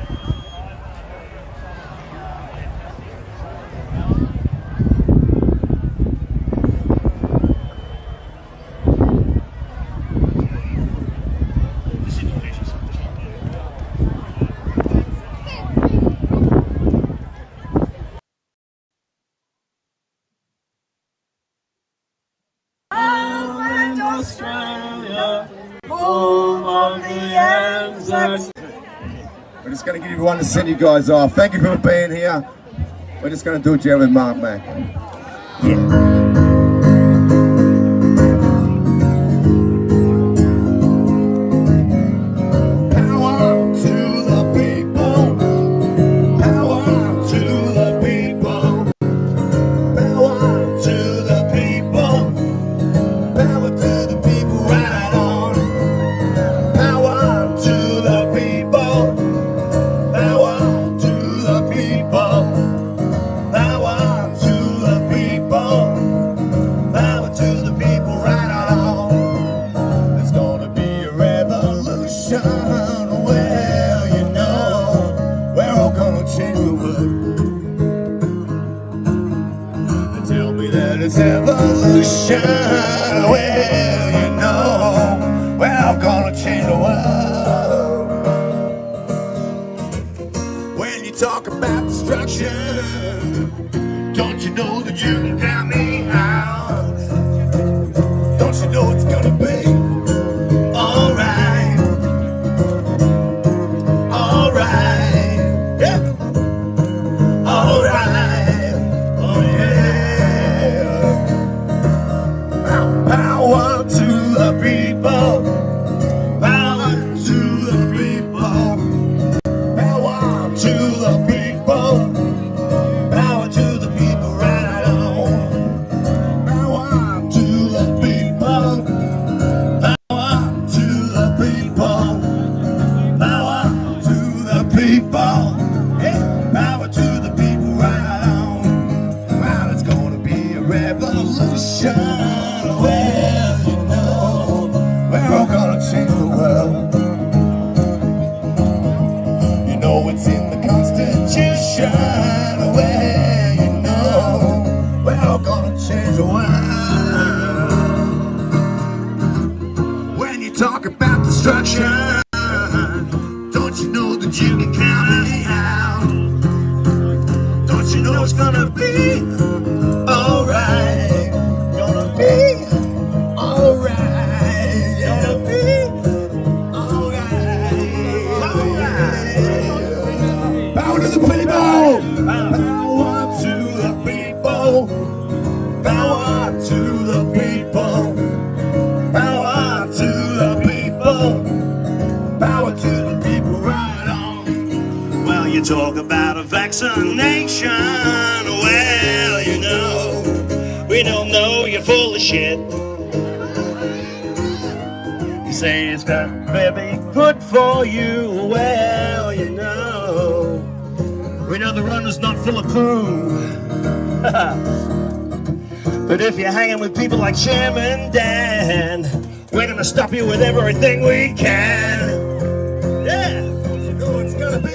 We're just going to give you one to send you guys off. Thank you for being here. We're just going to do a jam with Mark Mac. Yeah. Evolution, well, you know, we're all gonna change the world. When you talk about destruction, don't you know that you can count me out? Don't you know it's gonna be alright? Alright, yeah, alright. Power to the people, power to the people, power to the people, power to the people right on. Power to the people, power to the people, power to the people, yeah, power to the people right on. Well, it's gonna be a revolution. Well, you know, we're all gonna change the world. You know it's in the Constitution. Well, you know, we're all gonna change the world. When you talk about destruction, don't you know that you can count me out? Don't you know it's gonna be alright? Gonna be alright, gonna be alright, alright. Power to the people, power to the people, power to the people, power to the people, power to the people right on. Well, you talk about a vaccination, well, you know, we don't know you're full of shit. You say it's gonna be good for you, well, you know, we know the runner's not full of poo. But if you're hanging with people like Chairman Dan, we're gonna stop you with everything we can. Yeah, you know it's gonna be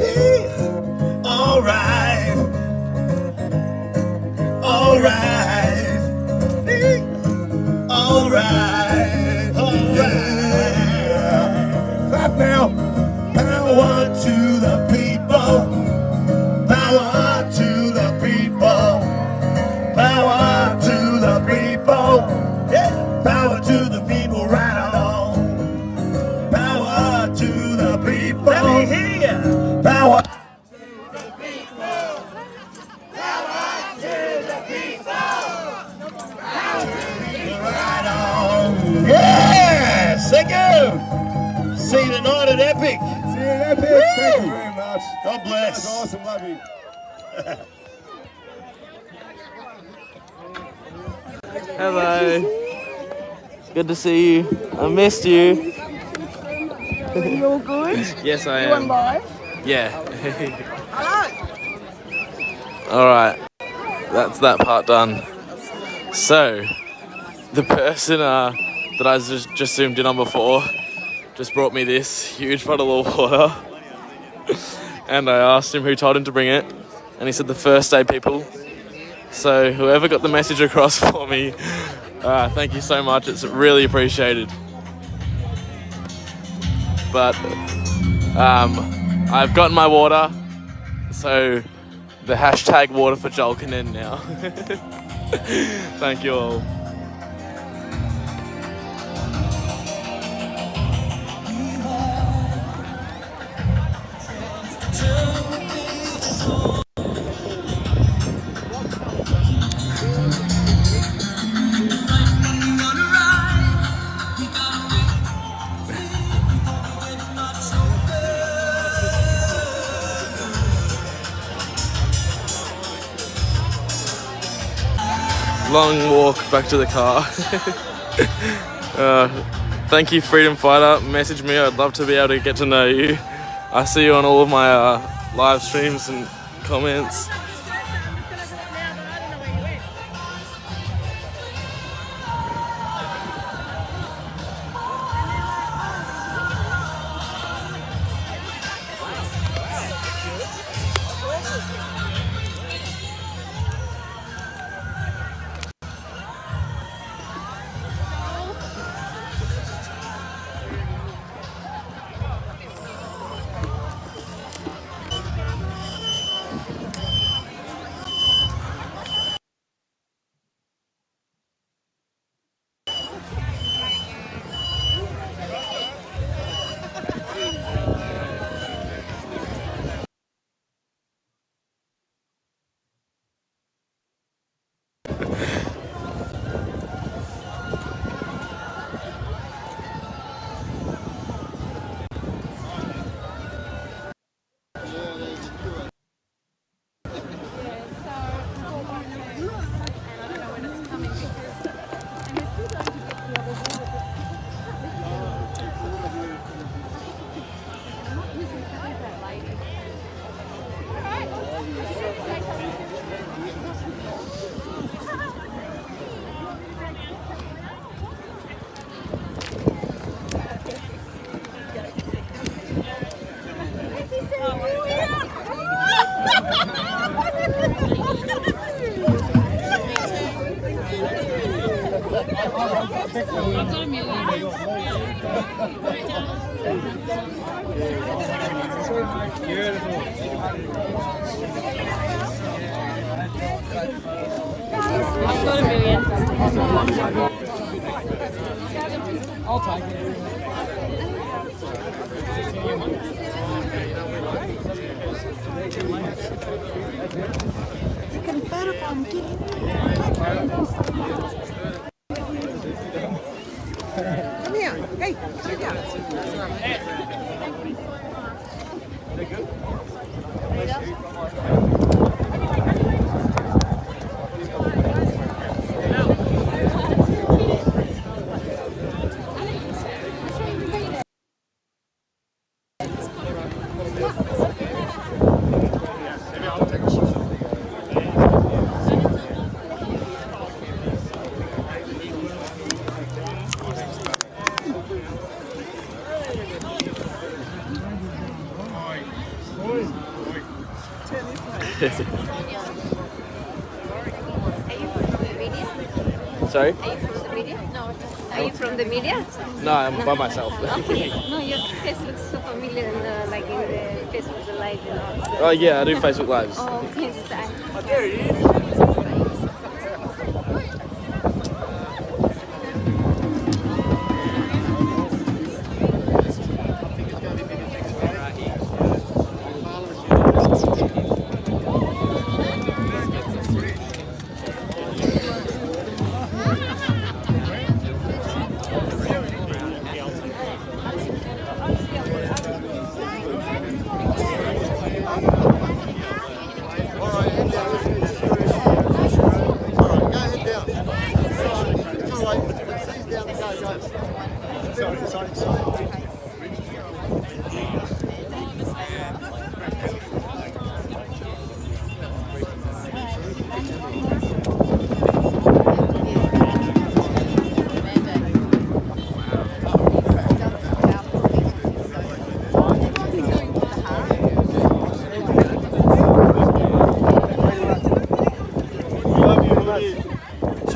alright, alright, alright, alright. Clap now. Power to the people, power to the people, power to sing here. Power. Yes, thank you. See you tonight at Epic. See you at Epic. Thank you very much. God bless. That's awesome, love you. Hello. Good to see you. I missed you. You all good? Yes, I You on am. live? Yeah. Hello. All right. That's that part done. So, the person that I just zoomed in on before just brought me this huge bottle of water. And I asked him who told him to bring it. And he said the first day people. So whoever got the message across for me, thank you so much. It's really appreciated. But I've gotten my water. So the hashtag water for Joel can end now. Thank you all. Long walk back to the car. Thank you, Freedom Fighter. Message me. I'd love to be able to get to know you. I see you on all of my live streams and comments. I've got $1 million. I'll take it. You can photograph Come here. Hey, sit down. They good? Sorry? Are you from the media? No. Are you from the media? No, I'm by myself. Okay. No, your face looks so familiar in like in the Facebook Live and all. So. Oh yeah, I do Facebook Lives. Oh, okay. Oh, there it is.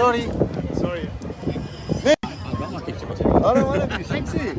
Sorry. Sorry. I don't want to be sexy.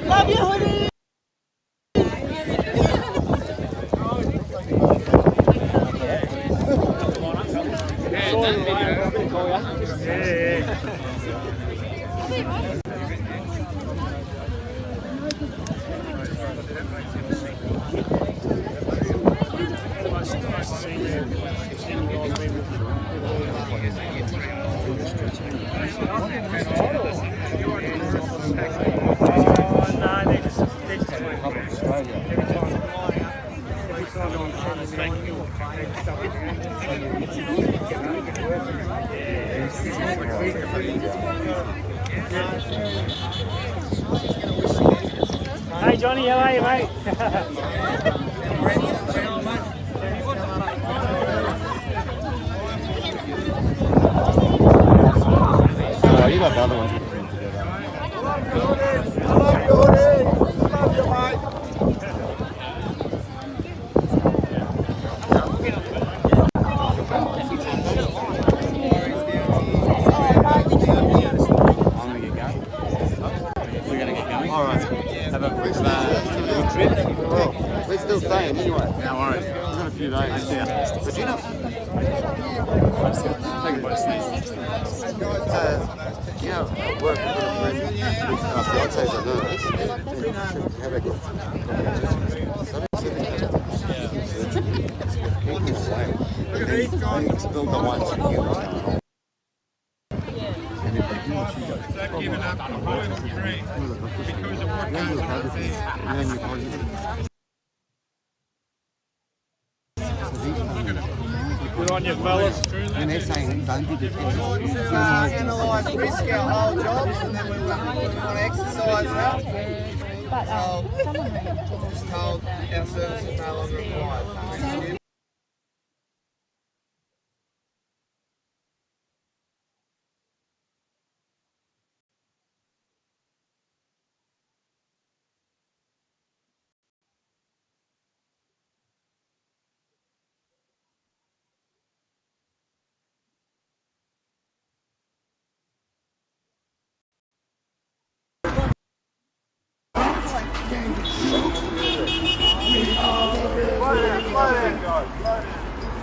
Love you, honey. Hey Johnny, how are you, mate? Oh, you got the other ones. We're still staying anyway. No worries. We've got a few days. Yeah. But you know, work with a friend. Our fiancés are nervous. Have a good Still the ones who Giving up on the dream because of what goes on there. Good on you, fellas. And they're saying, don't be defensive. Analyse risk our whole jobs, and then we want to exercise that. Just told our service is no longer required.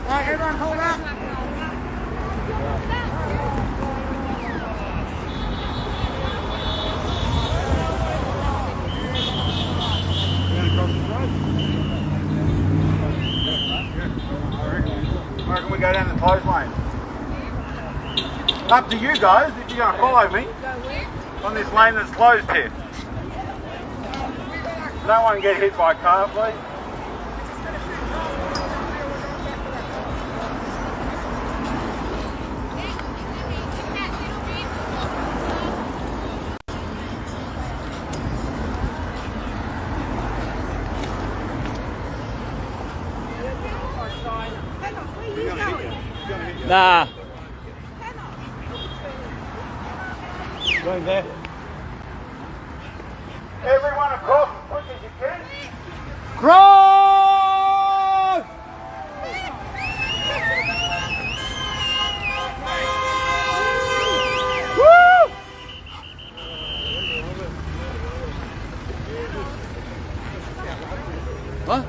Alright, everyone hold up. I reckon we go down the closed lane. Up to you guys if you're going to follow me on this lane that's closed here. No one get hit by a car, please. Nah. Going there. Everyone across as quick as you can. Cross! Woo! What?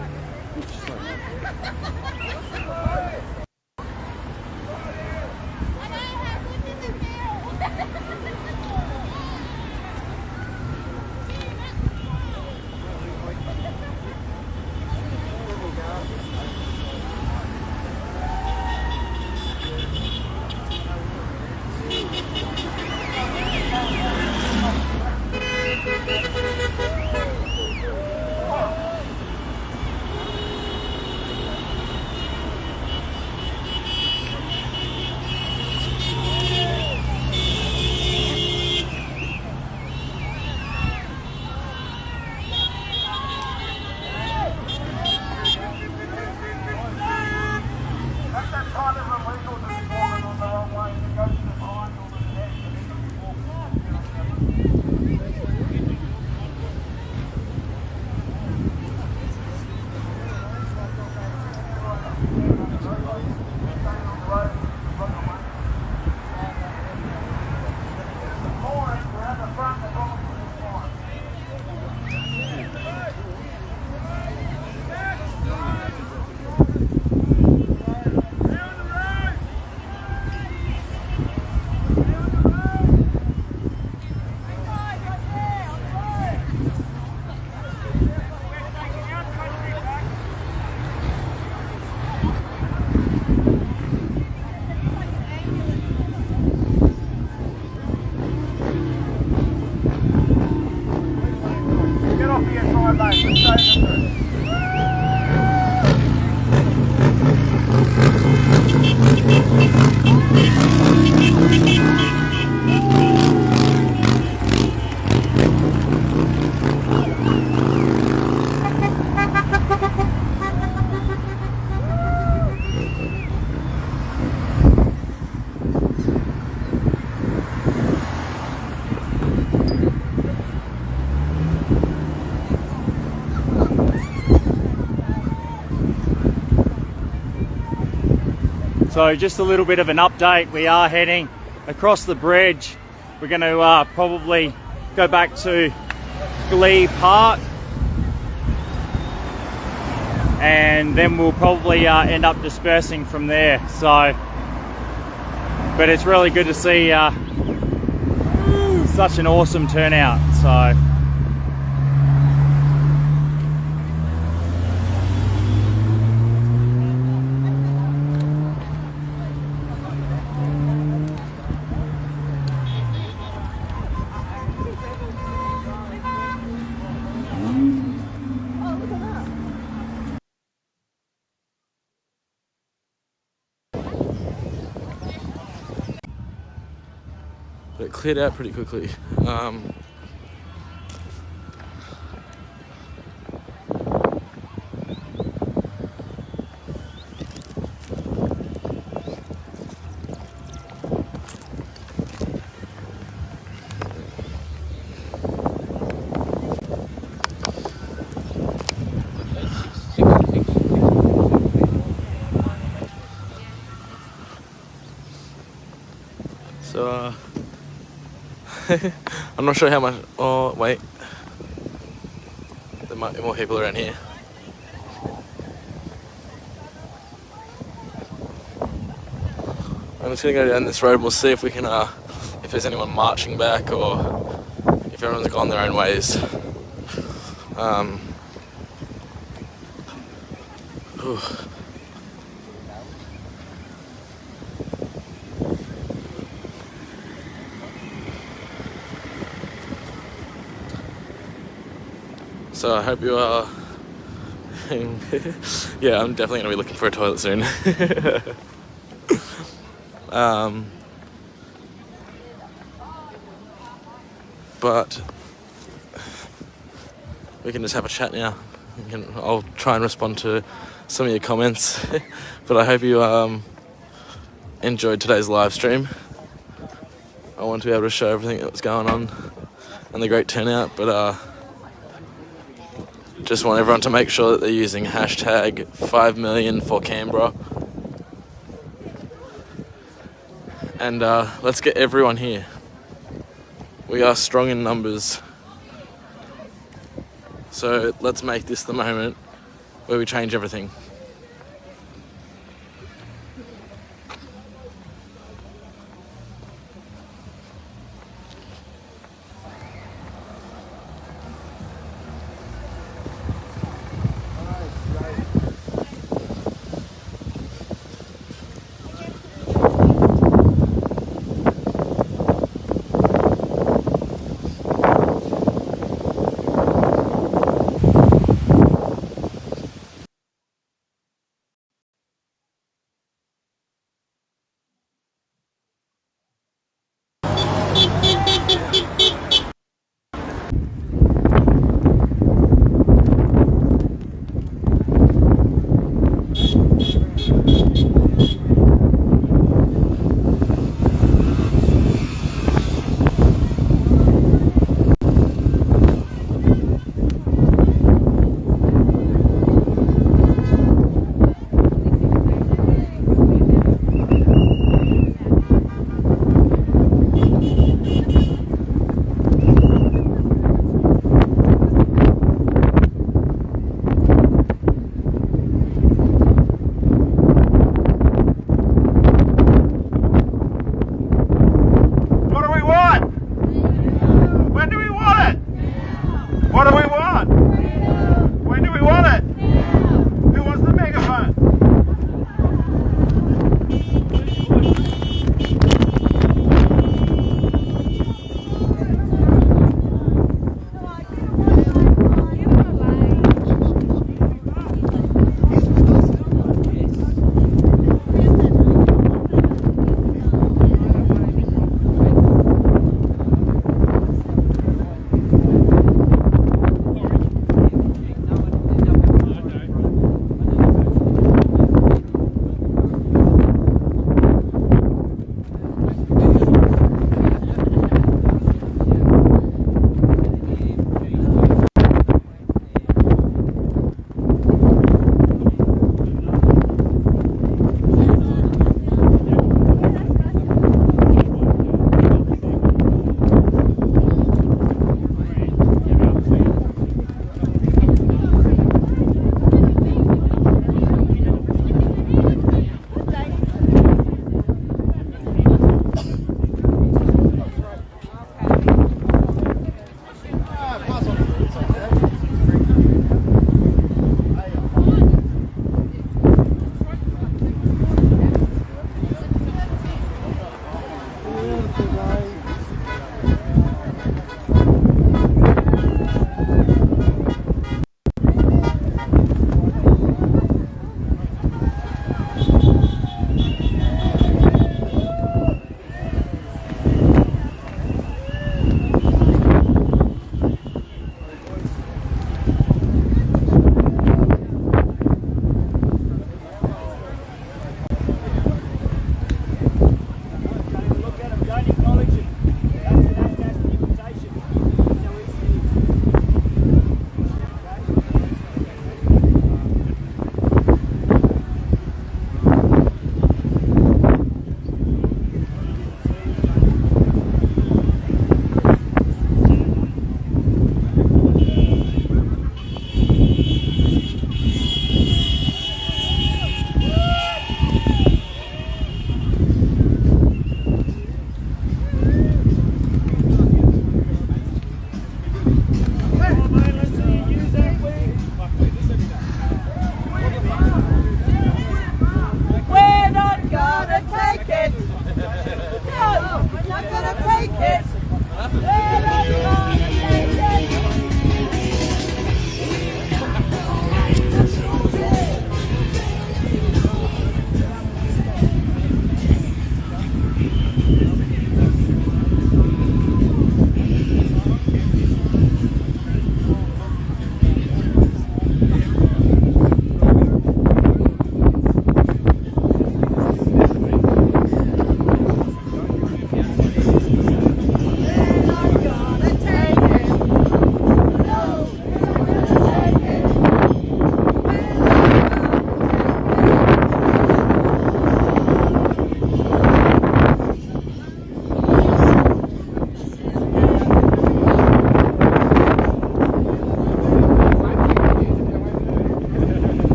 So just a little bit of an update. We are heading across the bridge. We're going to probably go back to Glee Park, and then we'll probably end up dispersing from there. So, but it's really good to see such an awesome turnout. So. But it cleared out pretty quickly. So, I'm not sure how much. Oh, wait. There might be more people around here. I'm just gonna go down this road and we'll see if we can, if there's anyone marching back or if everyone's gone their own ways. Whew. So I hope you are. Yeah, I'm definitely gonna be looking for a toilet soon. But we can just have a chat now. I'll try and respond to some of your comments. But I hope you enjoyed today's live stream. I want to be able to show everything that was going on and the great turnout, but just want everyone to make sure that they're using hashtag 5 million for Canberra. And let's get everyone here. We are strong in numbers. So let's make this the moment where we change everything.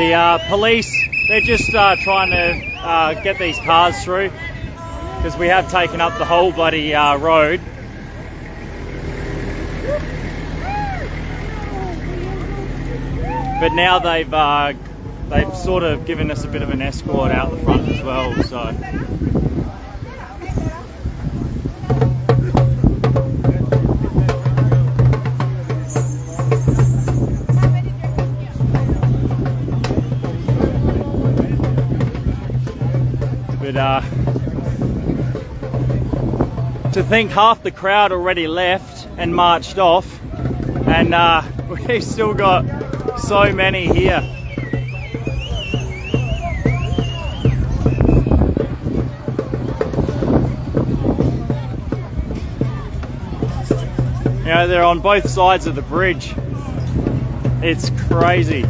The police, they're just trying to get these cars through because we have taken up the whole bloody road. But now they've sort of given us a bit of an escort out the front as well, so. But to think half the crowd already left and marched off, and we've still got so many here. You know, they're on both sides of the bridge. It's crazy.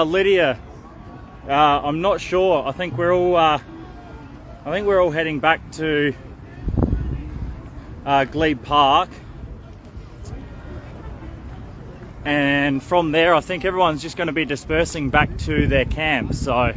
Lydia, I'm not sure. I think we're all heading back to Glebe Park, and from there I think everyone's just going to be dispersing back to their camps. So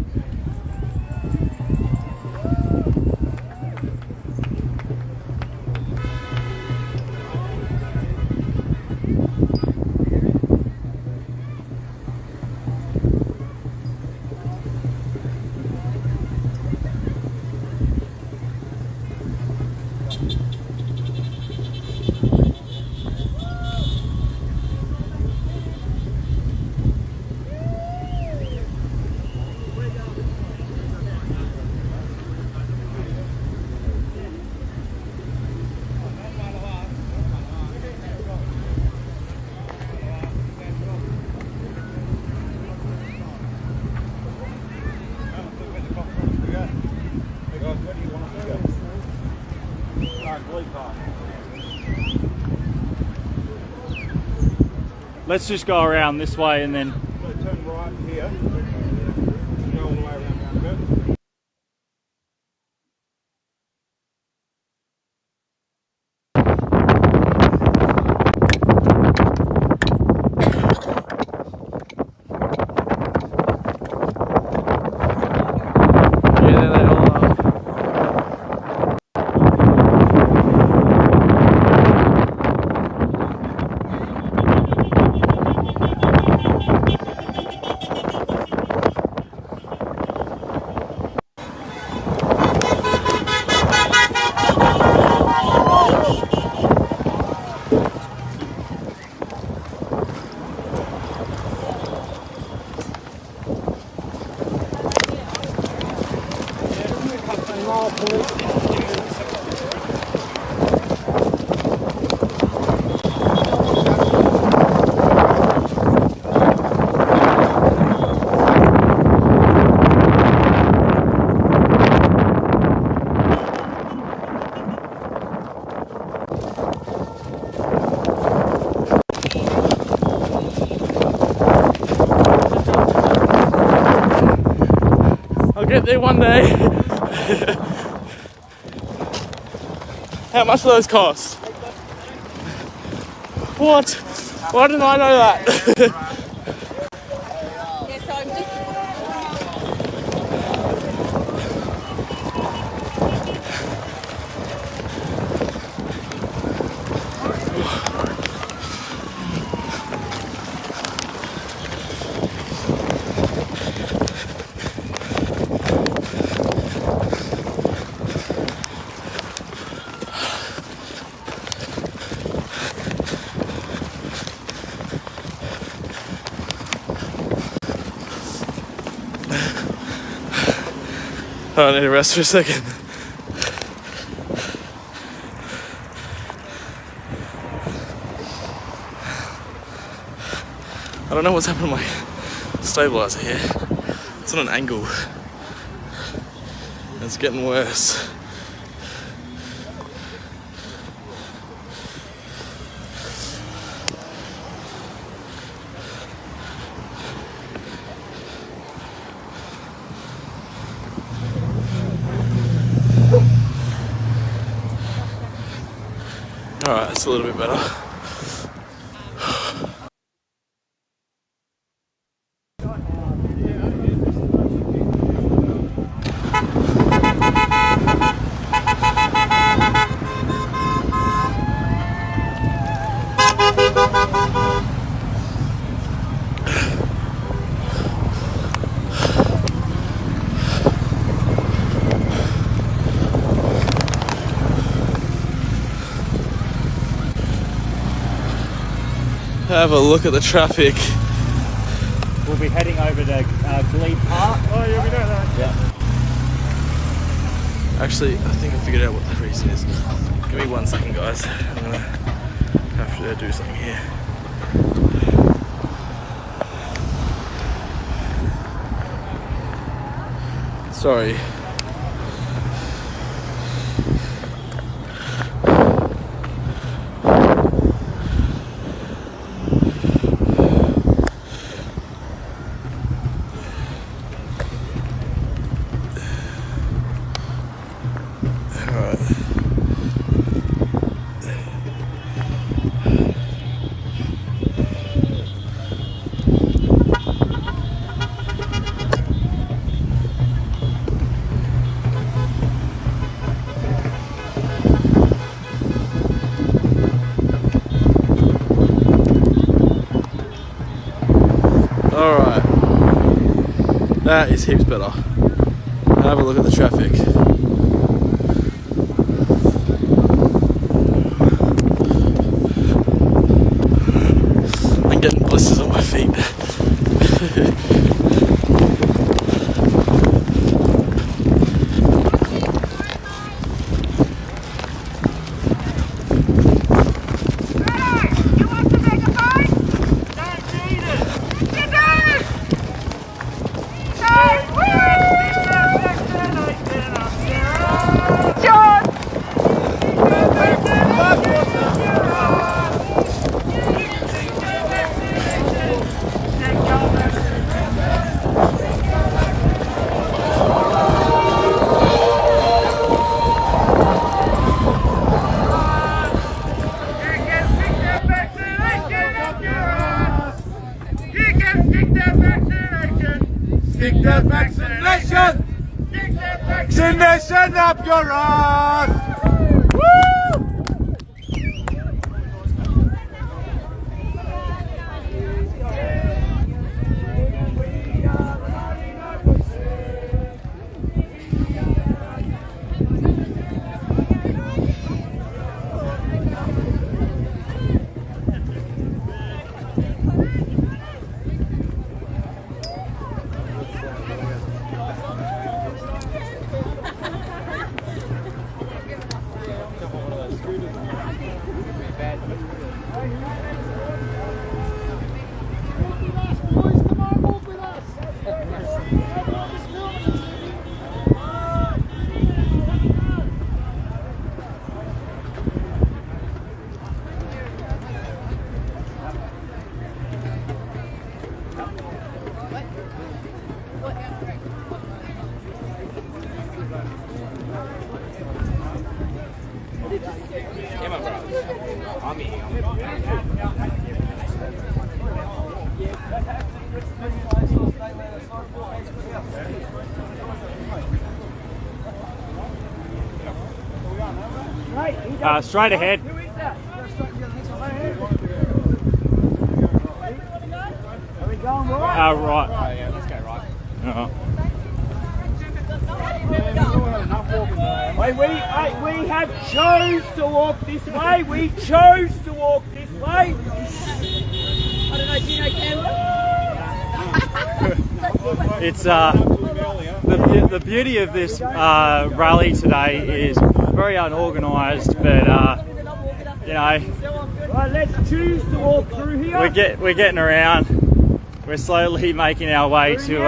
let's just go around this way and then turn right here. Go all the way around roundabout. I'll get there one day. How much do those cost? What? Why didn't I know that? Oh, I need to rest for a second. I don't know what's happened to my stabilizer here. It's on an angle. It's getting worse. Alright, it's a little bit better. Have a look at the traffic. We'll be heading over to Glebe Park. Oh yeah, we know that. Yeah. Actually, I think I figured out what the reason is. Give me 1 second, guys. I'm gonna have to do something here. Sorry. Alright, that is heaps better. Have a look at the traffic. I'm getting blisters on my feet. Stick that vaccination! Stick that vaccination up your ass! Woo! Straight ahead. Right. Yeah, let's go right. We have chose to walk this way. We chose to walk this way. I don't know, do you know Canberra? It's the beauty of this rally today is very unorganised, but you know, right, let's choose to walk through here. we're getting around. we're slowly making our way to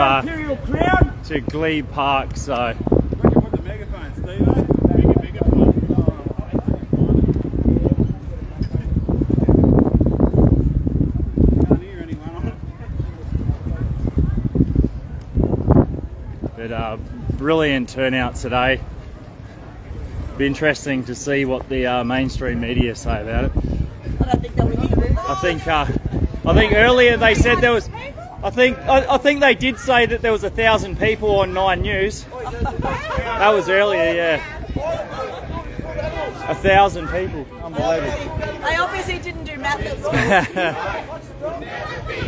Glebe Park. So. But brilliant turnout today. Be interesting to see what the mainstream media say about it. I think earlier they said there was. I think they did say that there was 1,000 people on 9 News. That was earlier, yeah. 1,000 people, unbelievable. They obviously didn't do math at school.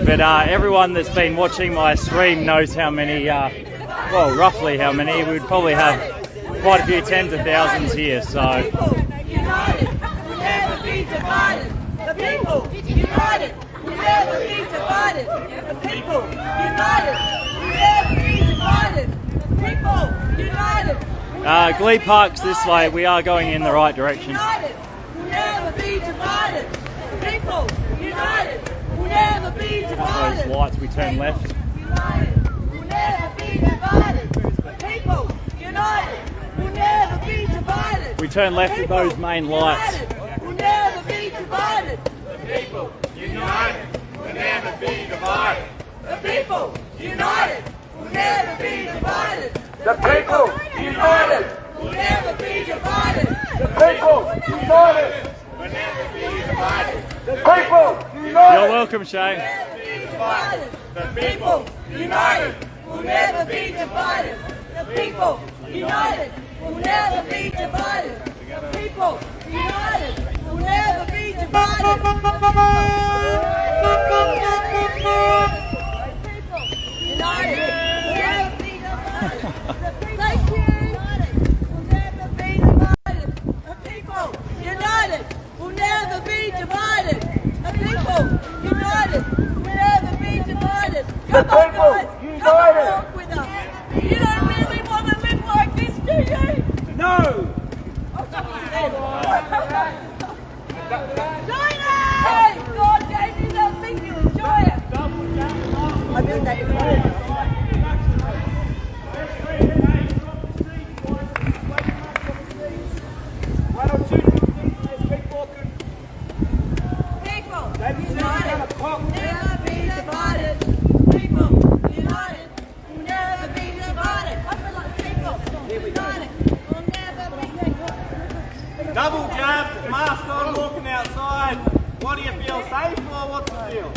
But everyone that's been watching my stream knows how many. Well, roughly how many. We'd probably have quite a few tens of thousands here. So. United, we'll never be divided. The people, united, we'll never be divided. The people, united, we'll never be divided. The people, united. Glebe Park's this way. We are going in the right direction. United, we'll never be divided. The people, united, we'll never be divided. Those lights, we turn left. United, we'll never be divided. The people, united, we'll never be divided. We turn left at those main lights. We'll never be divided. The people, united, will never be divided. The people, united, will never be divided. The people, united, will never be divided. The people, united, will never be divided. The people, united. You're welcome, Shane. The people, united, will never be divided. The people, united, will never be divided. The people, united, will never be divided. United, will never be divided. Thank you. Will never be divided. The people, united, will never be divided. The people, united, will never be divided. Come on, guys, come and walk with us. You don't really want to live like this, do you? No! Join us! Hey, God gave you that thing, you enjoy it. I mean, that is right. Double jab, mask on, walking outside. What do you feel safe or what's the deal?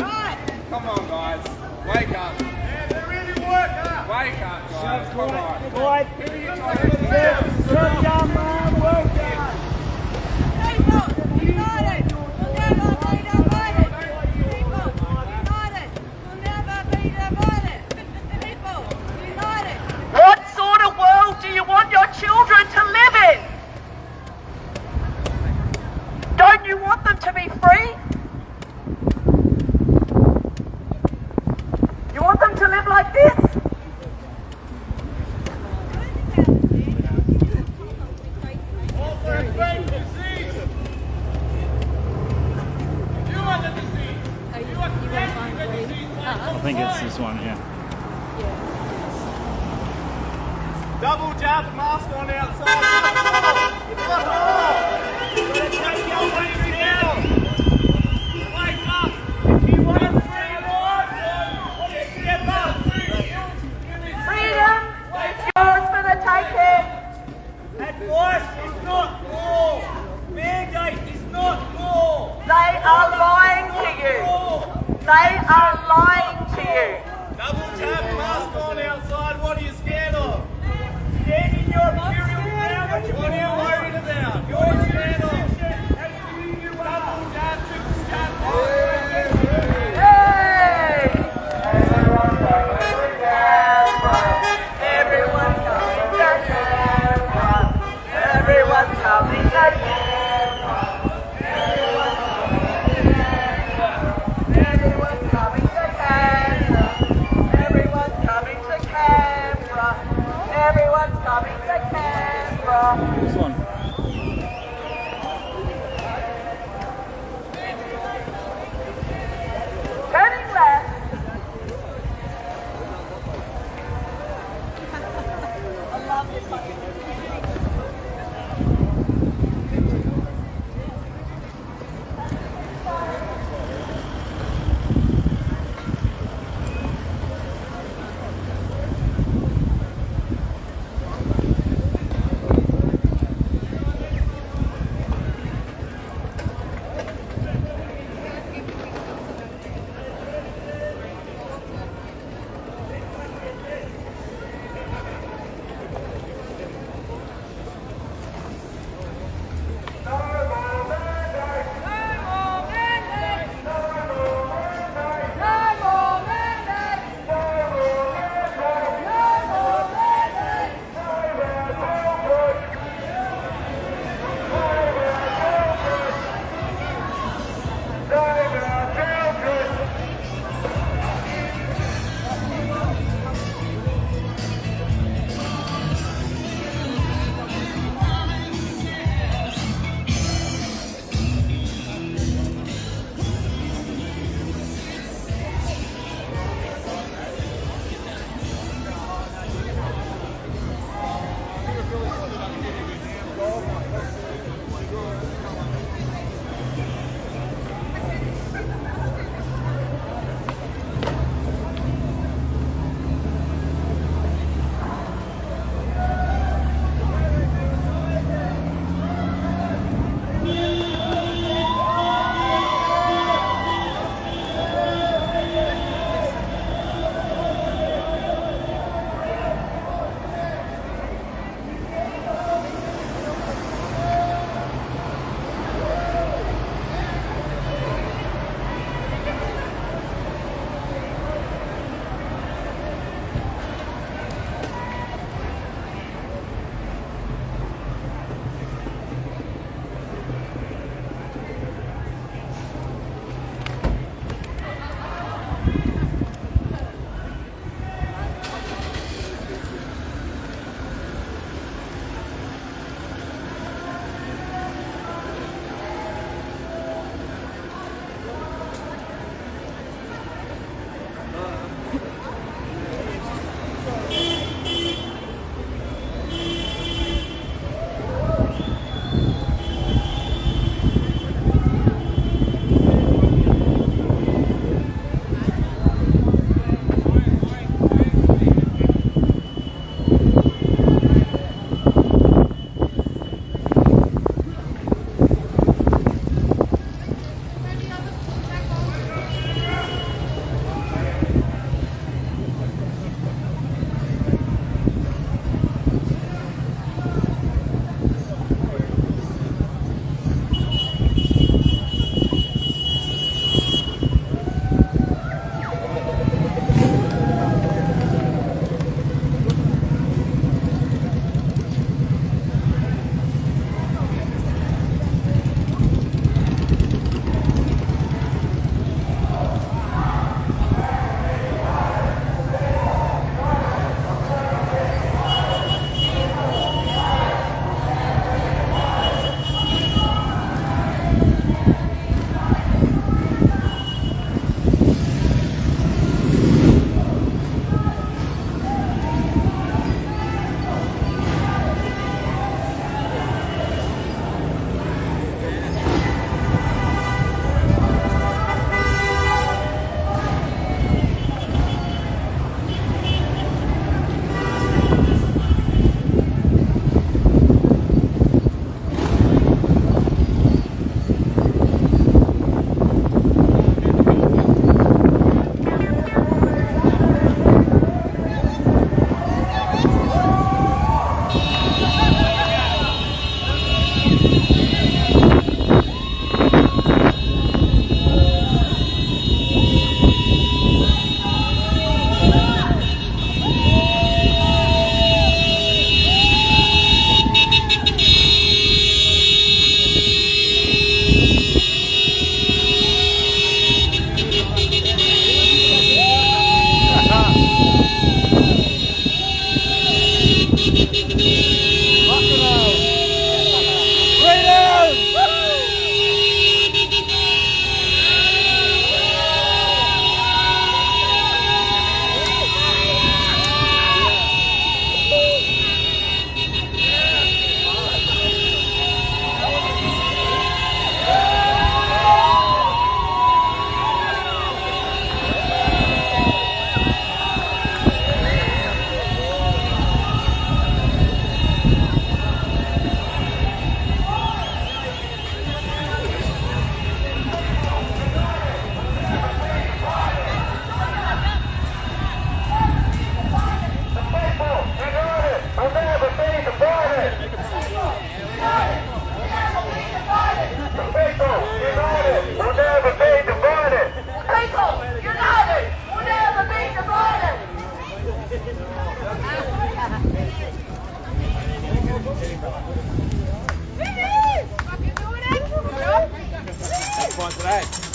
Right. Come on, guys. Wake up. Yeah, they really work, huh? Wake up, guys. Come on. Well done. People, united, will never be divided. People, united, will never be divided. People, united. What sort of world do you want your children to live in? Don't you want them to be free? You want them to live like this? I think it's this one, yeah. Double jab, mask on outside. It's not hard. Take your weight down. Wake up. If you want to free life, just step up. Freedom is yours for the taking. Advice is not law. Mandate is not law. They are lying to you. They are lying to you. Double jab, mask on outside. What are you scared of? Stand in your imperial ground. What are you worried about? You're scared of. Double jab, triple jab. Hey! Everyone's coming to Canberra. Everyone's coming to Canberra. Everyone's coming to Canberra. Everyone's coming to Canberra.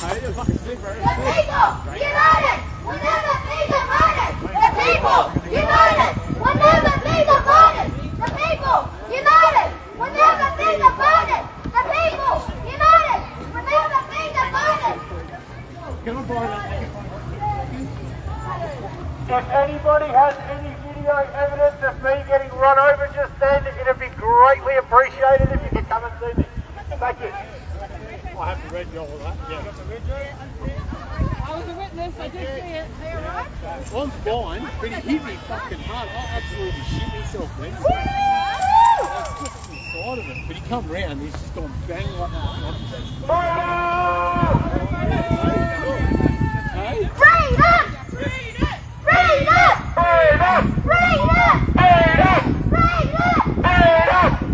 united will never be divided. The people united will never be divided. The people united will never be divided. The people united will never be divided. If anybody has any video evidence of me getting run over just then, it'd be greatly appreciated if you could come and see me. Thank you. I haven't read all of that. Yeah. I was a witness, I did see it. Are you alright? I'm fine, but he hit me fucking hard. I absolutely shit myself then. I was just inside of it, but he come round, he's just gone bang like that. Freedom! Freedom! Freedom! Freedom! Freedom! Freedom! Freedom! Freedom! Freedom!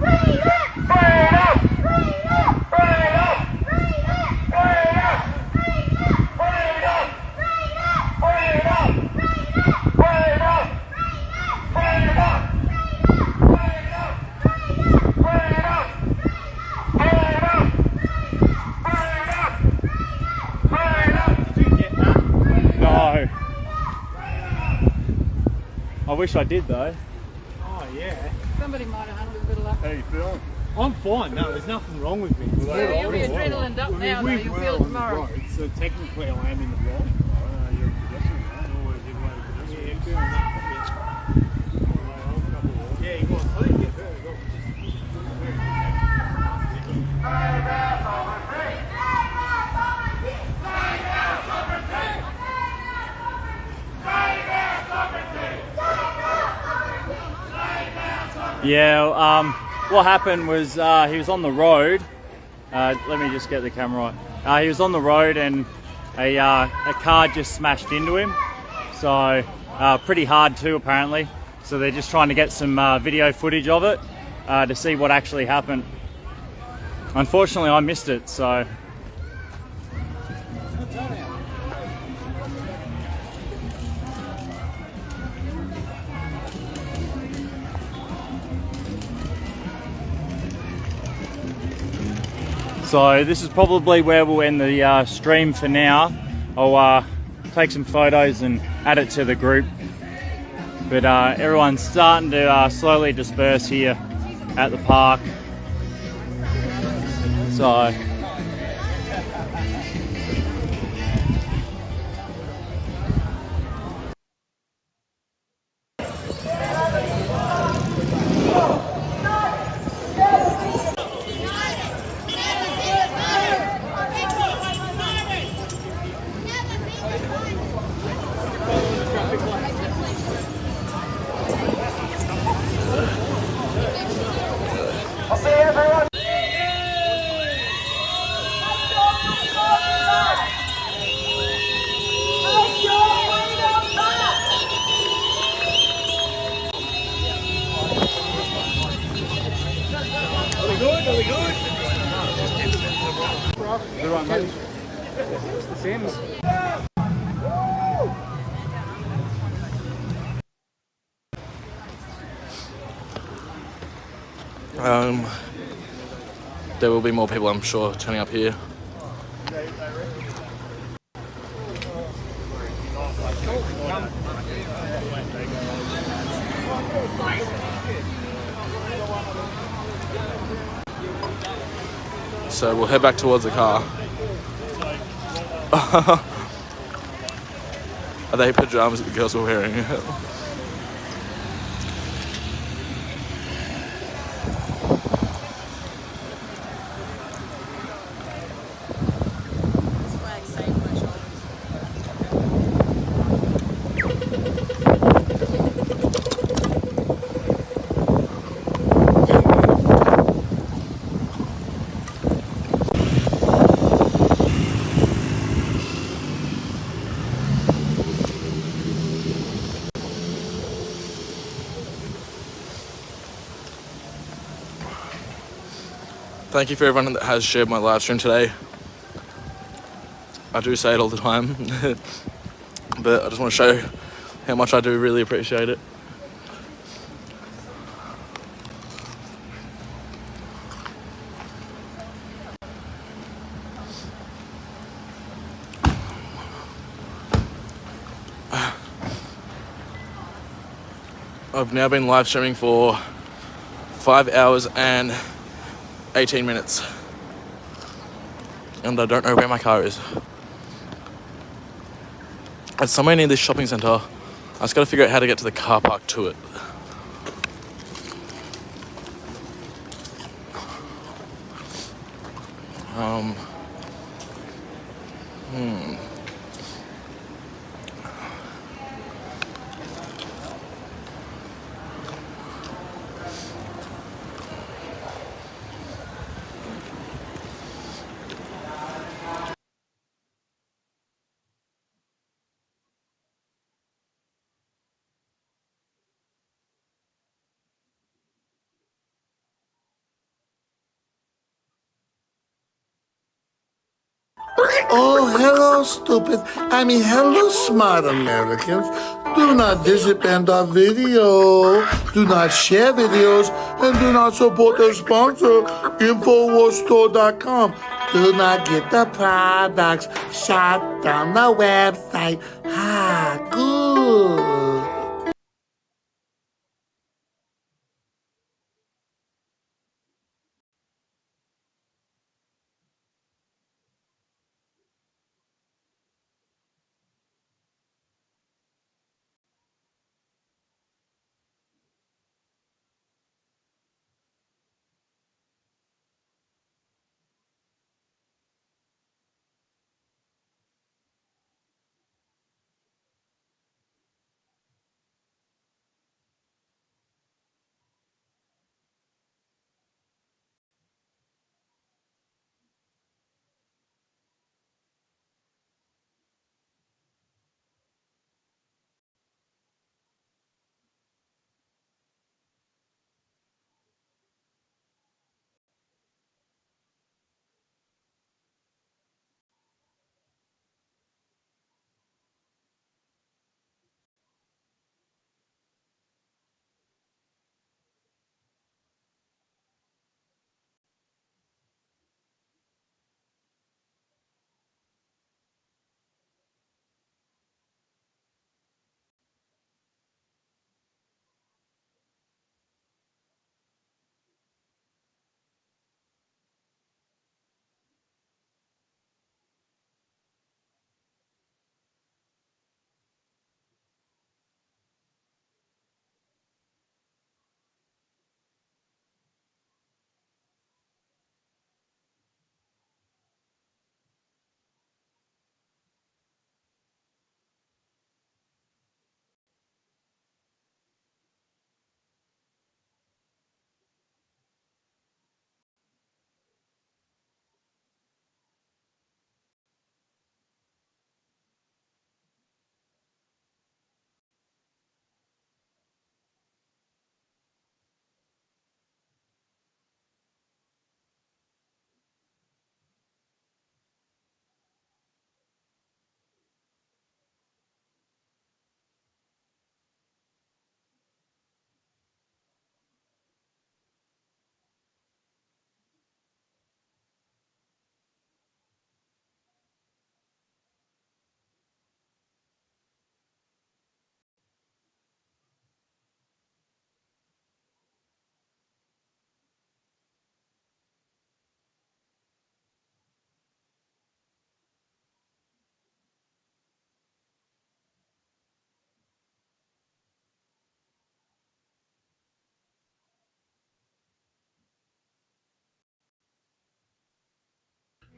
Freedom! I wish I did though. Oh yeah. Somebody might have handled a bit of luck. How you feeling? I'm fine. No, there's nothing wrong with me. Yeah, you'll be adrenaline up now, though. You'll feel it tomorrow. Right, so technically I am in the wrong. You're a pedestrian. Always in way pedestrian. Yeah, you want to get hurt. Yeah, what happened was he was on the road. Let me just get the camera right. He was on the road and a car just smashed into him. So pretty hard too, apparently. So they're just trying to get some video footage of it to see what actually happened. Unfortunately, I missed it, so. So this is probably where we'll end the stream for now. I'll take some photos and add it to the group. But everyone's starting to slowly disperse here at the park. So I'll see everyone. Are we good? Are we good? Good one, mate. It's the Sims. There will be more people, I'm sure, turning up here. So we'll head back towards the car. Are they pajamas that the girls were wearing? Thank you for everyone that has shared my live stream today. I do say it all the time, but I just want to show how much I do really appreciate it. I've now been live streaming for 5 hours and 18 minutes. And I don't know where my car is. It's somewhere near this shopping centre. I just got to figure out how to get to the car park to it. Oh, hello, stupid. Hello, smart Americans. Do not disband our video. Do not share videos. And do not support the sponsor, InfoWarsStore.com. Do not get the products. Shut down the website. Good.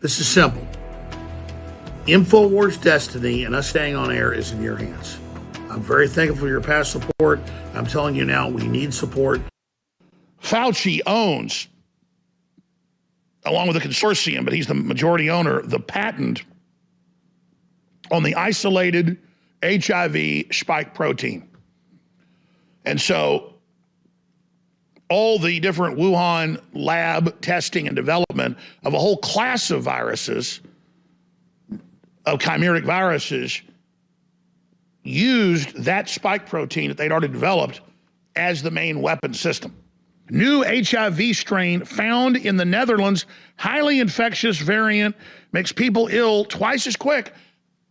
This is simple. InfoWars' destiny and us staying on air is in your hands. I'm very thankful for your past support. I'm telling you now, we need support. Fauci owns, along with a consortium, but he's the majority owner, the patent on the isolated HIV spike protein. And so all the different Wuhan lab testing and development of a whole class of viruses, of chimeric viruses, used that spike protein that they'd already developed as the main weapon system. New HIV strain found in the Netherlands, highly infectious variant, makes people ill twice as quick.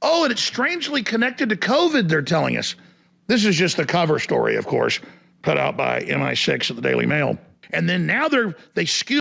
Oh, and it's strangely connected to COVID, they're telling us. This is just the cover story, of course. put out by MI6 at the Daily Mail. And then now they skew